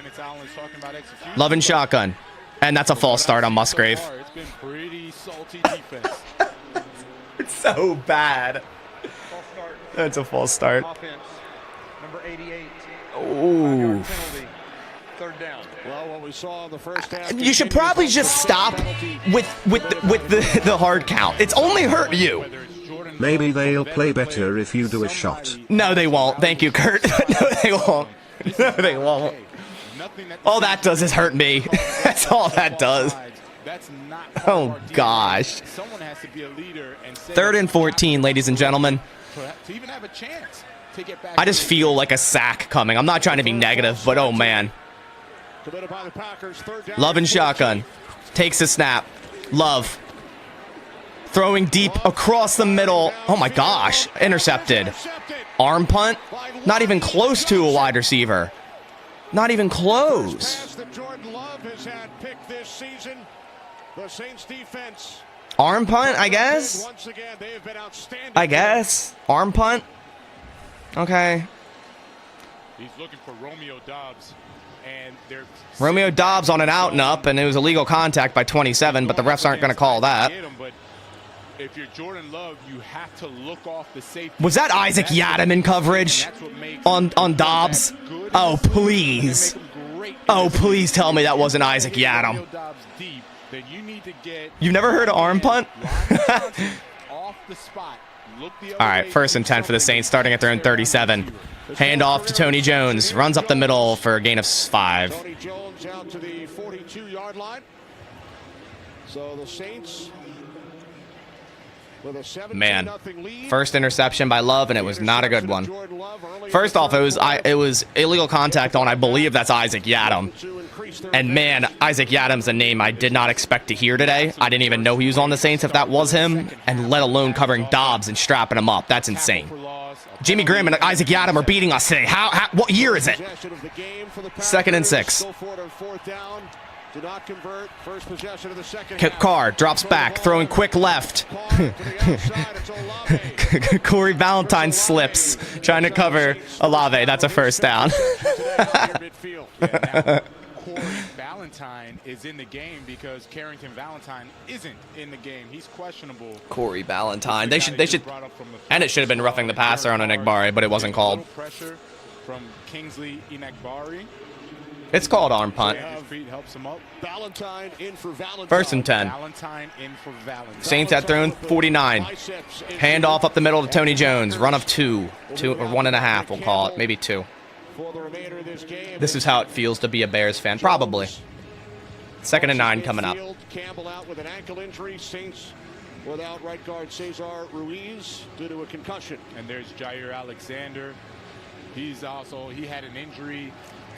Love and shotgun. And that's a false start on Musgrave. It's so bad. That's a false start. Offense, number 88. Ooh. Third down. Well, what we saw in the first half. You should probably just stop with the hard count. It's only hurt you. Maybe they'll play better if you do a shot. No, they won't. Thank you, Kurt. No, they won't. No, they won't. All that does is hurt me. That's all that does. Oh, gosh. Someone has to be a leader and 3rd and 14, ladies and gentlemen. to even have a chance to get back. I just feel like a sack coming. I'm not trying to be negative, but oh, man. Committed by the Packers, third down. Love and shotgun. Takes a snap. Love. Throwing deep across the middle. Oh, my gosh. Intercepted. Arm punt. Not even close to a wide receiver. Not even close. Jordan Love has had picked this season. The Saints defense. Arm punt, I guess. Once again, they have been outstanding. I guess. Arm punt. Okay. He's looking for Romeo Doubs, and they're Romeo Doubs on an out and up, and it was illegal contact by 27, but the refs aren't going to call that. But if you're Jordan Love, you have to look off the safety. Was that Isaac Yiadom in coverage on Dobbs? Oh, please. Oh, please tell me that wasn't Isaac Yiadom. You've never heard of arm punt? Off the spot. All right, 1st and 10 for the Saints, starting at their own 37. Hand off to Tony Jones. Runs up the middle for a gain of 5. Tony Jones out to the 42-yard line. So the Saints with a 17-0 Man, lead. first interception by Love, and it was not a good one. First off, it was illegal contact on, I believe that's Isaac Yiadom. And man, Isaac Yiadom's a name I did not expect to hear today. I didn't even know he was on the Saints if that was him, and let alone covering Dobbs and strapping him up. That's insane. Jimmy Graham and Isaac Yiadom are beating us today. What year is it? 2nd and 6. Do not convert. First possession of the second. Carr drops back, throwing quick left. Corey Valentine slips, trying to cover Olave. That's a first down. Corey Valentine is in the game because Carrington Valentine isn't in the game. He's questionable. Corey Valentine. They should, and it should have been roughing the passer on Enagbari, but it wasn't called. Pressure from Kingsley Enagbari. It's called arm punt. Helps him up. Valentine in for Valentine. 1st and 10. Valentine in for Valentine. Saints at their own 49. Hand off up the middle to Tony Jones. Run of 2 or 1.5, we'll call it. Maybe 2. For the remainder of this game. This is how it feels to be a Bears fan. Probably. 2nd and 9 coming up. Campbell out with an ankle injury. Saints without right guard Cesar Ruiz due to a concussion. And there's Jair Alexander. He had an injury.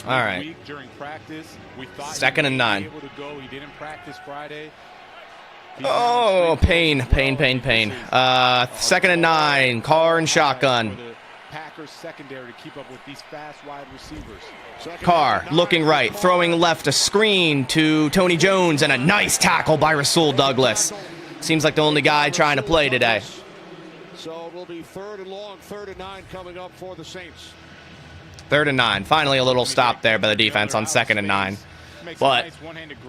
All right. Week during practice. We thought 2nd and 9. Able to go. He didn't practice Friday. Oh, pain. 2nd and 9. Carr and shotgun. Packers secondary to keep up with these fast wide receivers. Carr looking right, throwing left, a screen to Tony Jones, and a nice tackle by Rasul Douglas. Seems like the only guy trying to play today. So it will be 3rd and long, 3rd and 9 coming up for the Saints. 3rd and 9. Finally a little stop there by the defense on 2nd and 9. But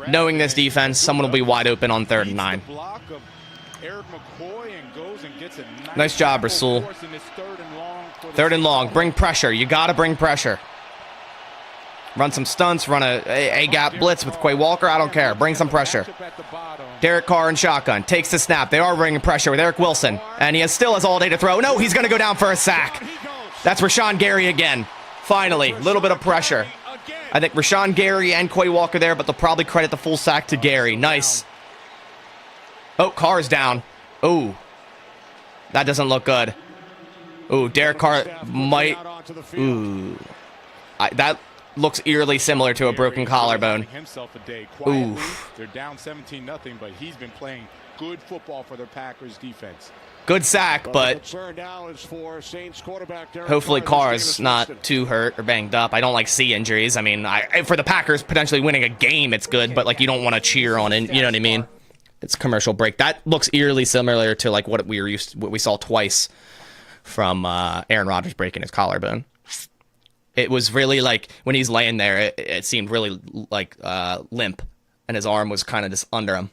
knowing this defense, someone will be wide open on 3rd and 9. Nice job, Rasul. 3rd and long. Bring pressure. You got to bring pressure. Run some stunts. Run a gap blitz with Quay Walker. I don't care. Bring some pressure. Derek Carr and shotgun. Takes the snap. They are bringing pressure with Eric Wilson. And he still has all day to throw. No, he's going to go down for a sack. That's Rashawn Gary again. Finally, a little bit of pressure. I think Rashawn Gary and Quay Walker there, but they'll probably credit the full sack to Gary. Nice. Oh, Carr's down. Oh, that doesn't look good. Ooh, Derek Carr might. Ooh, that looks eerily similar to a broken collarbone. Ooh. They're down 17-0, but he's been playing good football for the Packers defense. Good sack, but hopefully Carr's not too hurt or banged up. I don't like see injuries. I mean, for the Packers potentially winning a game, it's good, but like you don't want to cheer on it. You know what I mean? It's commercial break. That looks eerily similar to like what we saw twice from Aaron Rodgers breaking his collarbone. It was really like when he's laying there, it seemed really like limp, and his arm was kind of just under him.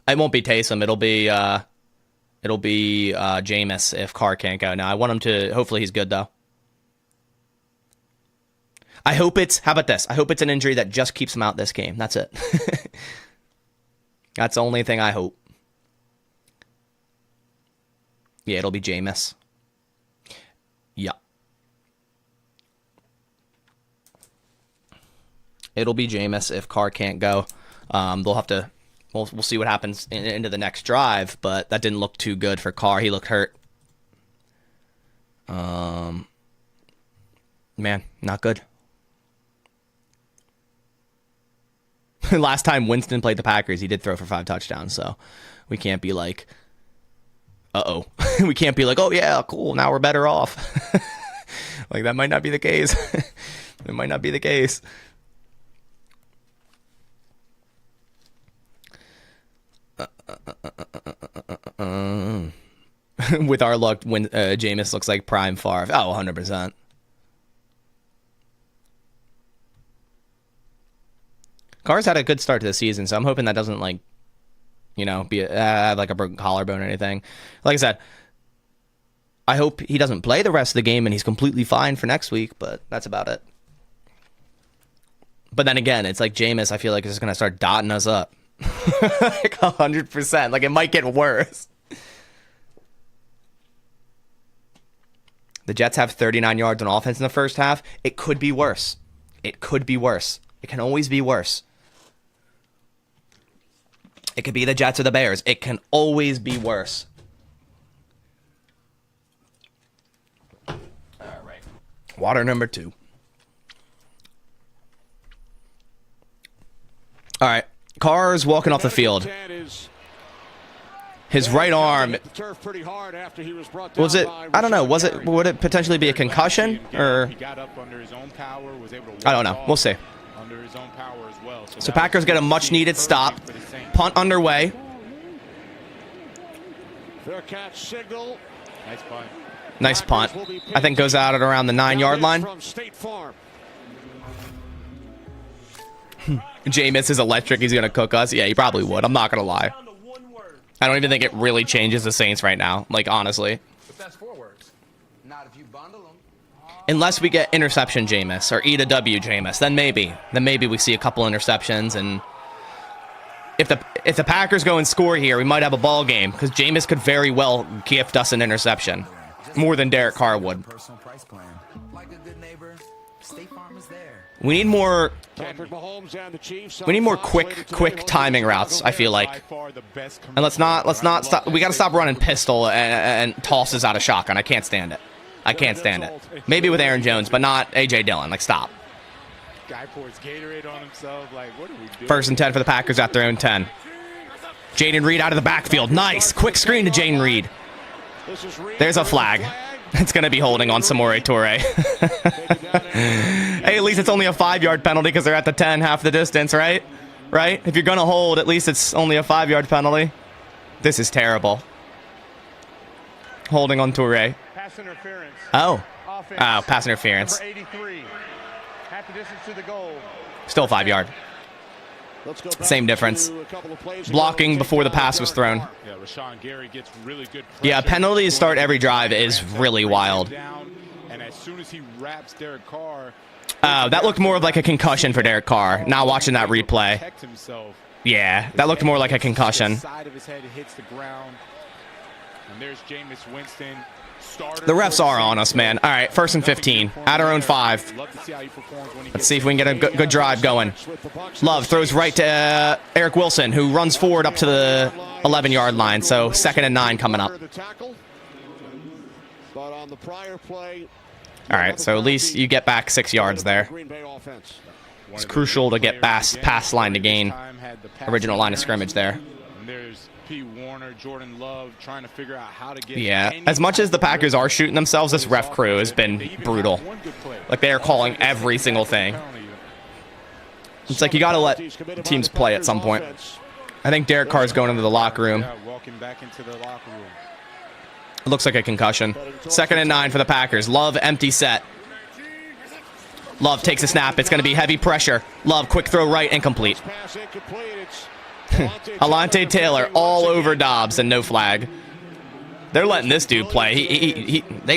It won't be Taysom. It'll be Jameis if Carr can't go. Now I want him to. Hopefully he's good though. I hope it's, how about this? I hope it's an injury that just keeps him out this game. That's it. That's the only thing I hope. Yeah, it'll be Jameis. Yeah. It'll be Jameis if Carr can't go. They'll have to, we'll see what happens into the next drive, but that didn't look too good for Carr. He looked hurt. Man, not good. Last time Winston played the Packers, he did throw for 5 touchdowns, so we can't be like, uh-oh. We can't be like, oh, yeah, cool, now we're better off. Like, that might not be the case. It might not be the case. With our luck, when Jameis looks like prime Favre. Oh, 100%. Carr's had a good start to the season, so I'm hoping that doesn't, like, you know, be like a broken collarbone or anything. Like I said, I hope he doesn't play the rest of the game and he's completely fine for next week, but that's about it. But then again, it's like Jameis, I feel like, is just going to start dotting us up. Like 100%. Like, it might get worse. The Jets have 39 yards on offense in the first half. It could be worse. It could be worse. It can always be worse. It could be the Jets or the Bears. It can always be worse. All right. Water number 2. All right. Carr's walking off the field. His right arm. Was it? I don't know. Was it? Would it potentially be a concussion or? I don't know. We'll see. So Packers get a much-needed stop. Punt underway. Nice punt. I think goes out at around the 9-yard line. Jameis is electric. He's going to cook us. Yeah, he probably would. I'm not going to lie. I don't even think it really changes the Saints right now. Like, honestly. That's 4 words. Not if you bundle them. Unless we get interception Jameis or eat a W Jameis, then maybe. Then maybe we see a couple interceptions, and if the Packers go and score here, we might have a ball game because Jameis could very well gift us an interception. More than Derek Carr would. Like a good neighbor, State Farm is there. We need more quick timing routes, I feel like. And let's not stop. We got to stop running pistol and tosses out of shotgun. I can't stand it. I can't stand it. Maybe with Aaron Jones, but not A.J. Dillon. Like, stop. Guy pours Gatorade on himself. Like, what are we doing? 1st and 10 for the Packers at their own 10. Jaden Reed out of the backfield. Nice. Quick screen to Jaden Reed. There's a flag. It's going to be holding on Samori Toure. Hey, at least it's only a 5-yard penalty because they're at the 10, half the distance, right? Right? If you're going to hold, at least it's only a 5-yard penalty. This is terrible. Holding on Toure. Pass interference. Oh. Offense. Oh, pass interference. Number 83. Half the distance to the goal. Still 5-yard. Same difference. Blocking before the pass was thrown. Yeah, Rashawn Gary gets really good pressure. Yeah, penalties start every drive is really wild. And as soon as he wraps Derek Carr, that looked more of like a concussion for Derek Carr. Now watching that replay. Yeah, that looked more like a concussion. Side of his head hits the ground. And there's Jameis Winston. The refs are on us, man. All right, 1st and 15. At our own 5. Let's see if we can get a good drive going. Love throws right to Eric Wilson, who runs forward up to the 11-yard line. So 2nd and 9 coming up. All right, so at least you get back 6 yards there. It's crucial to get pass line to gain. Original line of scrimmage there. P. Warner, Jordan Love trying to figure out how to get. Yeah, as much as the Packers are shooting themselves, this ref crew has been brutal. Like, they are calling every single thing. It's like you got to let teams play at some point. I think Derek Carr's going into the locker room. Walking back into the locker room. It looks like a concussion. 2nd and 9 for the Packers. Love, empty set. Love takes a snap. It's going to be heavy pressure. Love, quick throw right, incomplete. Alante Taylor all over Dobbs and no flag. They're letting this dude play.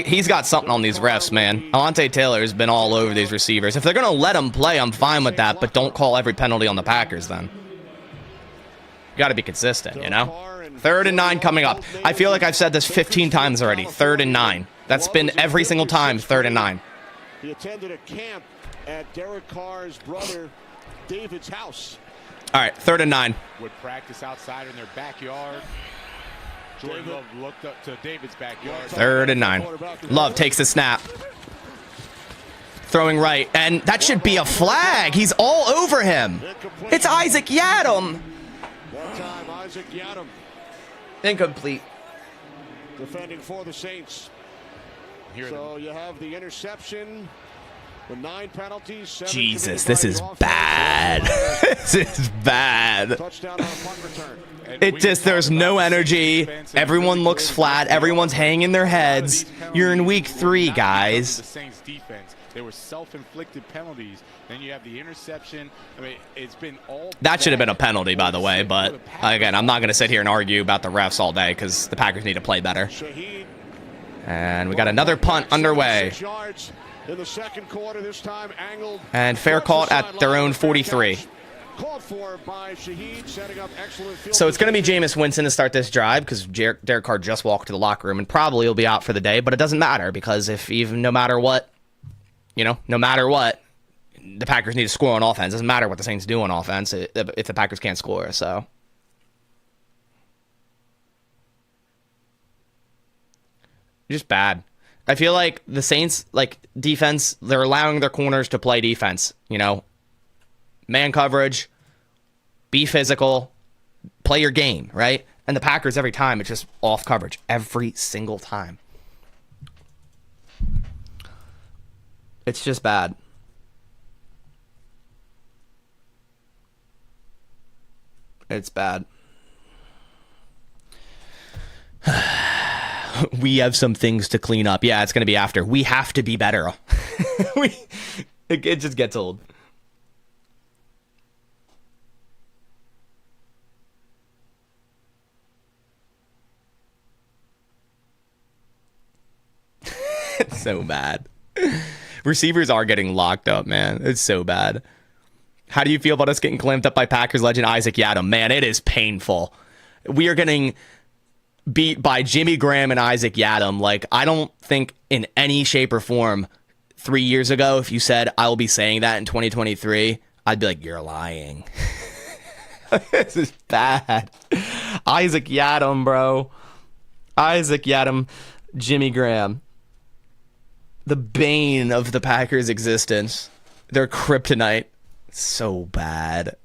He's got something on these refs, man. Alante Taylor's been all over these receivers. If they're going to let him play, I'm fine with that, but don't call every penalty on the Packers then. You got to be consistent, you know? 3rd and 9 coming up. I feel like I've said this 15 times already. 3rd and 9. That's been every single time, 3rd and 9. He attended a camp at Derek Carr's brother David's house. All right, 3rd and 9. Would practice outside in their backyard. Jordan Love looked up to David's backyard. 3rd and 9. Love takes the snap. Throwing right, and that should be a flag. He's all over him. It's Isaac Yiadom. That time, Isaac Yiadom. Incomplete. Defending for the Saints. So you have the interception. The 9 penalties. Jesus, this is bad. This is bad. Touchdown on punt return. It just, there's no energy. Everyone looks flat. Everyone's hanging their heads. You're in week 3, guys. The Saints defense. They were self-inflicted penalties. Then you have the interception. I mean, it's been all. That should have been a penalty, by the way. But again, I'm not going to sit here and argue about the refs all day because the Packers need to play better. And we got another punt underway. In the second quarter, this time angled. And fair caught at their own 43. Called for by Shaheed, setting up excellent field. So it's going to be Jameis Winston to start this drive because Derek Carr just walked to the locker room and probably will be out for the day. But it doesn't matter because no matter what, the Packers need to score on offense. It doesn't matter what the Saints do on offense if the Packers can't score. So just bad. I feel like the Saints, defense, they're allowing their corners to play defense, man coverage, be physical, play your game, right? And the Packers, every time, it's just off coverage. Every single time. It's just bad. It's bad. We have some things to clean up. Yeah, it's going to be after. We have to be better. It just gets old. It's so bad. Receivers are getting locked up, man. It's so bad. How do you feel about us getting clamped up by Packers legend Isaac Yiadom? Man, it is painful. We are getting beat by Jimmy Graham and Isaac Yiadom. I don't think in any shape or form 3 years ago, if you said I will be saying that in 2023, I'd be like, you're lying. This is bad. Isaac Yiadom, bro. Isaac Yiadom, Jimmy Graham. The bane of the Packers' existence. Their kryptonite. So bad.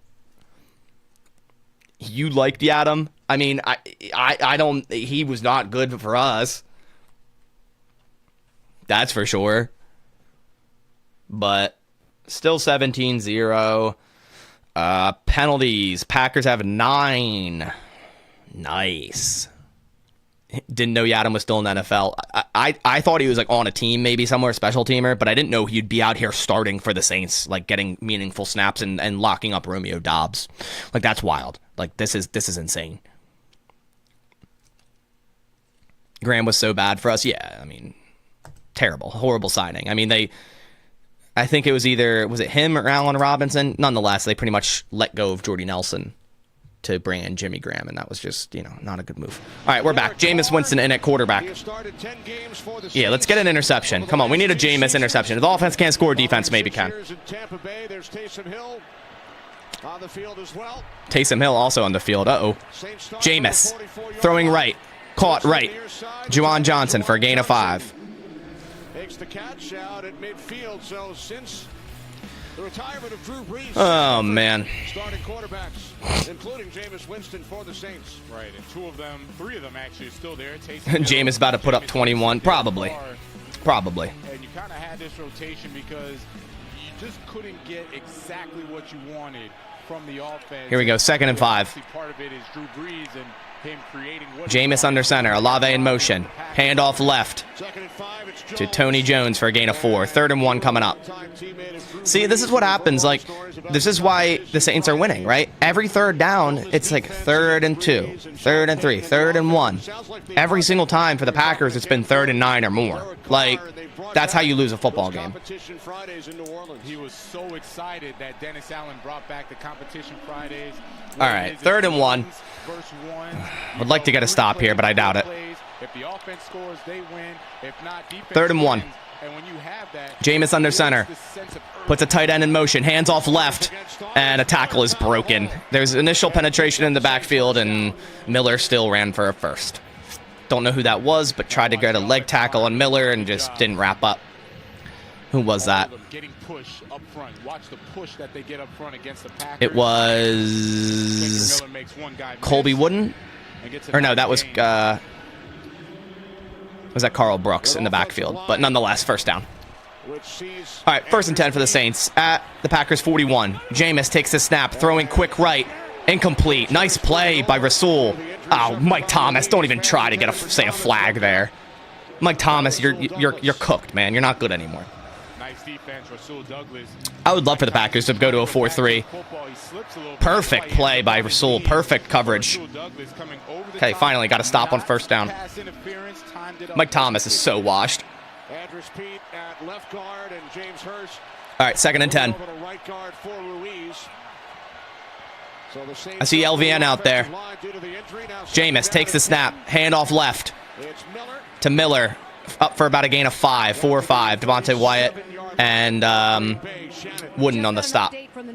You liked Yiadom? I mean, I don't. He was not good for us. That's for sure. But still 17-0. Penalties. Packers have 9. Nice. Didn't know Yiadom was still in the NFL. I thought he was on a team, maybe somewhere, special teamer, but I didn't know he'd be out here starting for the Saints, getting meaningful snaps and locking up Romeo Doubs. That's wild. This is insane. Graham was so bad for us. Yeah, I mean, terrible, horrible signing. I mean, I think it was was it him or Allen Robinson? Nonetheless, they pretty much let go of Jordy Nelson to bring in Jimmy Graham, and that was just, not a good move. All right, we're back. Jameis Winston in at quarterback. Yeah, let's get an interception. Come on, we need a Jameis interception. If the offense can't score, defense maybe can. Taysom Hill also on the field. Uh-oh. Jameis throwing right. Caught right. Juwan Johnson for a gain of 5. Makes the catch out at midfield, so since the retirement of Drew Brees, oh man, starting quarterbacks, including Jameis Winston for the Saints. Right, and 3 of them actually are still there. Jameis about to put up 21, probably. And you kind of had this rotation because you just couldn't get exactly what you wanted from the offense. Here we go, 2nd and 5. Part of it is Drew Brees, and him creating what Jameis under center. Olave in motion. Handoff left to Tony Jones for a gain of 4. 3rd and 1 coming up. See, this is what happens. Like, this is why the Saints are winning, right? Every third down, it's like 3rd and 2, 3rd and 3, 3rd and 1. Every single time for the Packers, it's been 3rd and 9 or more. Like, that's how you lose a football game. He was so excited that Dennis Allen brought back the Competition Fridays. All right, 3rd and 1. Would like to get a stop here, but I doubt it. If the offense scores, they win. If not, defense 3rd and 1. wins. And when you have that, Jameis under center. Puts a tight end in motion. Hands off left. And a tackle is broken. There's initial penetration in the backfield, and Miller still ran for a first. Don't know who that was, but tried to get a leg tackle on Miller and just didn't wrap up. Who was that? Getting push up front. Watch the push that they get up front against the Packers. It was Colby Wooden? Or no, that was that Carl Brooks in the backfield. But nonetheless, first down. All right, 1st and 10 for the Saints at the Packers 41. Jameis takes the snap, throwing quick right. Incomplete. Nice play by Rasul. Oh, Mike Thomas, don't even try to get a flag there. Mike Thomas, you're cooked, man. You're not good anymore. Nice defense, Rasul Douglas. I would love for the Packers to go to a 4-3. Perfect play by Rasul. Perfect coverage. Okay, finally got a stop on 1st down. Mike Thomas is so washed. All right, 2nd and 10. I see LVN out there. Jameis takes the snap. Handoff left to Miller. Up for about a gain of 5. 4 or 5. Devontae Wyatt and Wooden on the stop.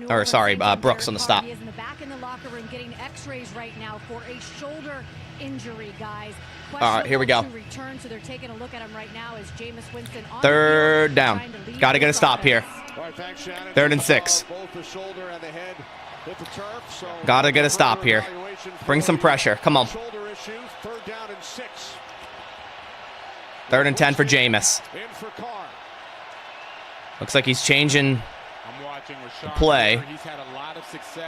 Or, sorry, Brooks on the stop. He is in the back in the locker room getting x-rays right now for a shoulder injury, guys. All right, here we go. Return, so they're taking a look at him right now as Jameis Winston on 3rd down. Got to get a stop here. 3rd and 6. Got to get a stop here. Bring some pressure. Come on. 3rd and 10 for Jameis. Looks like he's changing the play.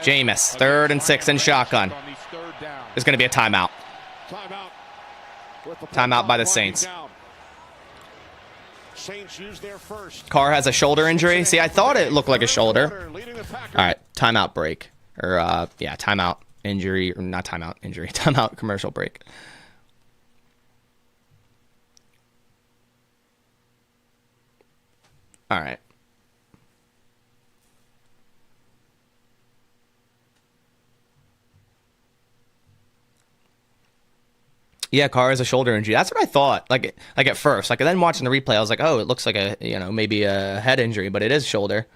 Jameis, 3rd and 6 in shotgun. There's going to be a timeout. Timeout by the Saints. Carr has a shoulder injury. See, I thought it looked like a shoulder. All right, timeout break. Or, yeah, timeout injury. Or not timeout injury. Timeout commercial break. All right. Yeah, Carr has a shoulder injury. That's what I thought. Like at first. Like, and then watching the replay, I was like, oh, it looks like a, maybe a head injury, but it is shoulder.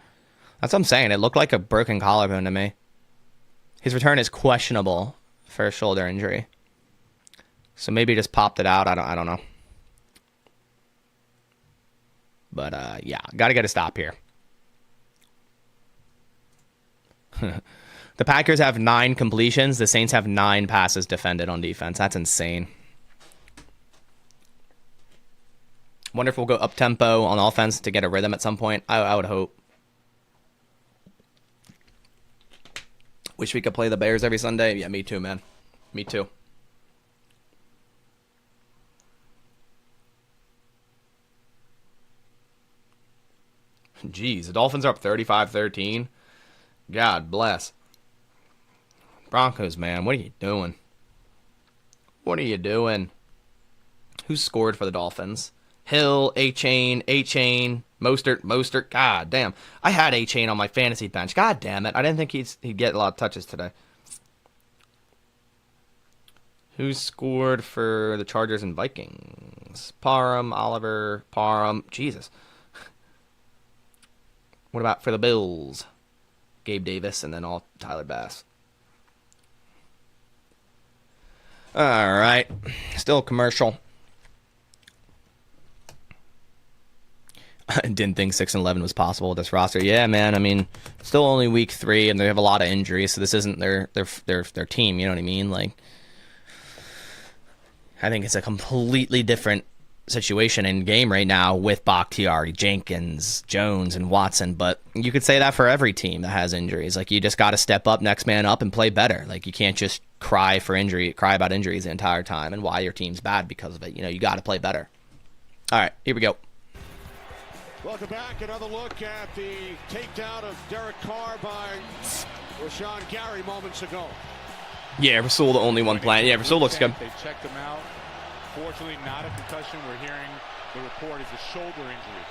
That's what I'm saying. It looked like a broken collarbone to me. His return is questionable for a shoulder injury. So maybe he just popped it out. I don't know. But, yeah, got to get a stop here. The Packers have 9 completions. The Saints have 9 passes defended on defense. That's insane. Wonder if we'll go up-tempo on offense to get a rhythm at some point. I would hope. Wish we could play the Bears every Sunday. Yeah, me too, man. Me too. Jeez, the Dolphins are up 35-13. God bless. Broncos, man, what are you doing? What are you doing? Who scored for the Dolphins? Hill, A-Chain, Mostert. God damn. I had A-Chain on my fantasy bench. God damn it. I didn't think he'd get a lot of touches today. Who scored for the Chargers and Vikings? Parham, Oliver, Parham. Jesus. What about for the Bills? Gabe Davis and then all Tyler Bass. All right. Still commercial. I didn't think 6-11 was possible with this roster. Yeah, man. I mean, still only week 3, and they have a lot of injuries, so this isn't their team. You know what I mean? Like, I think it's a completely different situation in game right now with Bakhtiari, Jenkins, Jones, and Watson. But you could say that for every team that has injuries. Like, you just got to step up, next man up, and play better. Like, you can't just cry about injuries the entire time and why your team's bad because of it. You know, you got to play better. All right, here we go. Welcome back. Another look at the takedown of Derek Carr by Rashawn Gary moments ago. Yeah, Rasul the only one playing. Yeah, Rasul looks good. They checked him out. Fortunately, not a concussion. We're hearing the report is a shoulder injury.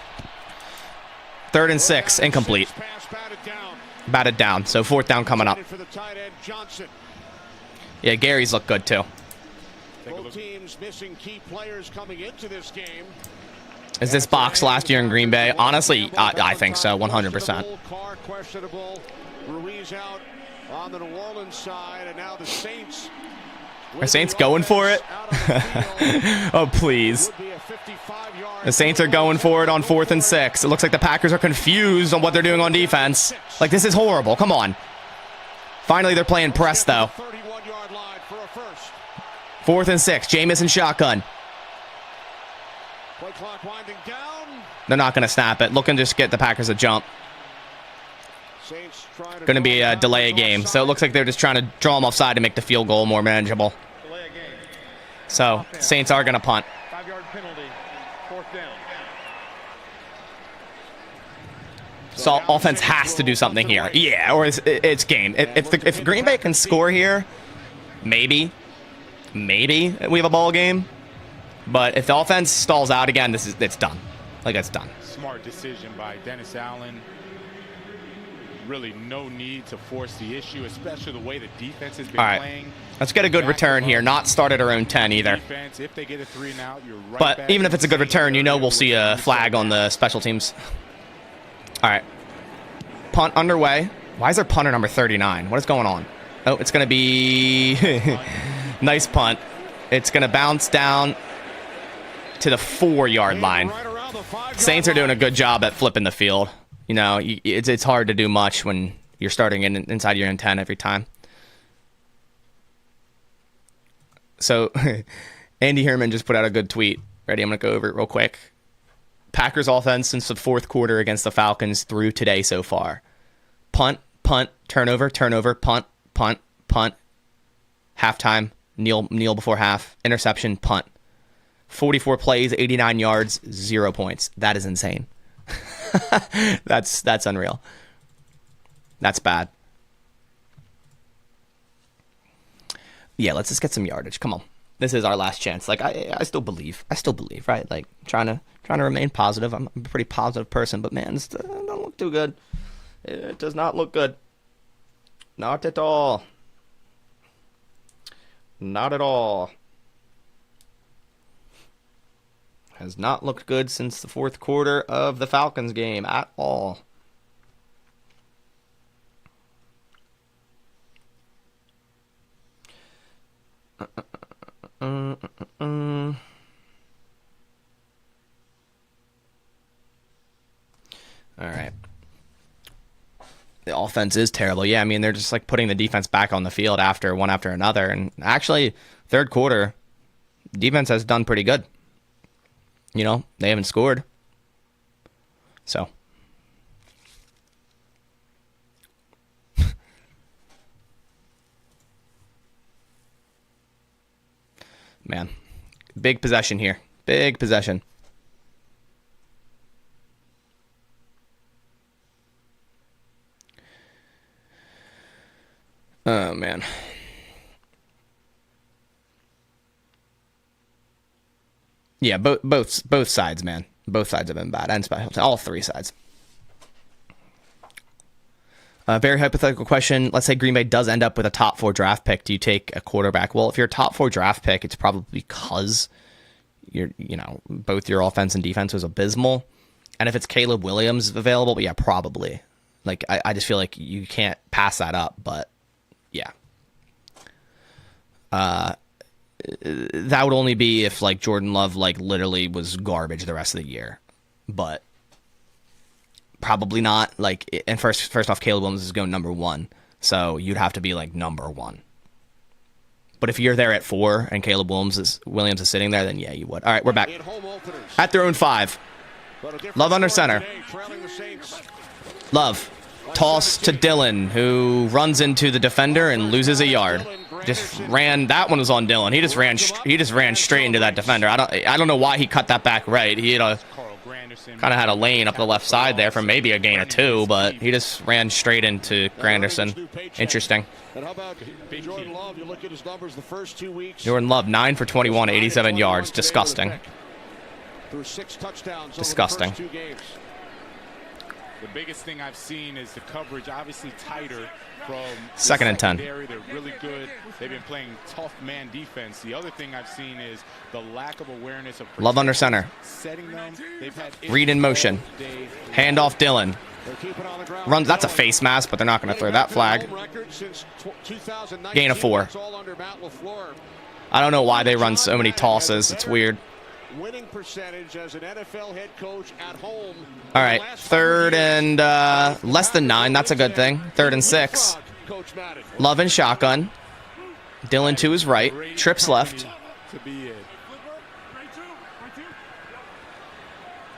3rd and 6, incomplete. Batted down, so 4th down coming up. Yeah, Gary's looked good too. Both teams missing key players coming into this game. Is this box last year in Green Bay? Honestly, I think so, 100%. Carr questionable. Ruiz out on the New Orleans side, and now the Saints. Are Saints going for it? Oh, please. The Saints are going for it on 4th and 6. It looks like the Packers are confused on what they're doing on defense. Like, this is horrible. Come on. Finally, they're playing press, though. 4th and 6. Jamison shotgun. They're not going to snap it. Looking to just get the Packers a jump. Going to be a delay game. So it looks like they're just trying to draw them offside to make the field goal more manageable. So Saints are going to punt. 5-yard penalty. 4th down. So offense has to do something here. Yeah, or it's game. If Green Bay can score here, maybe we have a ball game. But if the offense stalls out again, it's done. Like, it's done. Smart decision by Dennis Allen. Really no need to force the issue, especially the way the defense has been playing. Let's get a good return here. Not start at our own 10 either. Defense, if they get a 3 and out, you're right. But even if it's a good return, you know we'll see a flag on the special teams. All right. Punt underway. Why is there punter number 39? What is going on? Oh, it's going to be nice punt. It's going to bounce down to the 4-yard line. Saints are doing a good job at flipping the field. You know, it's hard to do much when you're starting inside your own 10 every time. So, Andy Herman just put out a good tweet. Ready? I'm going to go over it real quick. Packers offense since the 4th quarter against the Falcons through today so far. Punt, punt, turnover, turnover, punt, punt, punt. Halftime, kneel before half. Interception, punt. 44 plays, 89 yards, 0 points. That is insane. That's unreal. That's bad. Yeah, let's just get some yardage. Come on. This is our last chance. Like, I still believe. Right? Like, trying to remain positive. I'm a pretty positive person, but man, it doesn't look too good. It does not look good. Not at all. Not at all. Has not looked good since the 4th quarter of the Falcons game at all. All right. The offense is terrible. Yeah, I mean, they're just like putting the defense back on the field one after another. And actually, 3rd quarter, defense has done pretty good. You know, they haven't scored. So. Man. Big possession here. Big possession. Oh, man. Yeah, both sides, man. Both sides have been bad, and special. All 3 sides. Very hypothetical question. Let's say Green Bay does end up with a top 4 draft pick. Do you take a quarterback? Well, if you're a top 4 draft pick, it's probably because both your offense and defense was abysmal. And if it's Caleb Williams available, yeah, probably. Like, I just feel like you can't pass that up. But yeah. That would only be if like Jordan Love like literally was garbage the rest of the year, but probably not. Like, and first off, Caleb Williams is going number 1, so you'd have to be like number 1. But if you're there at 4 and Caleb Williams is sitting there, then yeah, you would. All right, we're back at their own 5. Love under center. Love toss to Dillon, who runs into the defender and loses a yard. just ran. That one was on Dylan. He just ran straight into that defender. I don't know why he cut that back right. He had kind of had a lane up the left side there for maybe a gain of 2, but he just ran straight into Granderson. Interesting. And how about Jordan Love? You look at his numbers the first 2 weeks. Jordan Love, 9 for 21, 87 yards. Disgusting. Through 6 touchdowns. Disgusting. Over the first 2 games. The biggest thing I've seen is the coverage, obviously tighter from second and 10. They're really good. They've been playing tough man defense. The other thing I've seen is the lack of awareness of Love under center. Setting them. They've had read in motion. Hand off Dylan. Runs. That's a face mask, but they're not going to throw that flag. Gain of 4. I don't know why they run so many tosses. It's weird. Winning percentage as an NFL head coach at home. All right, 3rd and less than 9. That's a good thing. 3rd and 6. Love and shotgun. Dylan to his right. Trips left.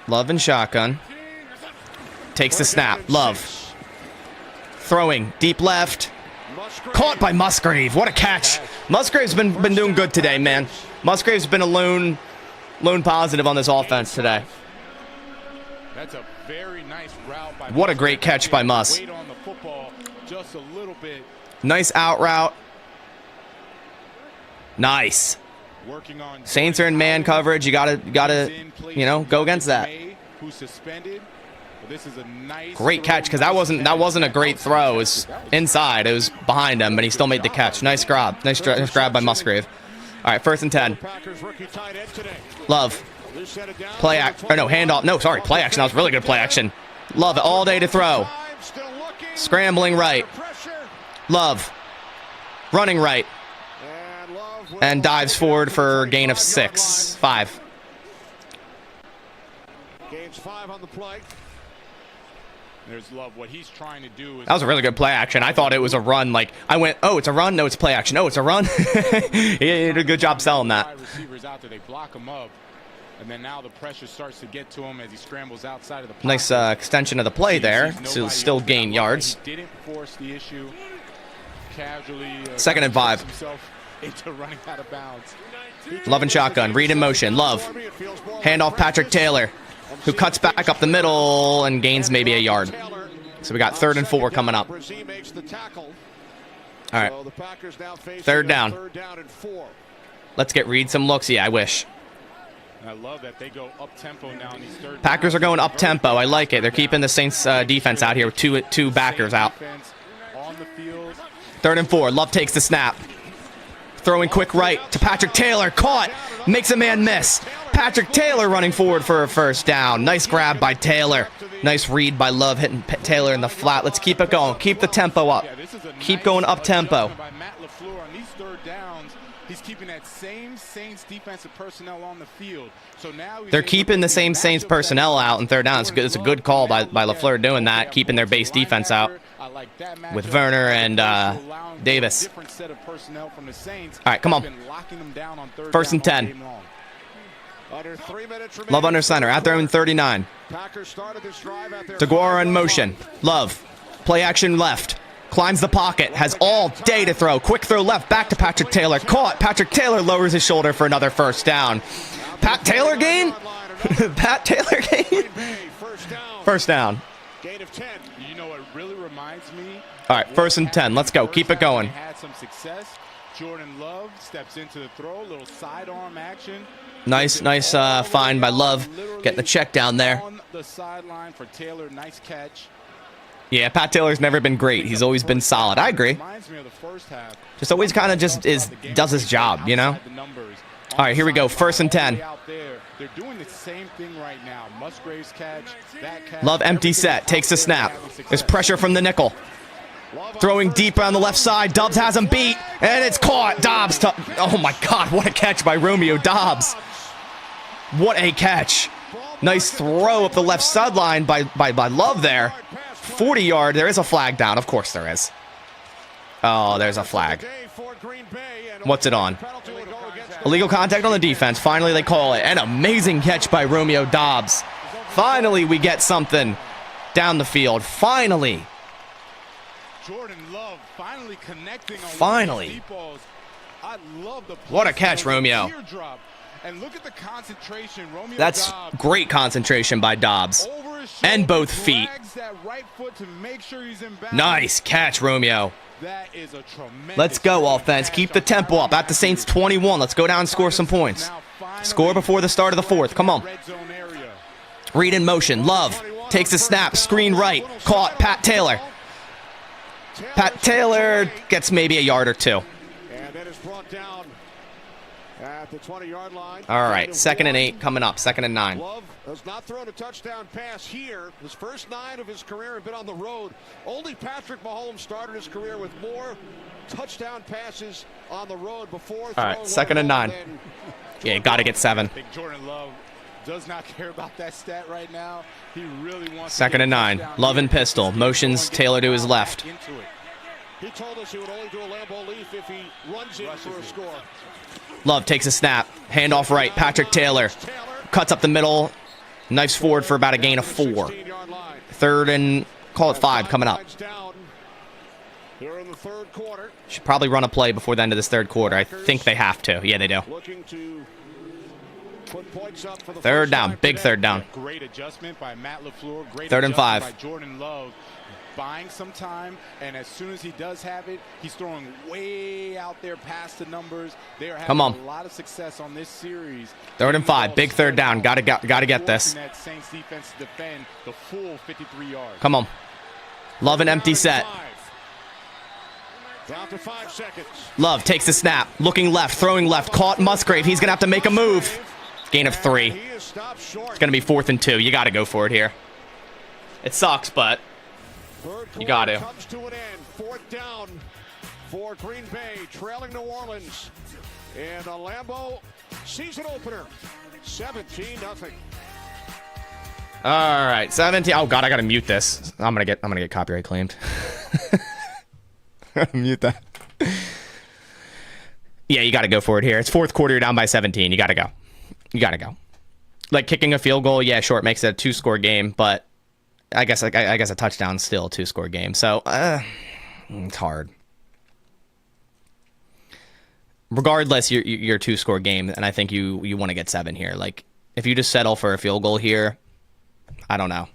Love and shotgun. Takes the snap. Love. Throwing deep left. Caught by Musgrave. What a catch. Musgrave's been doing good today, man. Musgrave's been a lone positive on this offense today. That's a very nice route by what a great catch by Mus. Wait on the football just a little bit. Nice out route. Nice. Working on Saints are in man coverage. You gotta go against that. Who's suspended. This is a nice great catch, because that wasn't a great throw. It was inside. It was behind him, but he still made the catch. Nice grab. Nice grab by Musgrave. All right, 1st and 10. Love. Play act. Or no, handoff. No, sorry, play action. That was really good play action. Love it all day to throw. Scrambling right. Love. Running right. And dives forward for a gain of 5. Gains 5 on the play. There's Love. What he's trying to do is that was a really good play action. I thought it was a run. Like, I went, oh, it's a run. No, it's play action. Oh, it's a run. He did a good job selling that. Receivers out there, they block him up, and then now the pressure starts to get to him as he scrambles outside of the pocket. Nice extension of the play there to still gain yards. He didn't force the issue. Casually. 2nd and 5. Into running out of bounds. Love and shotgun. Read in motion. Love. Hand off Patrick Taylor, who cuts back up the middle and gains maybe a yard. So we got 3rd and 4 coming up. All right. 3rd down. Let's read some looks. Yeah, I wish. I love that they go up tempo now in these third. Packers are going up tempo. I like it. They're keeping the Saints defense out here with two backers out. 3rd and 4. Love takes the snap. Throwing quick right to Patrick Taylor. Caught. Makes a man miss. Patrick Taylor running forward for a 1st down. Nice grab by Taylor. Nice read by Love hitting Taylor in the flat. Let's keep it going. Keep the tempo up. Keep going up tempo. By Matt LaFleur on these 3rd downs, he's keeping that same Saints defensive personnel on the field. So now they're keeping the same Saints personnel out in 3rd down. It's a good call by LaFleur doing that, keeping their base defense out with Werner and Davis. All right, come on. 1st and 10. Love under center at their own 39. DeGuara in motion. Love. Play action left. Climbs the pocket. Has all day to throw. Quick throw left. Back to Patrick Taylor. Caught. Patrick Taylor lowers his shoulder for another 1st down. Pat Taylor gain? Pat Taylor gain? 1st down. Gain of 10. You know what really reminds me? All right, 1st and 10. Let's go. Keep it going. Had some success. Jordan Love steps into the throw. Little sidearm action. Nice find by Love. Getting the check down there. On the sideline for Taylor. Nice catch. Yeah, Pat Taylor's never been great. He's always been solid. I agree. Reminds me of the first half. Just always kind of does his job, you know? All right, here we go. 1st and 10. They're doing the same thing right now. Musgrave's catch, that catch. Love empty set. Takes the snap. There's pressure from the nickel. Throwing deep on the left side. Dobbs has him beat, and it's caught. Dobbs. Oh, my God. What a catch by Romeo Dobbs. What a catch. Nice throw up the left sideline by Love there. 40-yard. There is a flag down. Of course there is. Oh, there's a flag. What's it on? Illegal contact on the defense. Finally, they call it. An amazing catch by Romeo Dobbs. Finally, we get something down the field. Finally. Jordan Love finally connecting on finally. I love the What a catch, Romeo. Teardrop. And look at the concentration. Romeo That's Dobbs great concentration by Dobbs. over his And shoulder, both feet. drags that right foot to make sure he's in balance. Nice catch, Romeo. That is a tremendous Let's go, offense. Keep the tempo up. At the Saints 21. Let's go down and score some points. Score before the start of the fourth. Come on. Red zone area. Read in motion. Love takes a snap. Screen right. Caught. Pat Taylor. Pat Taylor gets maybe a yard or two. And then it's brought down at the 20-yard line. All right. 2nd and 8 coming up. 2nd and 9. Love has not thrown a touchdown pass here. His first 9 of his career have been on the road. Only Patrick Mahomes started his career with more touchdown passes on the road before. All right. 2nd and 9. Yeah, got to get 7. I think Jordan Love does not care about that stat right now. He really wants 2nd and 9. Love and pistol. Motions Taylor to his left. He told us he would only do a Lambeau Leaf if he runs in for a score. Love takes a snap. Handoff right. Patrick Taylor cuts up the middle. Knifes forward for about a gain of 4. 3rd and, call it 5 coming up. Here in the third quarter. Should probably run a play before the end of this 3rd quarter. I think they have to. Yeah, they do. Looking to put points up for the 3rd down. Big 3rd down. Great adjustment by Matt LaFleur. Great 3rd and 5. by Jordan Love. Buying some time, and as soon as he does have it, he's throwing way out there past the numbers. They are having a lot of success on this series. 3rd and 5. Big 3rd down. Got to get this. That Saints defense to defend the full 53 yards. Come on. Love an empty set. Down to 5 seconds. Love takes the snap. Looking left. Throwing left. Caught Musgrave. He's going to have to make a move. Gain of 3. It's going to be 4th and 2. You got to go for it here. It sucks, but you got to. Comes to an end. 4th down for Green Bay, trailing New Orleans in a Lambeau season opener. 17-0. All right, 17. Oh God, I gotta mute this. I'm gonna get copyright claimed. Mute that. Yeah, you gotta go for it here. It's 4th quarter. You're down by 17. You gotta go. You gotta go. Like kicking a field goal, yeah, sure, it makes it a 2-score game, but I guess a touchdown's still a 2-score game. So it's hard. Regardless, you're a 2-score game, and I think you want to get 7 here. Like if you just settle for a field goal here, I don't know.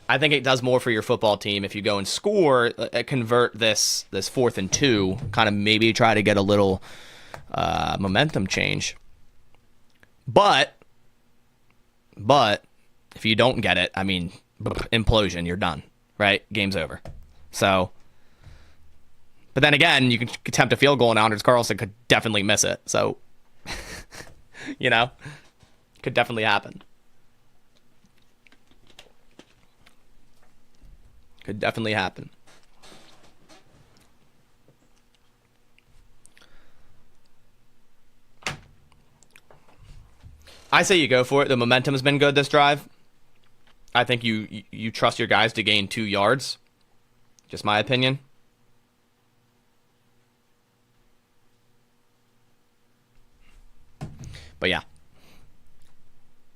I think it does more for your football team if you go and score, convert this 4th and 2, kind of maybe try to get a little momentum change. But if you don't get it, I mean, implosion, you're done, right? Game's over. So, but then again, you can attempt a field goal and Anders Carlson could definitely miss it. So, you know, could definitely happen. Could definitely happen. I say you go for it. The momentum has been good this drive. I think you trust your guys to gain 2 yards. Just my opinion. But yeah.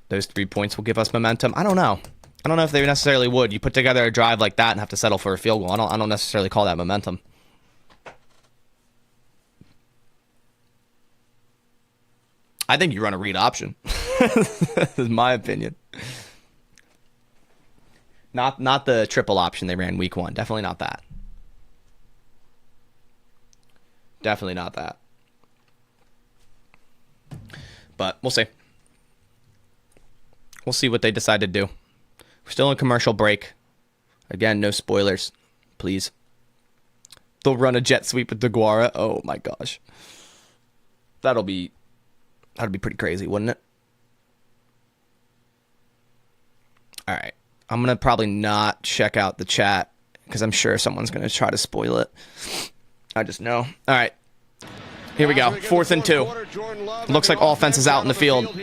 Those 3 points will give us momentum. I don't know. I don't know if they necessarily would. You put together a drive like that and have to settle for a field goal. I don't necessarily call that momentum. I think you run a read option. This is my opinion. Not the triple option they ran week 1. Definitely not that. Definitely not that. But we'll see. We'll see what they decide to do. We're still in commercial break. Again, no spoilers, please. They'll run a jet sweep with DeGuara. Oh my gosh. That'd be pretty crazy, wouldn't it? All right. I'm going to probably not check out the chat because I'm sure someone's going to try to spoil it. I just know. All right. Here we go. 4th and 2. Looks like offense is out in the field.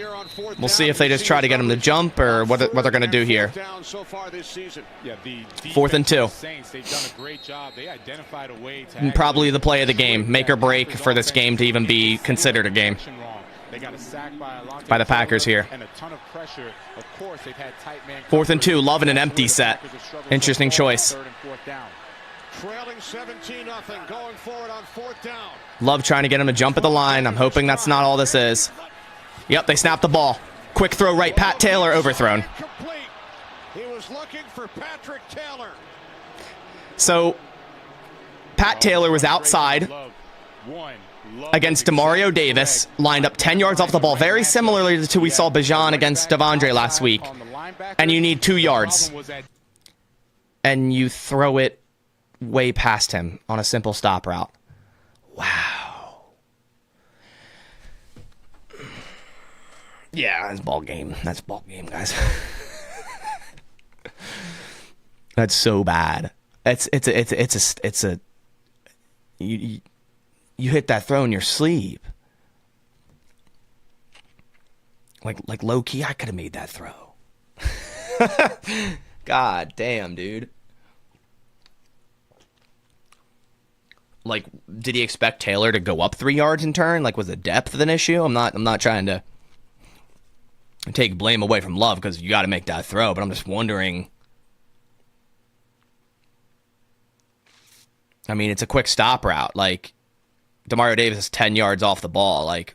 We'll see if they just try to get him to jump or what they're going to do here. 4th and 2. Probably the play of the game. Make or break for this game to even be considered a game. By the Packers here. 4th and 2. Loving an empty set. Interesting choice. 17-0 going forward on 4th down. Love trying to get him to jump at the line. I'm hoping that's not all this is. Yep, they snapped the ball. Quick throw right. Pat Taylor overthrown. He was looking for Patrick Taylor. So, Pat Taylor was outside against Demario Davis, lined up 10 yards off the ball, very similarly to we saw Bijan against Devondre last week. And you need 2 yards. And you throw it way past him on a simple stop route. Wow. Yeah, that's ball game. That's ball game, guys. That's so bad. You hit that throw in your sleep. Like low key, I could have made that throw. God damn, dude. Like, did he expect Taylor to go up 3 yards and turn? Like, was the depth an issue? I'm not trying to take blame away from Love because you got to make that throw, but I'm just wondering. I mean, it's a quick stop route. Like, Demario Davis is 10 yards off the ball. Like,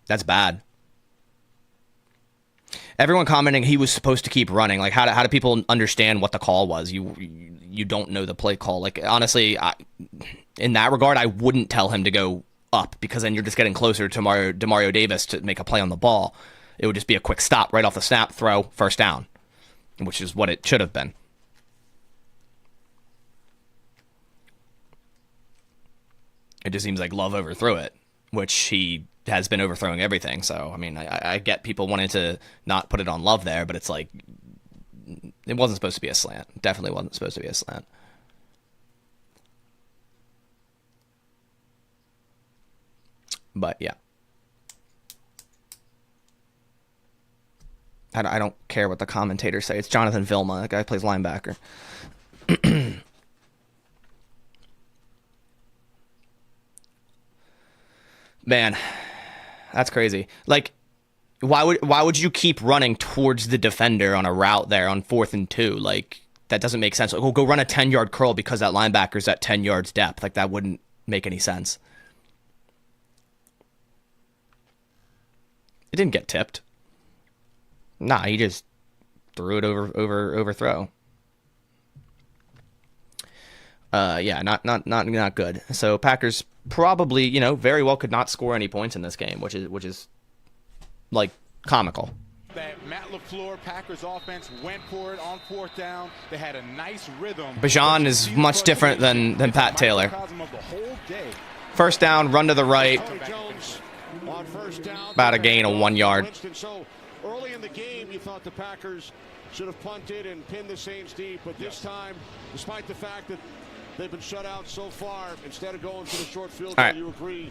that's bad. Everyone commenting he was supposed to keep running. Like, how do people understand what the call was? You don't know the play call. Like, honestly, in that regard, I wouldn't tell him to go up because then you're just getting closer to Demario Davis to make a play on the ball. It would just be a quick stop right off the snap, throw, first down, which is what it should have been. It just seems like Love overthrew it, which he has been overthrowing everything. So, I mean, I get people wanting to not put it on Love there, but it's like, it wasn't supposed to be a slant. It definitely wasn't supposed to be a slant. But, yeah. I don't care what the commentators say. It's Jonathan Vilma. That guy plays linebacker. Man, that's crazy. Like, why would you keep running towards the defender on a route there on 4th and 2? Like, that doesn't make sense. Like, we'll go run a 10-yard curl because that linebacker's at 10 yards depth. Like, that wouldn't make any sense. It didn't get tipped. Nah, he just threw it overthrow. Yeah, not good. So Packers probably, very well could not score any points in this game, which is like comical. That Matt LaFleur Packers offense went for it on 4th down. They had a nice rhythm. Bijan is much different than Pat Taylor. First down, run to the right. About a gain of 1 yard. So early in the game, you thought the Packers should have punted and pinned the Saints deep, but this time, despite the fact that they've been shut out so far, instead of going to the short field, right. You agree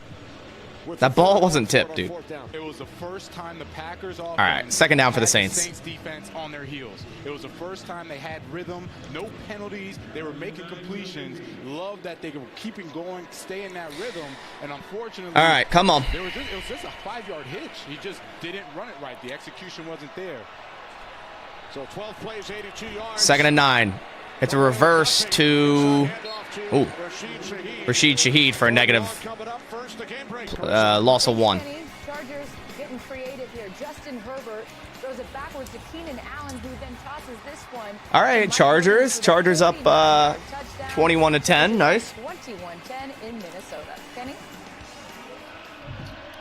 with that ball wasn't tipped, dude. It was the first time the Packers offense. All right, second down for the Saints. Saints defense on their heels. It was the first time they had rhythm, no penalties. They were making completions. Love that they were keeping going, stay in that rhythm. And unfortunately, all right, come on. It was just a 5-yard hitch. He just didn't run it right. The execution wasn't there. So 12 plays, 82 yards. 2nd and 9. It's a reverse to Rashid Shaheed for a negative loss of 1. Chargers getting creative here. Justin Herbert throws it backwards to Keenan Allen, who then tosses this one. All right, Chargers up 21-10. Nice. 21-10 in Minnesota. Kenny?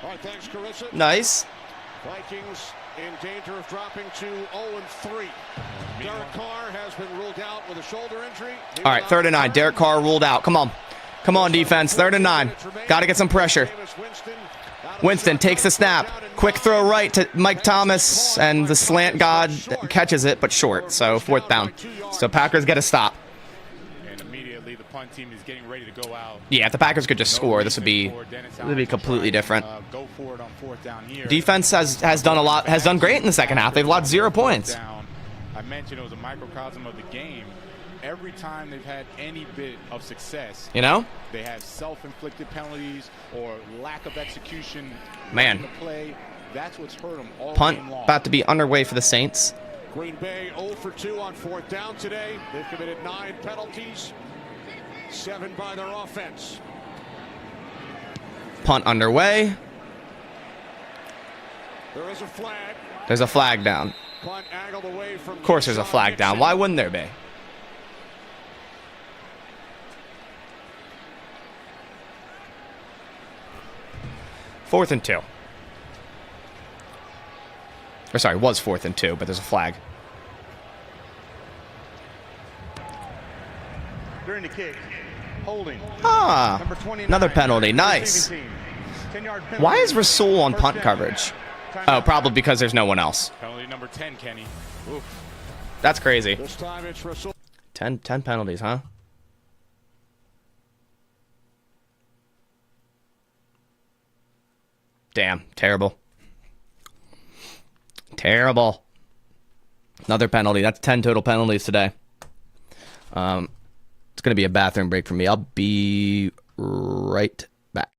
All right, thanks, Carissa. Nice. Vikings in danger of dropping to 0-3. Derek Carr has been ruled out with a shoulder injury. All right, 3rd and 9. Derek Carr ruled out. Come on. Come on, defense. 3rd and 9. Got to get some pressure. Winston takes the snap. Quick throw right to Mike Thomas, and the slant god catches it, but short. So 4th down. So Packers get a stop. And immediately the punt team is getting ready to go out. Yeah, if the Packers could just score, this would be completely different. Go for it on 4th down here. Defense has done great in the second half. They've allowed 0 points. I mentioned it was a microcosm of the game. Every time they've had any bit of success, they have self-inflicted penalties or lack of execution. Man, the play, that's what's hurt them all punt game long. about to be underway for the Saints. Green Bay 0 for 2 on 4th down today. They've committed 9 penalties, 7 by their offense. Punt underway. There is a flag. There's a flag down. Punt angled away from. Of course there's a flag down. Why wouldn't there be? Fourth and 2. Or sorry, it was 4th and 2, but there's a flag. During the kick, holding. Ah, Number 29, another penalty. Nice. 10-yard penalty. Why is Rasul on punt coverage? Oh, probably because there's no one else. Penalty number 10, Kenny. Oof. That's crazy. This time it's Rasul. 10 penalties, huh? Damn, terrible. Terrible. Another penalty. That's 10 total penalties today. It's going to be a bathroom break for me. I'll be right back.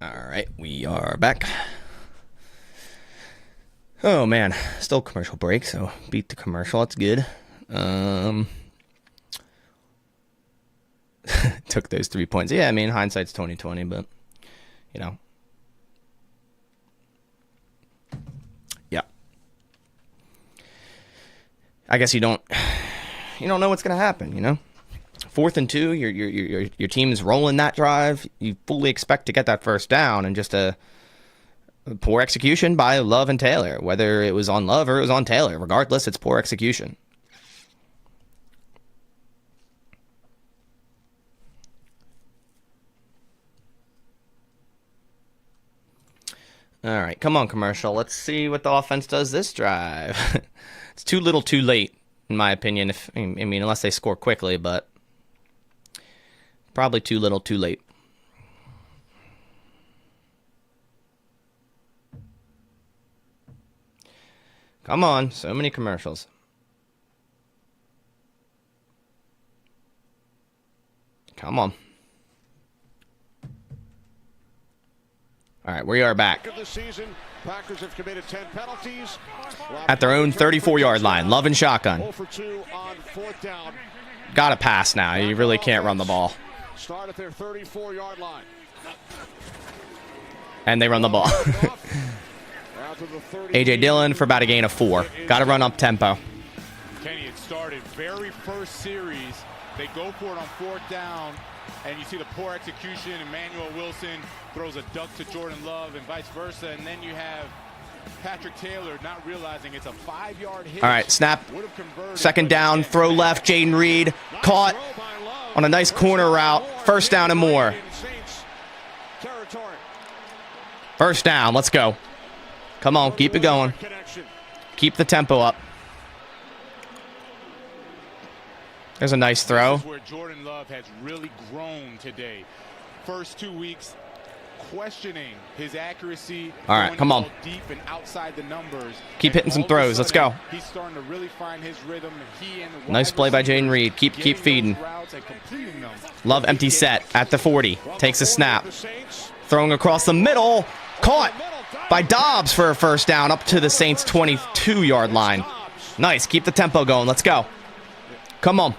All right, we are back. Oh man, still commercial break, so beat the commercial. That's good. Took those 3 points. Yeah, I mean hindsight's 20/20, but you know, yeah. I guess you don't know what's gonna happen. You know. 4th and 2, your team's rolling that drive. You fully expect to get that first down, and just a poor execution by Love and Taylor. Whether it was on Love or it was on Taylor, regardless, it's poor execution. All right, come on, commercial. Let's see what the offense does this drive. It's too little, too late, in my opinion. Unless they score quickly, but. Probably too little, too late. Come on, so many commercials. Come on. All right, we are back. Packers have committed 10 penalties. At their own 34-yard line. Love and shotgun. 0 for 2 on 4th down. Got to pass now. You really can't run the ball. Start at their 34-yard line. And they run the ball. A.J. Dillon for about a gain of 4. Got to run up tempo. Kenny, it started very first series. They go for it on 4th down, and you see the poor execution. Emmanuel Wilson throws a duck to Jordan Love and vice versa. And then you have Patrick Taylor not realizing it's a 5-yard hit. All right, snap. Second down, throw left. Jaden Reed caught on a nice corner route. First down and more. First down, let's go. Come on, keep it going. Keep the tempo up. There's a nice throw. This is where Jordan Love has really grown today. First 2 weeks, questioning his accuracy. All right, come on. Deep and outside the numbers. Keep hitting some throws. Let's go. He's starting to really find his rhythm. Nice play by Jaden Reed. Keep feeding. Love empty set at the 40. Takes a snap. Throwing across the middle. Caught by Dobbs for a first down up to the Saints' 22-yard line. Nice. Keep the tempo going. Let's go. Come on.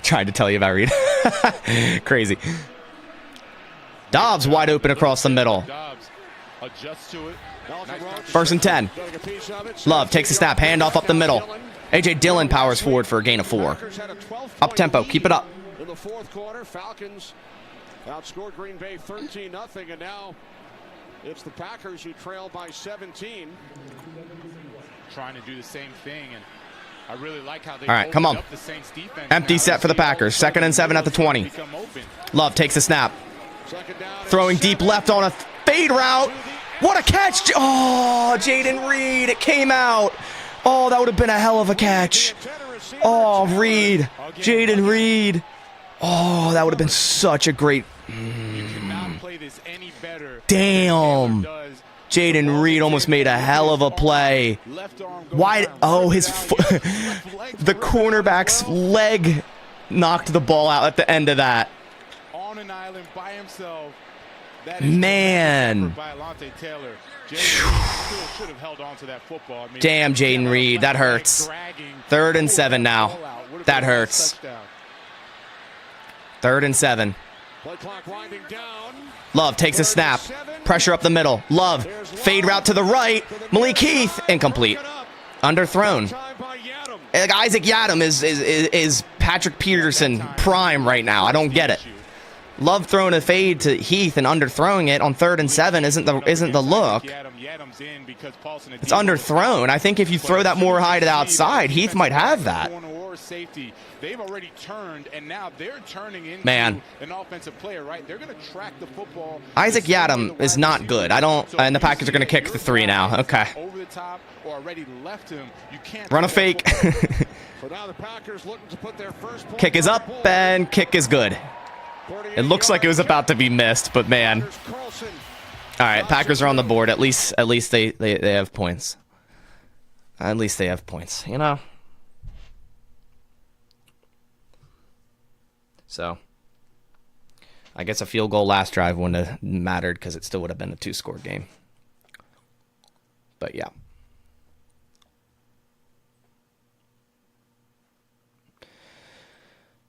Tried to tell you about Reed. Crazy. Dobbs wide open across the middle. First and 10. Love takes a snap. Handoff up the middle. A.J. Dillon powers forward for a gain of 4. Up tempo. Keep it up. In the 4th quarter, Falcons outscored Green Bay 13-0, and now it's the Packers who trail by 17. Trying to do the same thing, and I really like how they all right, come on. the Saints defense. Empty set for the Packers. 2nd and 7 at the 20. Love takes a snap. Throwing deep left on a fade route. What a catch. Oh, Jaden Reed. It came out. Oh, that would have been a hell of a catch. Oh, Reed. Jaden Reed. Oh, that would have been such a great... Damn. Jaden Reed almost made a hell of a play. Why? Oh, his foot. The cornerback's leg knocked the ball out at the end of that. On an island by himself. Man. Damn, Jaden Reed. That hurts. 3rd and 7 now. That hurts. 3rd and 7. Love takes a snap. Pressure up the middle. Love. Fade route to the right. Malik Heath. Incomplete. Underthrown. Like Isaac Yiadom is Patrick Peterson prime right now. I don't get it. Love throwing a fade to Heath and underthrowing it on 3rd and 7 isn't the look. It's underthrown. I think if you throw that more high to the outside, Heath might have that. They've already turned, and now they're turning into an offensive player, right? They're going to track the football. Isaac Yiadom is not good. And the Packers are going to kick the 3 now. Okay. Over the top or already left him. You can't run a fake. Kick is up, and kick is good. It looks like it was about to be missed, but man. All right, Packers are on the board. At least they have points. At least they have points, you know? So, I guess a field goal last drive wouldn't have mattered because it still would have been a 2-score game. But yeah.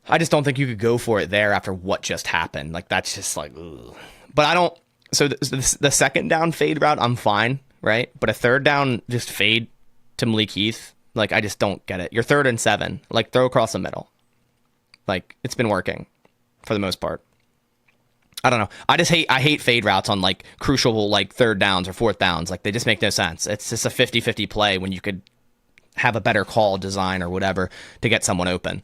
I just don't think you could go for it there after what just happened. Like, that's just like, ugh. But I don't... So the 2nd down fade route, I'm fine, right? But a 3rd down just fade to Malik Heath, like, I just don't get it. You're 3rd and 7. Like, throw across the middle. Like, it's been working for the most part. I don't know. I hate fade routes on, like, crucial, like, 3rd downs or 4th downs. Like, they just make no sense. It's just a 50-50 play when you could have a better call design or whatever to get someone open.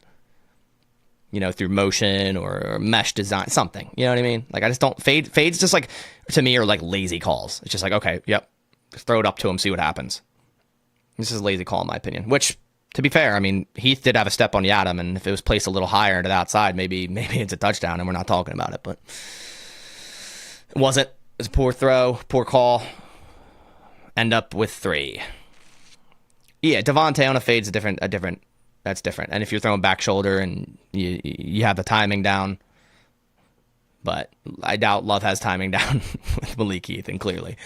You know, through motion or mesh design, something. You know what I mean? Like, I just don't... Fades just, like, to me, are like lazy calls. It's just like, okay, yep. Just throw it up to him, see what happens. This is a lazy call, in my opinion. Which... To be fair, I mean, Heath did have a step on Yiadom, and if it was placed a little higher to the outside, maybe it's a touchdown, and we're not talking about it. But it wasn't. It was a poor throw, poor call. End up with 3. Yeah, Devontae on a fade's a different. That's different. And if you're throwing back shoulder and you have the timing down, but I doubt Love has timing down with Malik Heath, and clearly.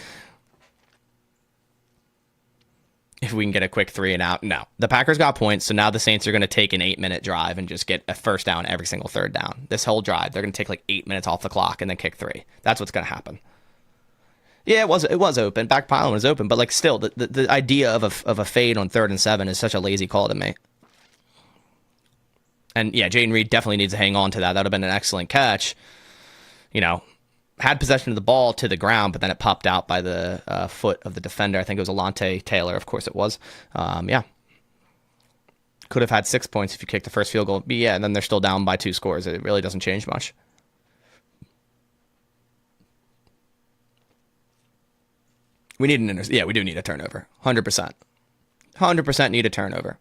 If we can get a quick 3 and out. No. The Packers got points, so now the Saints are going to take an 8-minute drive and just get a 1st down every single 3rd down. This whole drive, they're going to take like 8 minutes off the clock and then kick 3. That's what's going to happen. Yeah, it was open. Back pylon was open, but like still, the idea of a fade on 3rd and 7 is such a lazy call to me. And yeah, Jaden Reed definitely needs to hang on to that. That would have been an excellent catch. You know, had possession of the ball to the ground, but then it popped out by the foot of the defender. I think it was Alontae Taylor. Of course it was. Yeah. Could have had 6 points if you kicked the first field goal. But yeah, and then they're still down by 2 scores. It really doesn't change much. We need an yeah, we do need a turnover. 100%. 100% need a turnover.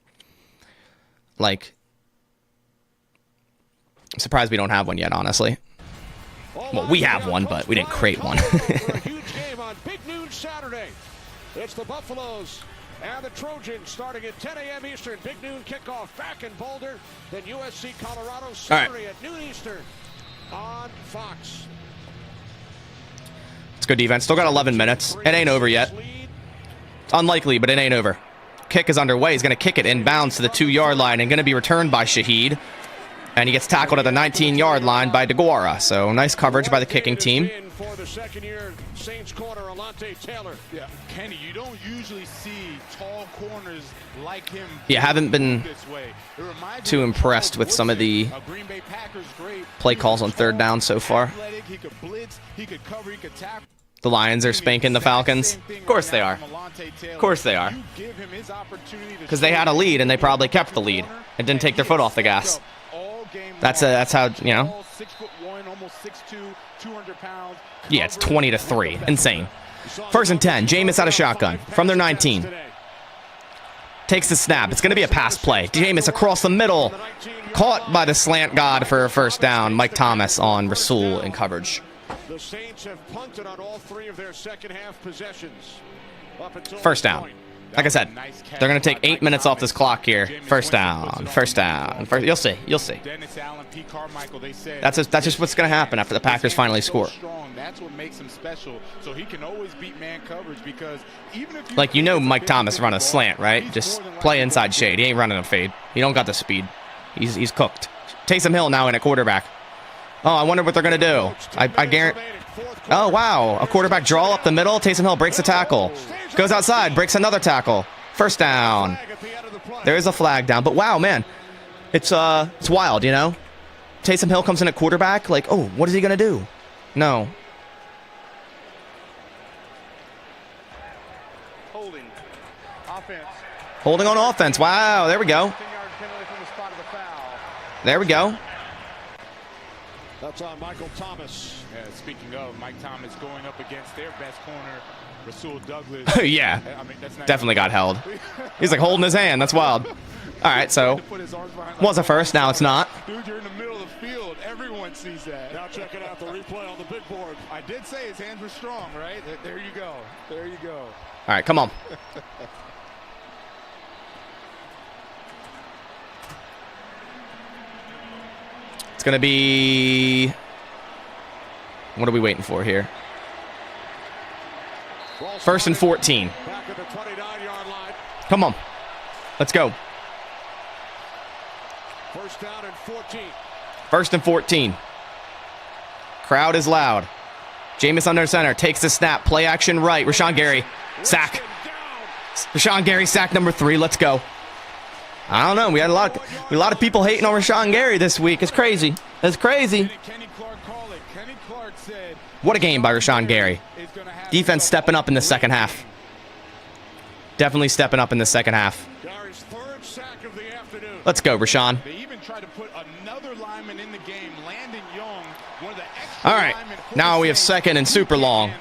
Like, I'm surprised we don't have one yet, honestly. Well, we have one, but we didn't create one. A huge game on Big Noon Saturday. It's the Buffaloes and the Trojans starting at 10 a.m. Eastern. Big Noon kickoff back in Boulder. Then USC Colorado Saturday at noon Eastern on Fox. Let's go defense. Still got 11 minutes. It ain't over yet. It's unlikely, but it ain't over. Kick is underway. He's going to kick it inbounds to the 2-yard line and going to be returned by Shaheed. And he gets tackled at the 19-yard line by DeGuara. So nice coverage by the kicking team. For the second-year Saints corner, Alontae Taylor. Yeah, Kenny, you don't usually see tall corners like him. Yeah, haven't been too impressed with some of the play calls on third down so far. The Lions are spanking the Falcons. Of course they are. Of course they are. Because they had a lead and they probably kept the lead and didn't take their foot off the gas. That's how, you know. Yeah, it's 20-3. Insane. First and 10. Jameis out of shotgun from their 19. Takes the snap. It's going to be a pass play. Jameis across the middle. Caught by the slant god for a first down. Mike Thomas on Rasul in coverage. The Saints have punted on all 3 of their second half possessions. First down. Like I said, they're going to take 8 minutes off this clock here. First down. First down. You'll see. You'll see. That's just what's going to happen after the Packers finally score. That's what makes him special. So he can always beat man coverage because even if like, you know, Mike Thomas run a slant, right? Just play inside shade. He ain't running a fade. He don't got the speed. He's cooked. Taysom Hill now in at quarterback. Oh, I wonder what they're going to do. I guarantee. Oh, wow. A quarterback draw up the middle. Taysom Hill breaks a tackle. Goes outside. Breaks another tackle. First down. There is a flag down. But, wow, man. It's wild, you know? Taysom Hill comes in at quarterback. Like, oh, what is he going to do? No. Holding on offense. Wow, there we go. There we go. That's on Michael Thomas. Speaking of Mike Thomas going up against their best corner, Rasul Douglas. Yeah, I mean, definitely got held. He's like holding his hand. That's wild. All right, so was a first. Now it's not. Dude, you're in the middle of the field. Everyone sees that. Now checking out the replay on the big board. I did say his hands were strong, right? There you go. There you go. All right, come on. It's going to be... What are we waiting for here? First and 14. Back at the 29-yard line. Come on. Let's go. First down and 14. First and 14. Crowd is loud. Jameis under center. Takes the snap. Play action right. Rashawn Gary. Sack. Rashawn Gary, sack number 3. Let's go. I don't know. We had a lot of people hating on Rashawn Gary this week. It's crazy. It's crazy. What a game by Rashawn Gary. Defense stepping up in the second half. Definitely stepping up in the second half. Let's go, Rashawn. They even tried to put another lineman in the game, Landon Young, one of the all right. Now we have second and super long.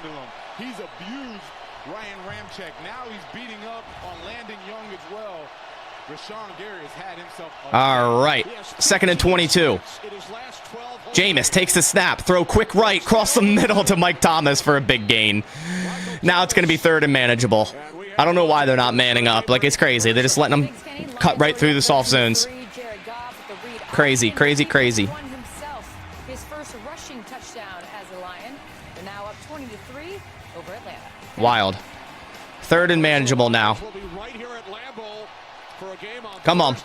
He's abused Ryan Ramczyk. Now he's beating up on Landon Young as well. Rashawn Gary has had himself. All right. Second and 22. Jameis takes the snap. Throw quick right. Cross the middle to Mike Thomas for a big gain. Now it's going to be third and manageable. I don't know why they're not manning up. Like, it's crazy. They're just letting them cut right through the soft zones. Crazy, crazy, crazy. His first rushing touchdown as a Lion. They're now up 20-3 over Atlanta. Wild. Third and manageable now. Come on.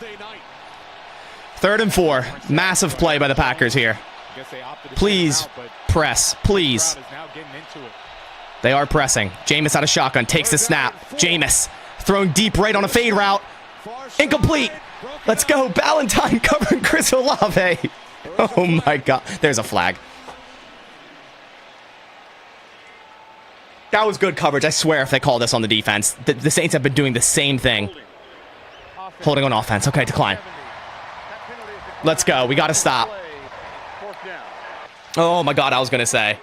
Third and 4. Massive play by the Packers here. Please press. Please. They are pressing. Jameis out of shotgun. Takes the snap. Jameis throwing deep right on a fade route. Incomplete. Let's go. Ballantyne covering Chris Olave. Oh, my God. There's a flag. That was good coverage. I swear if they call this on the defense. The Saints have been doing the same thing. Holding on offense. Okay, decline. Let's go. We got to stop. Oh, my God. I was going to say.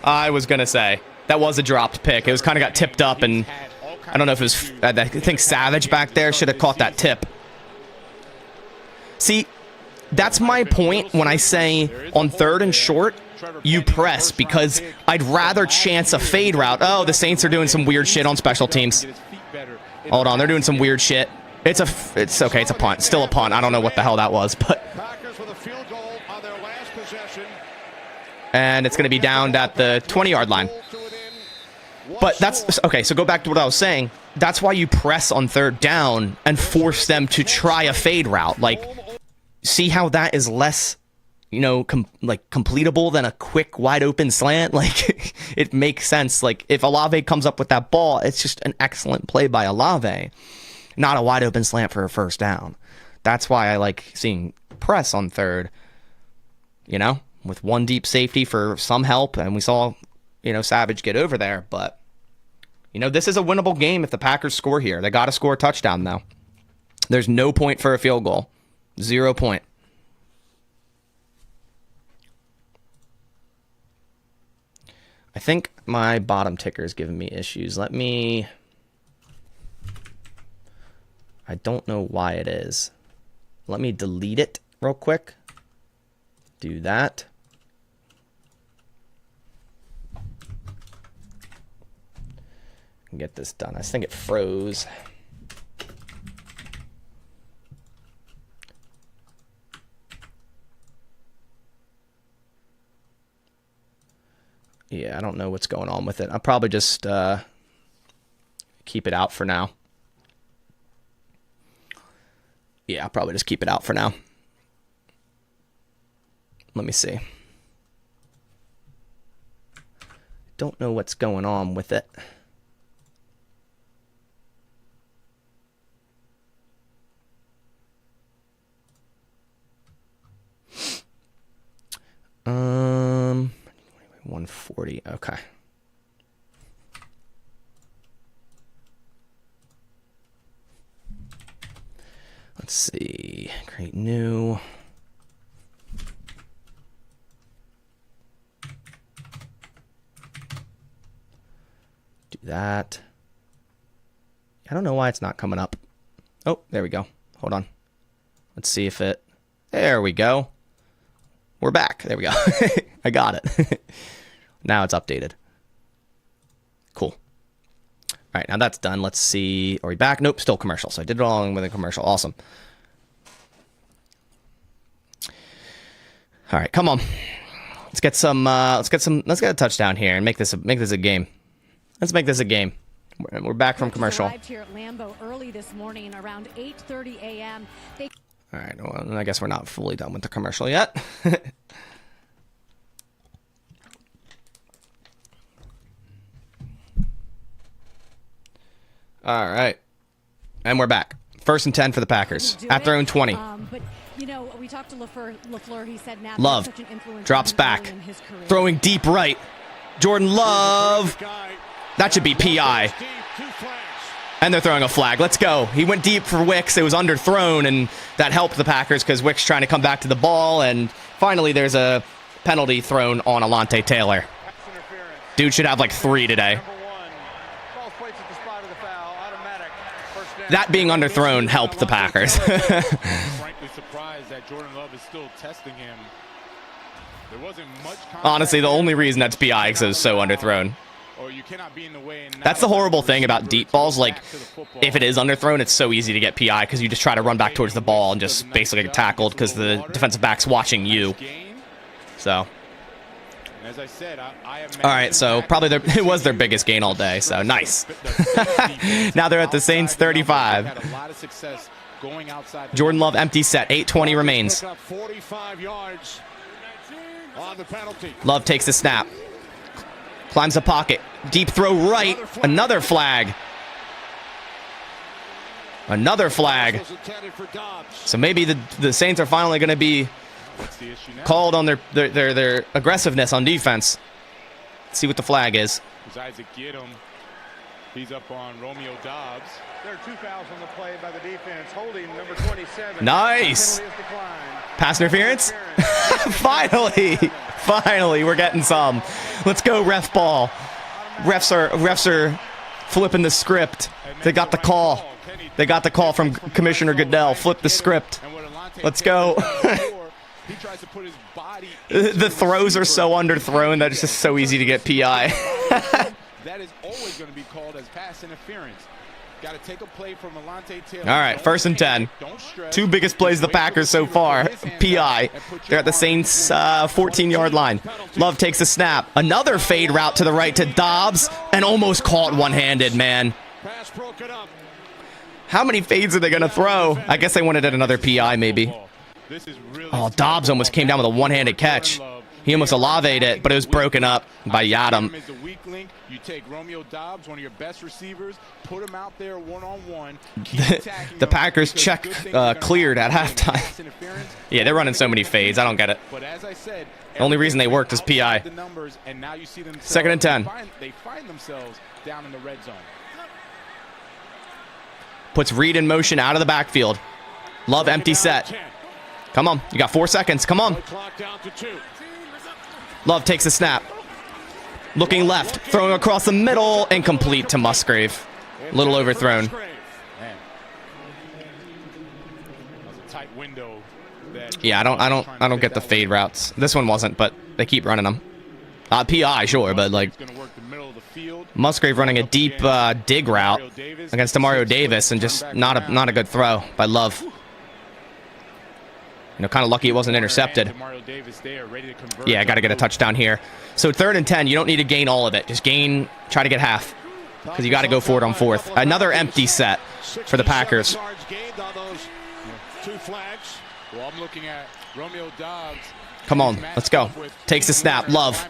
That was a dropped pick. It was kind of got tipped up, and I don't know if it was... I think Savage back there should have caught that tip. See, that's my point when I say on third and short, you press, because I'd rather chance a fade route. Oh, the Saints are doing some weird shit on special teams. Hold on, they're doing some weird shit. It's okay, it's a punt. Still a punt. I don't know what the hell that was, but... And it's going to be down at the 20-yard line. But that's... Okay, so go back to what I was saying. That's why you press on third down and force them to try a fade route. Like, see how that is less, you know, completable than a quick wide open slant? Like, it makes sense. Like, if Olave comes up with that ball, it's just an excellent play by Olave, not a wide open slant for a first down. That's why I like seeing press on third, you know, with one deep safety for some help. And we saw, you know, Savage get over there. But, you know, this is a winnable game if the Packers score here. They got to score a touchdown, though. There's no point for a field goal. 0 point. I think my bottom ticker is giving me issues. I don't know why it is. Let me delete it real quick. Do that. And get this done. I think it froze. Yeah, I don't know what's going on with it. I'll probably just keep it out for now. Yeah, I'll probably just keep it out for now. Let me see. Don't know what's going on with it. Um... 140. Okay. Let's see. Create new. Do that. I don't know why it's not coming up. Oh, there we go. Hold on. Let's see if it... There we go. We're back. There we go. I got it. Now it's updated. Cool. All right, now that's done. Let's see. Are we back? Nope, still commercial. So I did it all with a commercial. Awesome. All right, come on. Let's get a touchdown here and make this a game. Let's make this a game. We're back from commercial. Arrived here at Lambeau early this morning around 8:30 a.m. All right, well, I guess we're not fully done with the commercial yet. All right. And we're back. 1st and 10 for the Packers at their own 20. But, you know, we talked to LaFleur. He said now Love drops back. Throwing deep right. Jordan Love. That should be PI. And they're throwing a flag. Let's go. He went deep for Wicks. It was underthrown, and that helped the Packers because Wicks trying to come back to the ball. And finally, there's a penalty thrown on Alontae Taylor. Dude should have like 3 today. That being underthrown helped the Packers. Frankly surprised that Jordan Love is still testing him. There wasn't much. Honestly, the only reason that's PI is it was so underthrown. That's the horrible thing about deep balls. Like, if it is underthrown, it's so easy to get PI because you just try to run back towards the ball and just basically get tackled because the defensive back's watching you. So. As I said, all right, so probably it was their biggest gain all day, so nice. Now they're at the Saints 35. Jordan Love empty set, 8:20 remains. Love takes the snap. Climbs the pocket. Deep throw right. Another flag. Another flag. So maybe the Saints are finally going to be called on their aggressiveness on defense. Let's see what the flag is. Isaac Giddum. He's up on Romeo Dobbs. There are 2 fouls on the play by the defense. Holding number 27. Nice. Pass interference? Finally, we're getting some. Let's go, ref ball. Refs are flipping the script. They got the call. They got the call from Commissioner Goodell. Flip the script. Let's go. The throws are so underthrown that it's just so easy to get PI. That is always going to be called as pass interference. Got to take a play from Alontae Taylor. All right, 1st and 10. 2 biggest plays of the Packers so far. PI. They're at the Saints 14-yard line. Love takes a snap. Another fade route to the right to Dobbs and almost caught one-handed, man. How many fades are they going to throw? I guess they wanted another PI maybe. This is really Oh, Dobbs almost came down with a one-handed catch. He almost alavied it, but it was broken up by Yadam. Is a weak link. You take Romeo Dobbs, one of your best receivers, put him out there one-on-one. The Packers check cleared at halftime. Yeah, they're running so many fades. I don't get it. But as I said, the only reason they worked is PI. the numbers, and now you see them 2nd and 10. They find themselves down in the red zone. Puts Reed in motion out of the backfield. Love empty set. Come on, you got 4 seconds. Come on. Love takes the snap. Looking left, throwing across the middle, incomplete to Musgrave. Little overthrown. Man. That was a tight window that Yeah, I don't get the fade routes. This one wasn't, but they keep running them. PI, sure, but like Musgrave running a deep dig route against Demario Davis, and just not a good throw by Love. You know, kind of lucky it wasn't intercepted. Yeah, I got to get a touchdown here. So 3rd and 10, you don't need to gain all of it. Just try to get half, because you got to go for it on 4th. Another empty set for the Packers. Well, I'm looking at Romeo Dobbs. Come on, let's go. Takes the snap. Love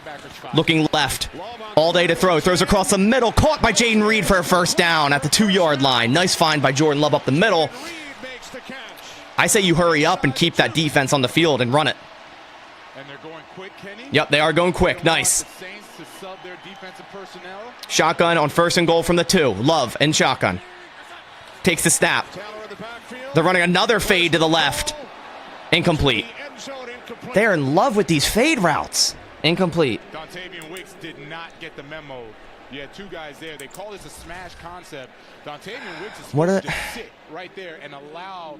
looking left. All day to throw. Throws across the middle. Caught by Jaden Reed for a first down at the 2-yard line. Nice find by Jordan Love up the middle. I say you hurry up and keep that defense on the field and run it. And they're going quick, Kenny. Yep, they are going quick. Nice. Shotgun on 1st and goal from the 2. Love and shotgun. Takes the snap. They're running another fade to the left. Incomplete. They're in love with these fade routes. Incomplete. Dontavian Wicks did not get the memo. You had 2 guys there. They call this a smash concept. Dontavian Wicks is supposed to just sit right there and allow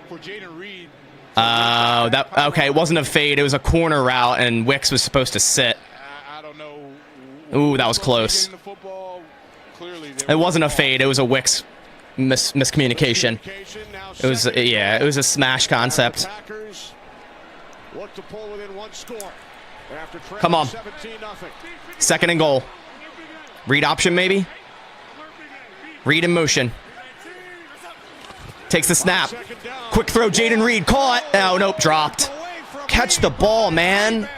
for Jaden Reed. Okay, it wasn't a fade. It was a corner route, and Wicks was supposed to sit. I don't know. Ooh, that was close. It wasn't a fade. It was a Wicks miscommunication. It was, yeah, it was a smash concept. Come on. 2nd and goal. Read option, maybe? Read in motion. Takes the snap. Quick throw, Jaden Reed. Caught. Oh, nope, dropped. Catch the ball, man.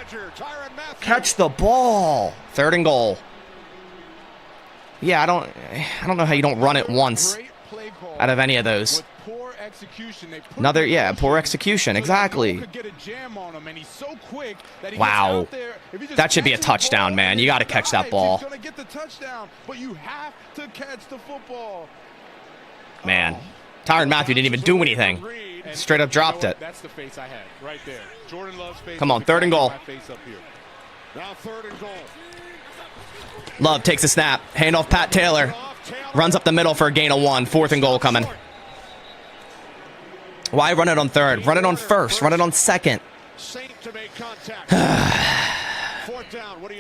Catch the ball. 3rd and goal. Yeah, I don't know how you don't run it once out of any of those. Another, yeah, poor execution. Exactly. Wow. That should be a touchdown, man. You got to catch that ball. Man. Tyrann Mathieu didn't even do anything. Straight up dropped it. That's the face I had right there. Jordan Love's face. Come on, 3rd and goal. Now 3rd and goal. Love takes a snap. Handoff Pat Taylor. Runs up the middle for a gain of 1. 4th and goal coming. Why run it on 3rd? Run it on 1st. Run it on 2nd.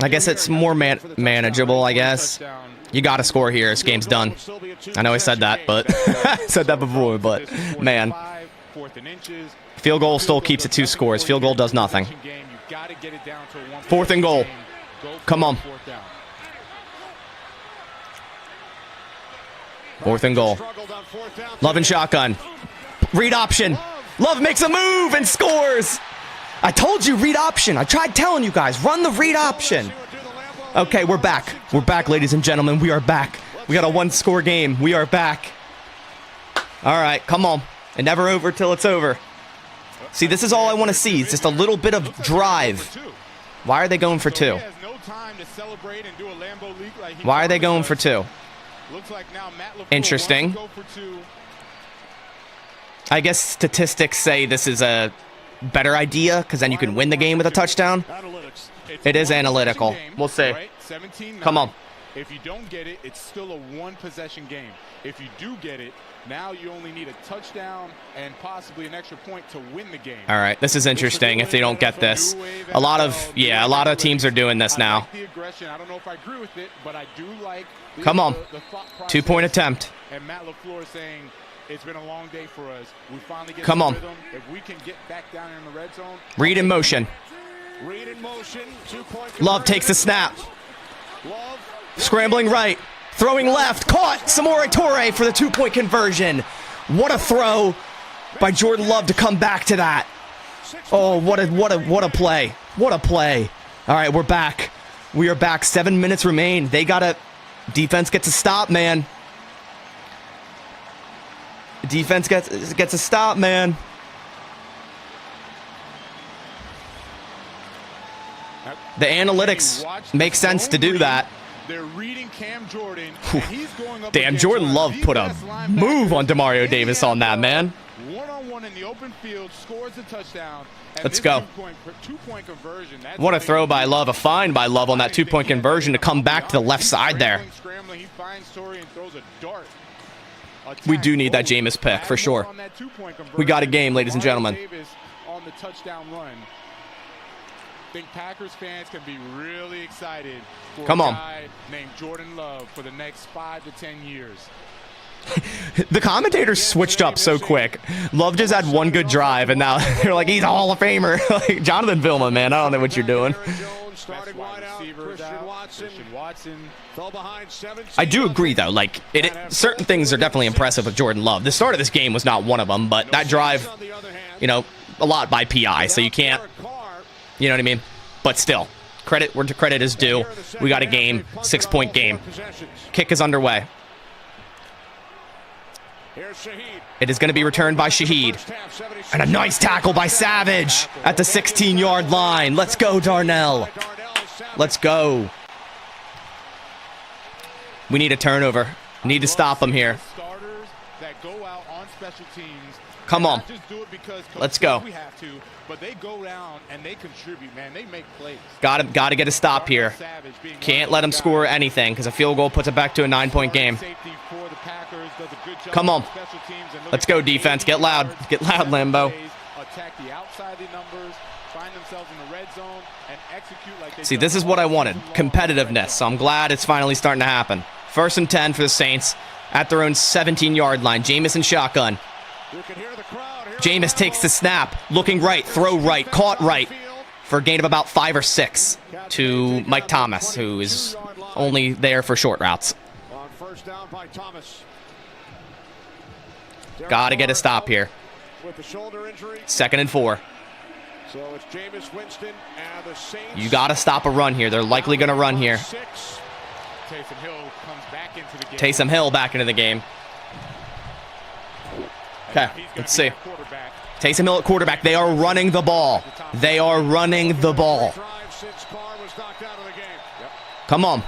I guess it's more manageable, I guess. You got to score here. This game's done. I know I said that, but I said that before, but man. Field goal still keeps it 2 scores. Field goal does nothing. 4th and goal. Come on. 4th and goal. Love and shotgun. Read option. Love makes a move and scores. I told you, read option. I tried telling you guys, run the read option. Okay, we're back. We're back, ladies and gentlemen. We are back. We got a 1-score game. We are back. All right, come on. And never over till it's over. See, this is all I want to see. It's just a little bit of drive. Why are they going for 2? Why are they going for 2? Interesting. I guess statistics say this is a better idea, because then you can win the game with a touchdown. It is analytical. We'll see. Come on. If you don't get it, it's still a 1-possession game. If you do get it, now you only need a touchdown and possibly an extra point to win the game. All right, this is interesting if they don't get this. A lot of teams are doing this now. I don't know if I agree with it, but I do like Come on. 2-point attempt. And Matt LaFleur saying it's been a long day for us. We finally get Come on. rhythm. If we can get back down in the red zone. Read in motion. Read in motion. 2-point Love takes the snap. Scrambling right. Throwing left. Caught. Samori Toure for the 2-point conversion. What a throw by Jordan Love to come back to that. Oh, what a play. What a play. All right, we're back. We are back. 7 minutes remain. They gotta... Defense gets a stop, man. Defense gets a stop, man. The analytics make sense to do that. They're reading Cam Jordan. And he's going up Damn, Jordan Love put a move on Demario Davis on that, man. One-on-one in the open field, scores a touchdown. Let's go. Two-point conversion. What a throw by Love, a find by Love on that two-point conversion to come back to the left side there. He finds Torrey and throws a dart. We do need that Jameis pick for sure. We got a game, ladies and gentlemen. On the touchdown run. I think Packers fans can be really excited for Come on. a guy named Jordan Love for the next 5 to 10 years. The commentators switched up so quick. Love just had one good drive, and now they're like, he's a Hall of Famer. Like, Jonathan Vilma, man, I don't know what you're doing. I do agree, though. Like, certain things are definitely impressive with Jordan Love. The start of this game was not one of them, but that drive, you know, a lot by PI, so you can't, you know what I mean? But still, credit where credit is due. We got a game, 6-point game. Kick is underway. It is going to be returned by Shaheed. And a nice tackle by Savage at the 16-yard line. Let's go, Darnell. Let's go. We need a turnover. Need to stop him here. Come on. Let's go. Got to get a stop here. Can't let him score anything because a field goal puts it back to a 9-point game. Come on. Let's go, defense. Get loud. Get loud, Lambo. See, this is what I wanted. Competitiveness. So I'm glad it's finally starting to happen. 1st and 10 for the Saints at their own 17-yard line. Jameis in shotgun. Jameis takes the snap. Looking right. Throw right. Caught right. For a gain of about 5 or 6 to Mike Thomas, who is only there for short routes. Got to get a stop here. 2nd and 4. You got to stop a run here. They're likely going to run here. Taysom Hill back into the game. Okay, let's see. Taysom Hill at quarterback. They are running the ball. They are running the ball. Come on.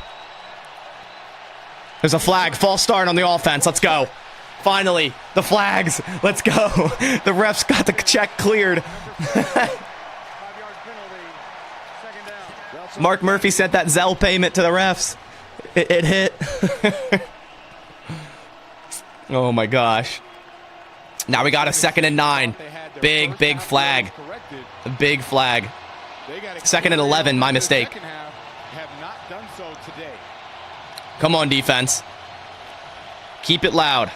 There's a flag. False start on the offense. Let's go. Finally, the flags. Let's go. The refs got the check cleared. Mark Murphy sent that Zelle payment to the refs. It hit. Oh, my gosh. Now we got a 2nd and 9. Big flag. A big flag. 2nd and 11, my mistake. Come on, defense. Keep it loud.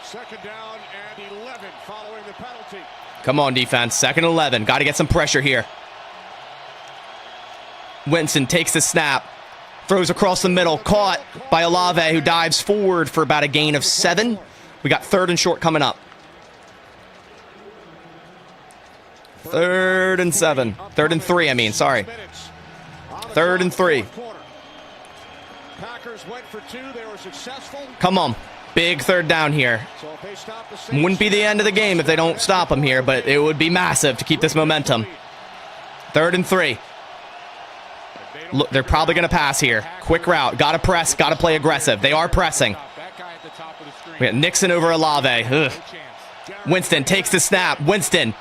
2nd down and 11 following the penalty. Come on, defense. 2nd and 11. Got to get some pressure here. Winston takes the snap. Throws across the middle. Caught by Olave, who dives forward for about a gain of 7. We got 3rd and short coming up. 3rd and 7. 3rd and 3, I mean. Sorry. 3rd and 3. Come on. Big 3rd down here. Wouldn't be the end of the game if they don't stop them here, but it would be massive to keep this momentum. 3rd and 3. Look, they're probably going to pass here. Quick route. Got to press. Got to play aggressive. They are pressing. We got Nixon over Olave. Ugh. Winston takes the snap. Winston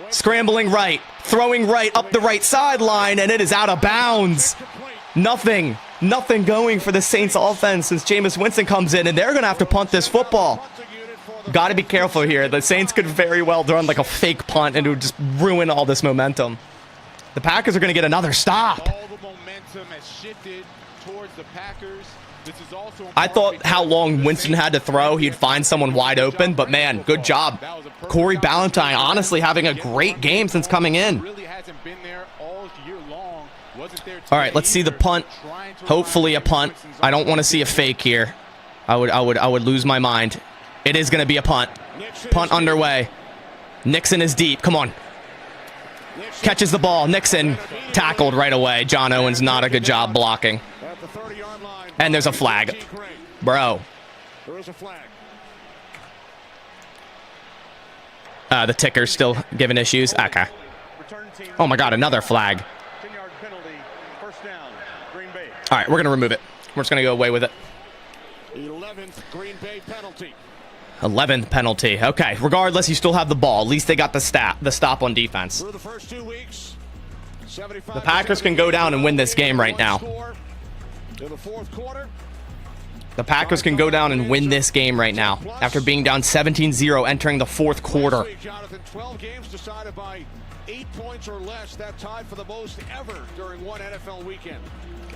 scrambling right. Throwing right up the right sideline, and it is out of bounds. Nothing going for the Saints offense as Jameis Winston comes in, and they're going to have to punt this football. Got to be careful here. The Saints could very well run like a fake punt, and it would just ruin all this momentum. The Packers are going to get another stop. All the momentum has shifted towards the Packers. This is also I thought how long Winston had to throw, he'd find someone wide open, but man, good job. Corey Ballantyne honestly having a great game since coming in. All right, let's see the punt. Hopefully a punt. I don't want to see a fake here. I would lose my mind. It is going to be a punt. Punt underway. Nixon is deep. Come on. Catches the ball. Nixon tackled right away. John Owens, not a good job blocking. And there's a flag. Bro. There is a flag. The ticker's still giving issues. Okay. Oh my God, another flag. 10-yard penalty, first down, Green Bay. All right, we're going to remove it. We're just going to go away with it. 11th Green Bay penalty. 11th penalty. Okay, regardless, you still have the ball. At least they got the stop on defense. Through the first 2 weeks, The Packers can go down and win this game right now. In the fourth quarter, The Packers can go down and win this game right now after being down 17-0 entering the fourth quarter. last week, Jonathan, 12 games decided by 8 points or less. That tied for the most ever during one NFL weekend.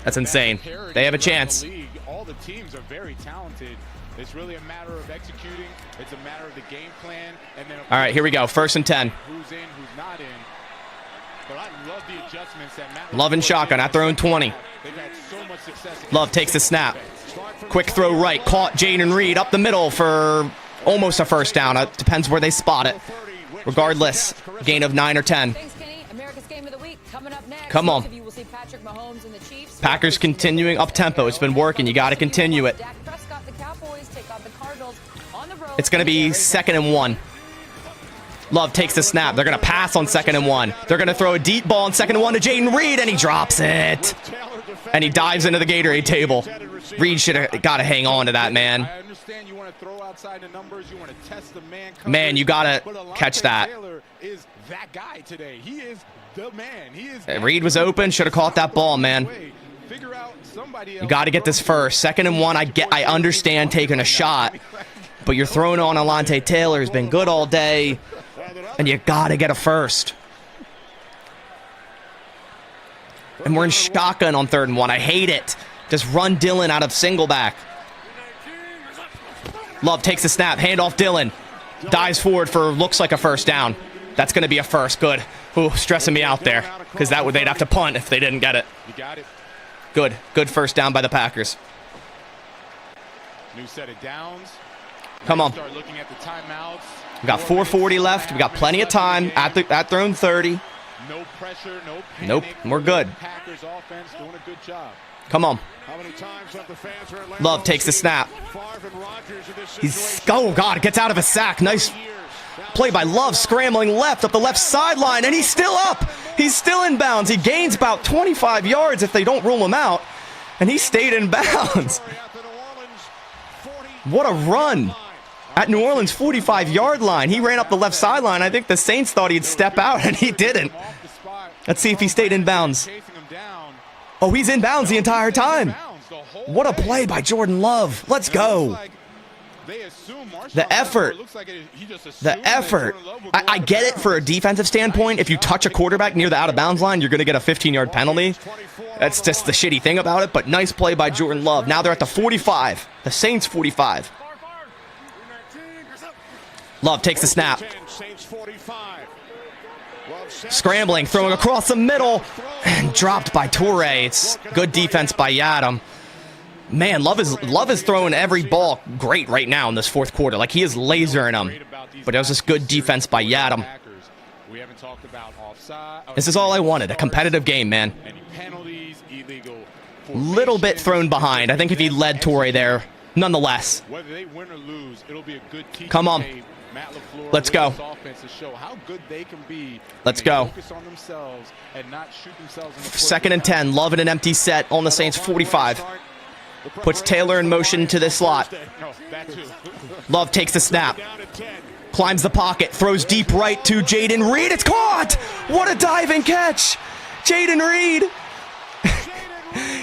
That's insane. They have a chance. All the teams are very talented. It's really a matter of executing. It's a matter of the game plan. And then All right, here we go. 1st and 10. Who's in, who's not in. But I love the adjustments that Matt Love and shotgun at their own 20. They've had so much success. Love takes the snap. Quick throw right. Caught Jaden Reed up the middle for almost a first down. It depends where they spot it. Regardless, gain of 9 or 10. Thanks, Kenny. America's Game of the Week coming up next. Come on. Most of you will see Patrick Mahomes and the Chiefs. Packers continuing up tempo. It's been working. You got to continue it. Dak Prescott, the Cowboys take on the Cardinals on the road. It's going to be 2nd and 1. Love takes the snap. They're going to pass on 2nd and 1. They're going to throw a deep ball on 2nd and 1 to Jaden Reed, and he drops it. And he dives into the Gatorade table. Reed should have got to hang on to that, man. I understand you want to throw outside the numbers. You want to test the man. Man, you got to But catch Alontae that. Taylor is that guy today. He is the man. He is. Reed was open. Should have caught that ball, man. Figure out somebody You got to get this first. 2nd and 1. I understand taking a shot, but you're throwing on Alontae Taylor. Has been good all day, and you got to get a first. And we're in shotgun on 3rd and 1. I hate it. Just run Dillon out of single back. Love takes the snap. Hand off Dillon. Dives forward for looks like a first down. That's going to be a first. Good. Ooh, stressing me out there because they'd have to punt if they didn't get it. You got it. Good. Good first down by the Packers. New set of downs. Come on. Start looking at the timeouts. We got 4:40 left. We got plenty of time at their own 30. No pressure, no panic. Nope, we're good. Packers offense doing a good job. Come on. how many times have the fans are at Love takes the snap. Oh, God, gets out of a sack. Nice play by Love, scrambling left up the left sideline, and he's still up. He's still in bounds. He gains about 25 yards if they don't rule him out, and he stayed in bounds. What a run. At New Orleans' 45-yard line, he ran up the left sideline. I think the Saints thought he'd step out, and he didn't. Let's see if he stayed in bounds. Oh, he's in bounds the entire time. What a play by Jordan Love. Let's go. The effort. The effort. I get it for a defensive standpoint. If you touch a quarterback near the out-of-bounds line, you're going to get a 15-yard penalty. That's just the shitty thing about it, but nice play by Jordan Love. Now they're at the 45. The Saints 45. Love takes the snap. Scrambling, throwing across the middle, and dropped by Toure. It's good defense by Yadam. Man, Love is throwing every ball great right now in this fourth quarter. Like, he is lasering them. But it was just good defense by Yadam. This is all I wanted, a competitive game, man. Little bit thrown behind. I think if he led Toure there, nonetheless. Come on. Let's go. Let's go. 2nd and 10. Love in an empty set on the Saints 45. Puts Taylor in motion to this slot. Love takes the snap. Climbs the pocket. Throws deep right to Jaden Reed. It's caught! What a diving catch! Jaden Reed.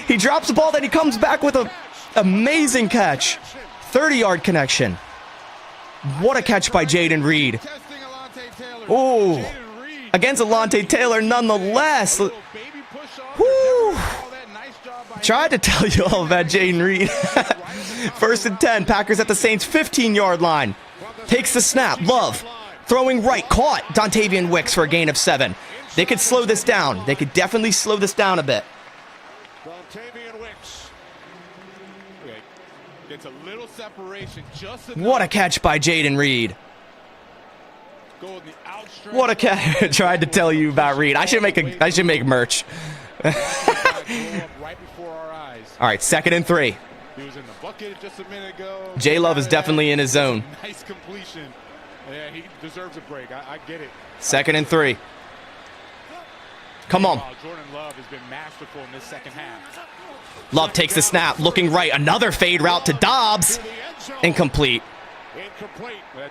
He drops the ball, then he comes back with an amazing catch. 30-yard connection. What a catch by Jaden Reed. Oh, against Alontae Taylor nonetheless. Woo. Tried to tell you all about Jaden Reed. 1st and 10. Packers at the Saints' 15-yard line. Takes the snap. Love. Throwing right. Caught Dontavian Wicks for a gain of 7. They could slow this down. They could definitely slow this down a bit. It's a little separation just enough. What a catch by Jaden Reed. Go in the outstretched What a catch. Tried to tell you about Reed. I should make merch. right before our eyes. All right, 2nd and 3. He was in the bucket just a minute ago. J Love is definitely in his zone. Nice completion. Yeah, he deserves a break. I get it. 2nd and 3. Come on. Jordan Love has been masterful in this second half. Love takes the snap, looking right. Another fade route to Dobbs. Incomplete.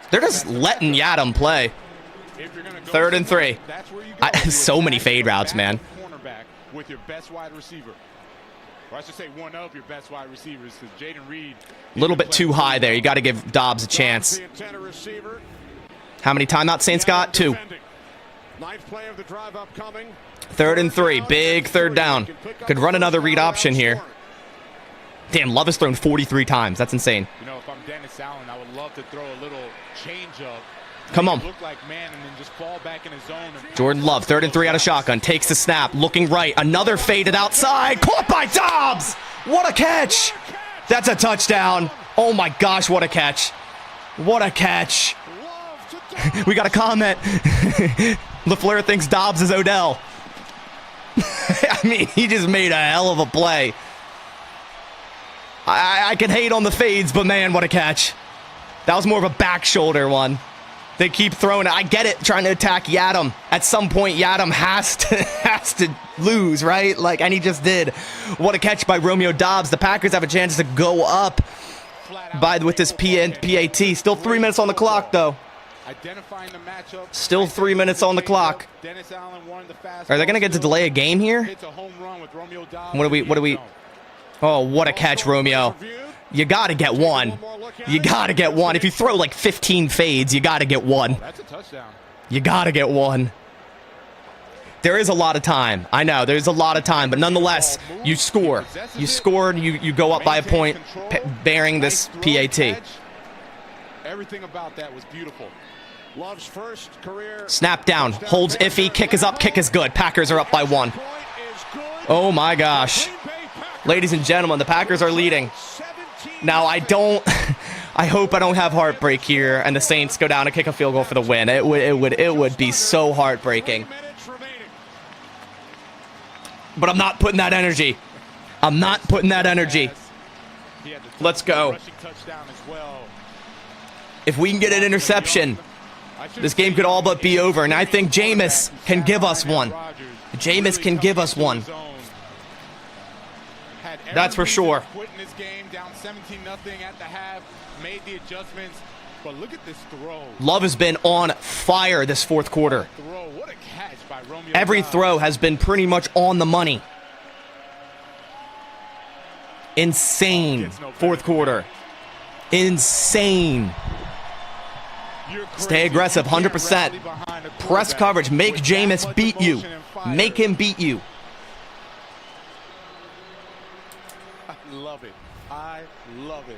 They're just letting Yadam play. 3rd and 3. So many fade routes, man. Cornerback with your best wide receiver. Or I should say one of your best wide receivers, because Jaden Reed. A little bit too high there. You got to give Dobbs a chance. How many timeouts Saints got? 2. 3rd and 3. Big 3rd down. Could run another read option here. Damn, Love has thrown 43 times. That's insane. You know, if I'm Dennis Allen, I would love to throw a little change up. Come on. Look like man and then just fall back in his zone. Jordan Love, 3rd and 3 out of shotgun. Takes the snap, looking right. Another faded outside. Caught by Dobbs. What a catch. That's a touchdown. Oh my gosh, what a catch. What a catch. We got a comment. LaFleur thinks Dobbs is Odell. I mean, he just made a hell of a play. I can hate on the fades, but man, what a catch. That was more of a back shoulder one. They keep throwing it. I get it, trying to attack Yadam. At some point, Yadam has to lose, right? Like, and he just did. What a catch by Romeo Dobbs. The Packers have a chance to go up with this PAT. Still 3 minutes on the clock, though. Still 3 minutes on the clock. Are they going to get to delay a game here? What do we? Oh, what a catch, Romeo. You got to get one. You got to get one. If you throw like 15 fades, you got to get one. That's a touchdown. You got to get one. There is a lot of time. I know, there's a lot of time, but nonetheless, you score. You scored, you go up by a point, bearing this PAT. Everything about that was beautiful. Love's first career. Snap down, holds iffy, kick is up, kick is good. Packers are up by 1. Oh my gosh. Ladies and gentlemen, the Packers are leading. Now, I hope I don't have heartbreak here and the Saints go down and kick a field goal for the win. It would be so heartbreaking. But I'm not putting that energy. I'm not putting that energy. Let's go. If we can get an interception, this game could all but be over. And I think Jameis can give us one. Jameis can give us one. That's for sure. This game down 17-0 at the half, made the adjustments, but look at this throw. Love has been on fire this 4th quarter. What a catch by Romeo. Every throw has been pretty much on the money. Insane 4th quarter. Insane. Stay aggressive, 100%. Press coverage. Make Jameis beat you. Make him beat you. I love it. I love it.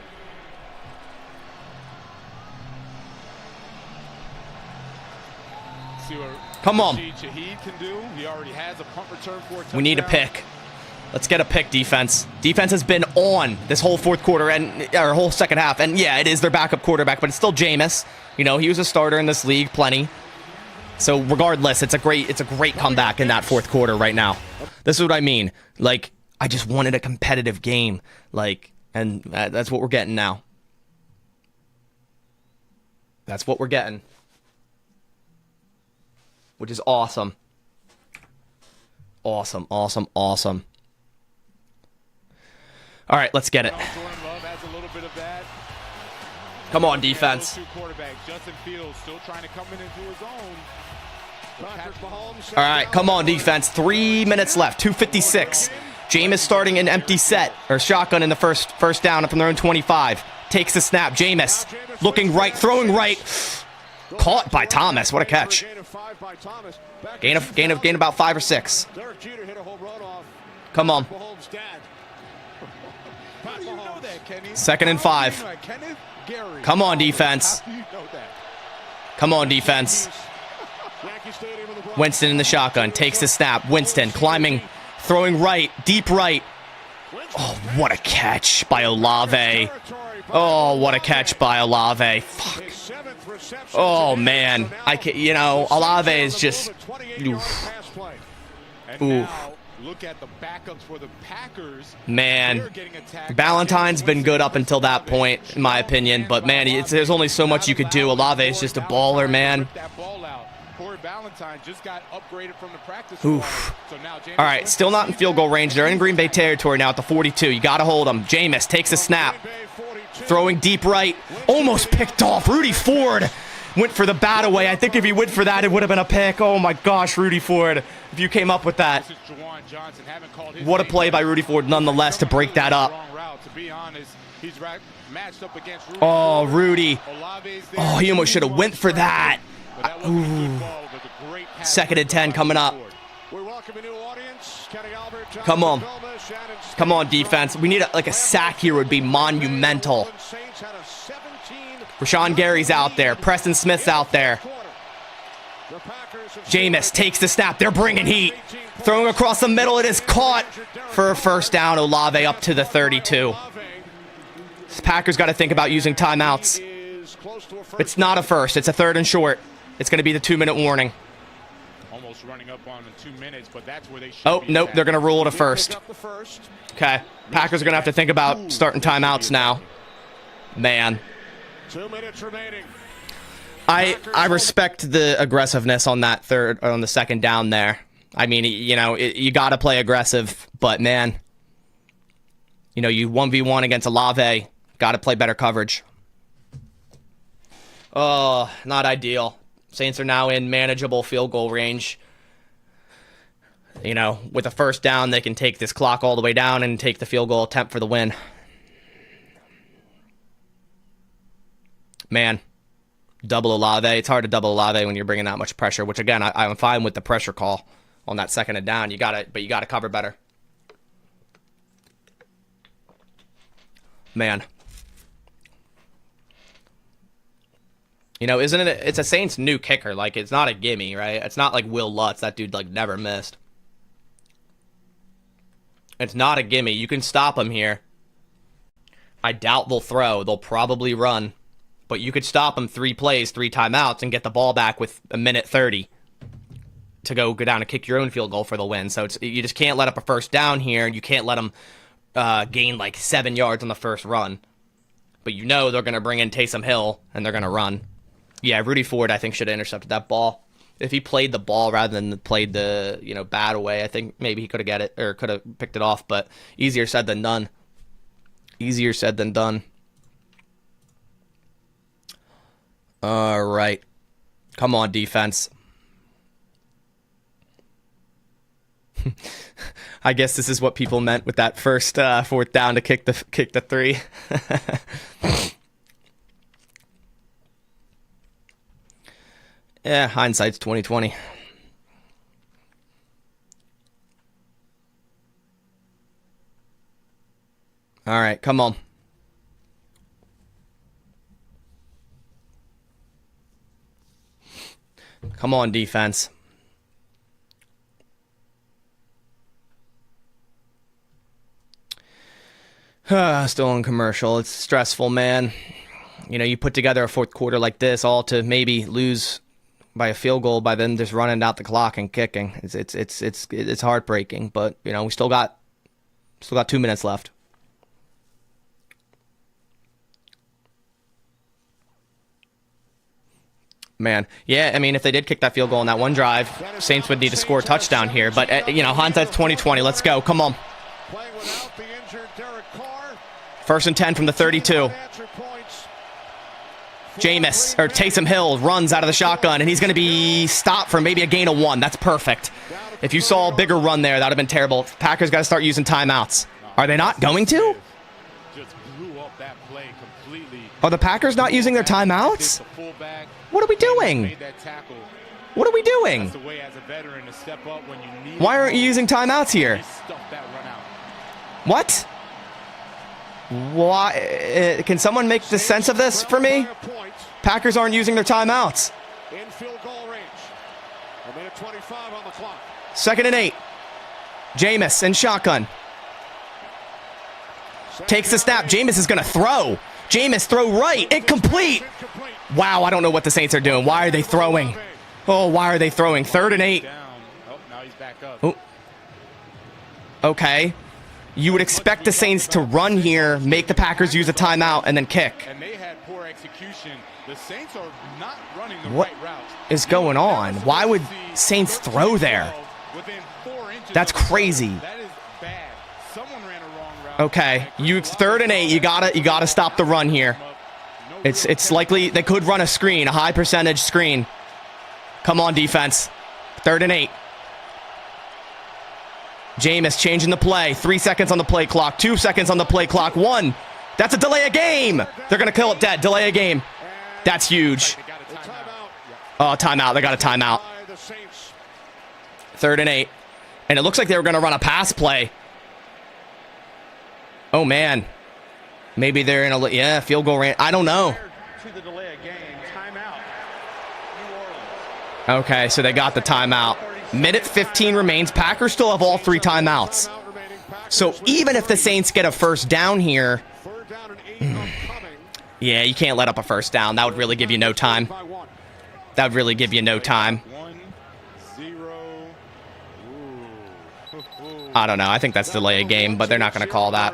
See what Come on. Shaheed can do. He already has a punt return for a touchdown. We need a pick. Let's get a pick, defense. Defense has been on this whole 4th quarter and our whole second half. And yeah, it is their backup quarterback, but it's still Jameis. You know, he was a starter in this league, plenty. So regardless, it's a great comeback in that 4th quarter right now. This is what I mean. Like, I just wanted a competitive game. Like, and that's what we're getting now. That's what we're getting. Which is awesome. Awesome, awesome, awesome. All right, let's get it. Come on, defense. All right, come on, defense. 3 minutes left, 2:56. Jameis starting an empty set, or shotgun in the first down from their own 25. Takes the snap. Jameis looking right, throwing right. Caught by Thomas. What a catch. Gain about 5 or 6. Come on. 2nd and 5. Come on, defense. Come on, defense. Winston in the shotgun. Takes the snap. Winston climbing, throwing right, deep right. Oh, what a catch by Olave. Oh, what a catch by Olave. Fuck. Oh, man. I can't, you know, Olave is just... Oof. And Oof. now, look at the backups for the Packers. Man, Valentine's been good up until that point, in my opinion. But, man, there's only so much you could do. Olave is just a baller, man. Valentine just got upgraded from the practice. Oof. All right, still not in field goal range. They're in Green Bay territory now at the 42. You got to hold them. Jameis takes a snap. Throwing deep right. Almost picked off. Rudy Ford went for the bat away. I think if he went for that, it would have been a pick. Oh, my gosh, Rudy Ford. If you came up with that. What a play by Rudy Ford, nonetheless, to break that up. Oh, Rudy. Oh, he almost should have went for that. Ooh. 2nd and 10 coming up. Come on. Come on, defense. We need like a sack here would be monumental. Rashawn Gary's out there. Preston Smith's out there. Jameis takes the snap. They're bringing heat. Throwing across the middle. It is caught for a first down. Olave up to the 32. The Packers got to think about using timeouts. It's not a first. It's a 3rd and short. It's going to be the 2-minute warning. Almost running up on the 2 minutes, but that's where they should Oh, nope. They're going to rule it a first. Okay. Packers are going to have to think about starting timeouts now. Man. 2 minutes remaining. I respect the aggressiveness on that on the 2nd down there. I mean, you know, you got to play aggressive, but man, you know, you 1v1 against Olave, got to play better coverage. Oh, not ideal. Saints are now in manageable field goal range. You know, with a first down, they can take this clock all the way down and take the field goal attempt for the win. Man, double Olave. It's hard to double Olave when you're bringing that much pressure, which, again, I'm fine with the pressure call on that 2nd and down. But you got to cover better. Man. You know, isn't it? It's a Saints new kicker. Like, it's not a gimme, right? It's not like Will Lutz. That dude, like, never missed. It's not a gimme. You can stop him here. I doubt they'll throw. They'll probably run. But you could stop them 3 plays, 3 timeouts, and get the ball back with 1:30 to go down and kick your own field goal for the win. So you just can't let up a first down here. You can't let them gain like 7 yards on the first run. But you know they're going to bring in Taysom Hill, and they're going to run. Yeah, Rudy Ford, I think, should have intercepted that ball. If he played the ball rather than played the, you know, bat away, I think maybe he could have got it or could have picked it off. But easier said than done. Easier said than done. All right. Come on, defense. I guess this is what people meant with that first 4th down to kick the 3. Yeah, hindsight's 20/20. All right, come on. Come on, defense. Still on commercial. It's stressful, man. You know, you put together a 4th quarter like this, all to maybe lose by a field goal by then just running out the clock and kicking. It's heartbreaking, but you know, we still got 2 minutes left. Man, yeah, I mean, if they did kick that field goal in that one drive, Saints would need to score a touchdown here. But, you know, hindsight's 20/20. Let's go. Come on. 1st and 10 from the 32. Jameis, or Taysom Hill, runs out of the shotgun, and he's going to be stopped for maybe a gain of 1. That's perfect. If you saw a bigger run there, that would have been terrible. Packers got to start using timeouts. Are they not going to? Are the Packers not using their timeouts? What are we doing? What are we doing? Why aren't you using timeouts here? What? Why? Can someone make the sense of this for me? Packers aren't using their timeouts. 2nd and 8. Jameis in shotgun. Takes the snap. Jameis is going to throw. Jameis, throw right. Incomplete. Wow, I don't know what the Saints are doing. Why are they throwing? Oh, why are they throwing? 3rd and 8. Oh, now he's back up. Oh. Okay. You would expect the Saints to run here, make the Packers use a timeout, and then kick. And they had poor execution. The Saints are not running the What right routes. is going on? Why would Saints throw there? That's crazy. That is bad. Someone ran a wrong route. Okay, you 3rd and 8. You gotta stop the run here. It's likely they could run a screen, a high percentage screen. Come on, defense. 3rd and 8. Jameis changing the play. 3 seconds on the play clock. 2 seconds on the play clock. 1. That's a delay of game. They're going to kill it dead. Delay of game. That's huge. Oh, timeout. They got a timeout. 3rd and 8. And it looks like they were going to run a pass play. Oh, man. Maybe they're in a field goal range. I don't know. Okay, so they got the timeout. Minute 15 remains. Packers still have all 3 timeouts. So even if the Saints get a first down here, yeah, you can't let up a first down. That would really give you no time. That would really give you no time. I don't know. I think that's delay a game, but they're not going to call that.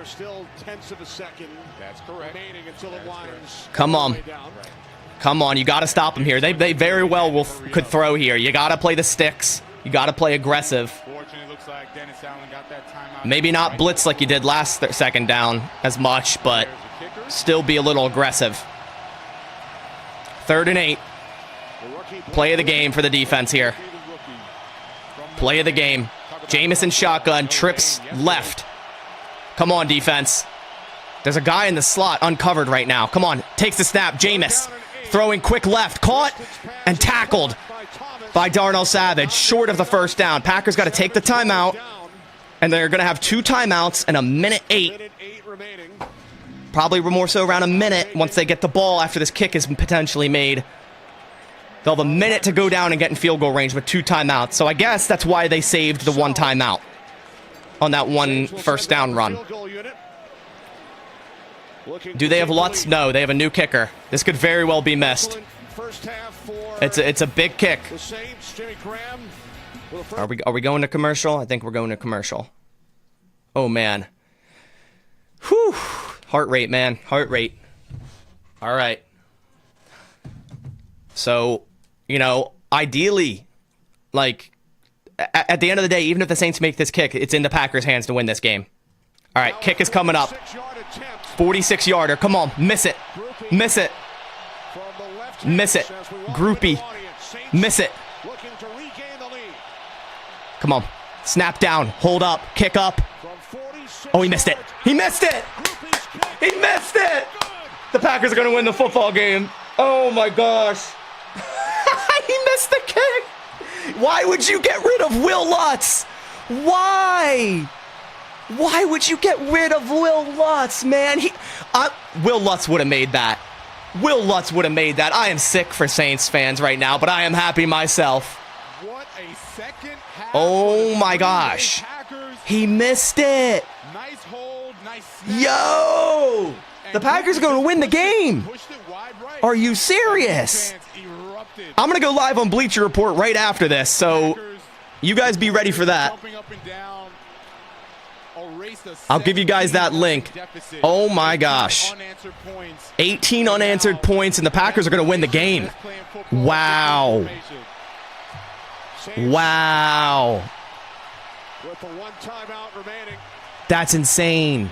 Come on. Come on. You got to stop them here. They very well could throw here. You got to play the sticks. You got to play aggressive. Maybe not blitz like you did last second down as much, but still be a little aggressive. 3rd and 8. Play of the game for the defense here. Play of the game. Jamison shotgun, trips left. Come on, defense. There's a guy in the slot uncovered right now. Come on, takes the snap. Jameis throwing quick left, caught and tackled by Darnell Savage, short of the first down. Packers got to take the timeout, and they're going to have 2 timeouts and a minute 8. Probably more so around a minute once they get the ball after this kick is potentially made. They'll have a minute to go down and get in field goal range with 2 timeouts. So I guess that's why they saved the 1 timeout on that 1 first down run. Do they have Lutz? No, they have a new kicker. This could very well be missed. It's a big kick. Are we going to commercial? I think we're going to commercial. Oh, man. Whew. Heart rate, man. Heart rate. All right. So, ideally, like, at the end of the day, even if the Saints make this kick, it's in the Packers' hands to win this game. All right, kick is coming up. 46-yarder. Come on, miss it. Miss it. Miss it. Groupie. Miss it. Come on. Snap down. Hold up. Kick up. Oh, he missed it. He missed it. He missed it. The Packers are going to win the football game. Oh, my gosh. He missed the kick. Why would you get rid of Will Lutz? Why? Why would you get rid of Will Lutz, man? Will Lutz would have made that. Will Lutz would have made that. I am sick for Saints fans right now, but I am happy myself. What a second half. Oh my gosh. He missed it. Nice hold, nice snap. Yo! The Packers are going to win the game. Are you serious? I'm going to go live on Bleacher Report right after this, so you guys be ready for that. I'll give you guys that link. Oh my gosh. 18 unanswered points, and the Packers are going to win the game. Wow. Wow. That's insane.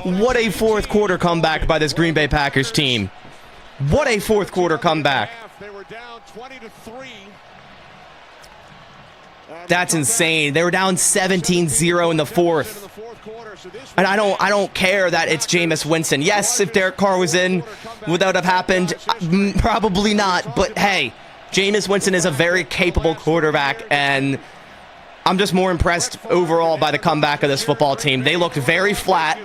What a fourth quarter comeback by this Green Bay Packers team. What a fourth quarter comeback. That's insane. They were down 17-0 in the fourth. And I don't care that it's Jameis Winston. Yes, if Derek Carr was in, would that have happened? Probably not. But hey, Jameis Winston is a very capable quarterback, and I'm just more impressed overall by the comeback of this football team. They looked very flat,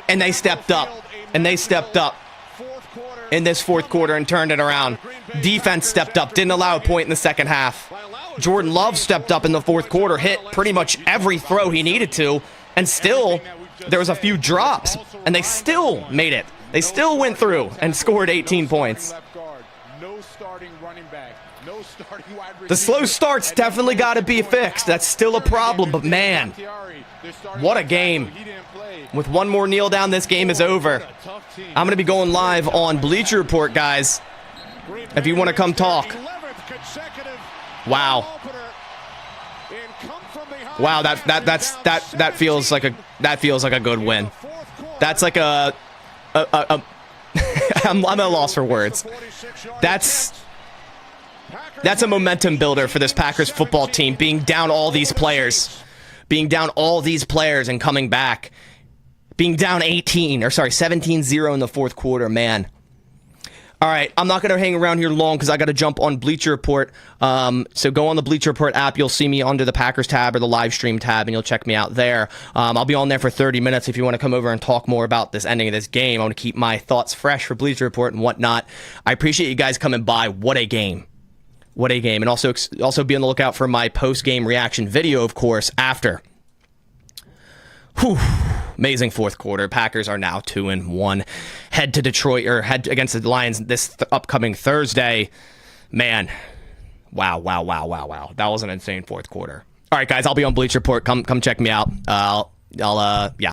and they stepped up. And they stepped up in this fourth quarter and turned it around. Defense stepped up, didn't allow a point in the second half. Jordan Love stepped up in the fourth quarter, hit pretty much every throw he needed to, and still there was a few drops, and they still made it. They still went through and scored 18 points. The slow starts definitely got to be fixed. That's still a problem, but man, what a game. With one more kneel down, this game is over. I'm going to be going live on Bleacher Report, guys, if you want to come talk. Wow. Wow, that feels like a good win. That's like I'm at a loss for words. That's a momentum builder for this Packers football team, being down all these players and coming back. Being down 17-0 in the fourth quarter, man. All right, I'm not going to hang around here long because I got to jump on Bleacher Report. So go on the Bleacher Report app. You'll see me under the Packers tab or the live stream tab, and you'll check me out there. I'll be on there for 30 minutes if you want to come over and talk more about this ending of this game. I want to keep my thoughts fresh for Bleacher Report and whatnot. I appreciate you guys coming by. What a game. What a game. And also be on the lookout for my post-game reaction video, of course, after. Whew. Amazing fourth quarter. Packers are now 2-1. Head to Detroit, or head against the Lions this upcoming Thursday. Man, wow. That was an insane fourth quarter. All right, guys, I'll be on Bleacher Report. Come check me out. Yeah.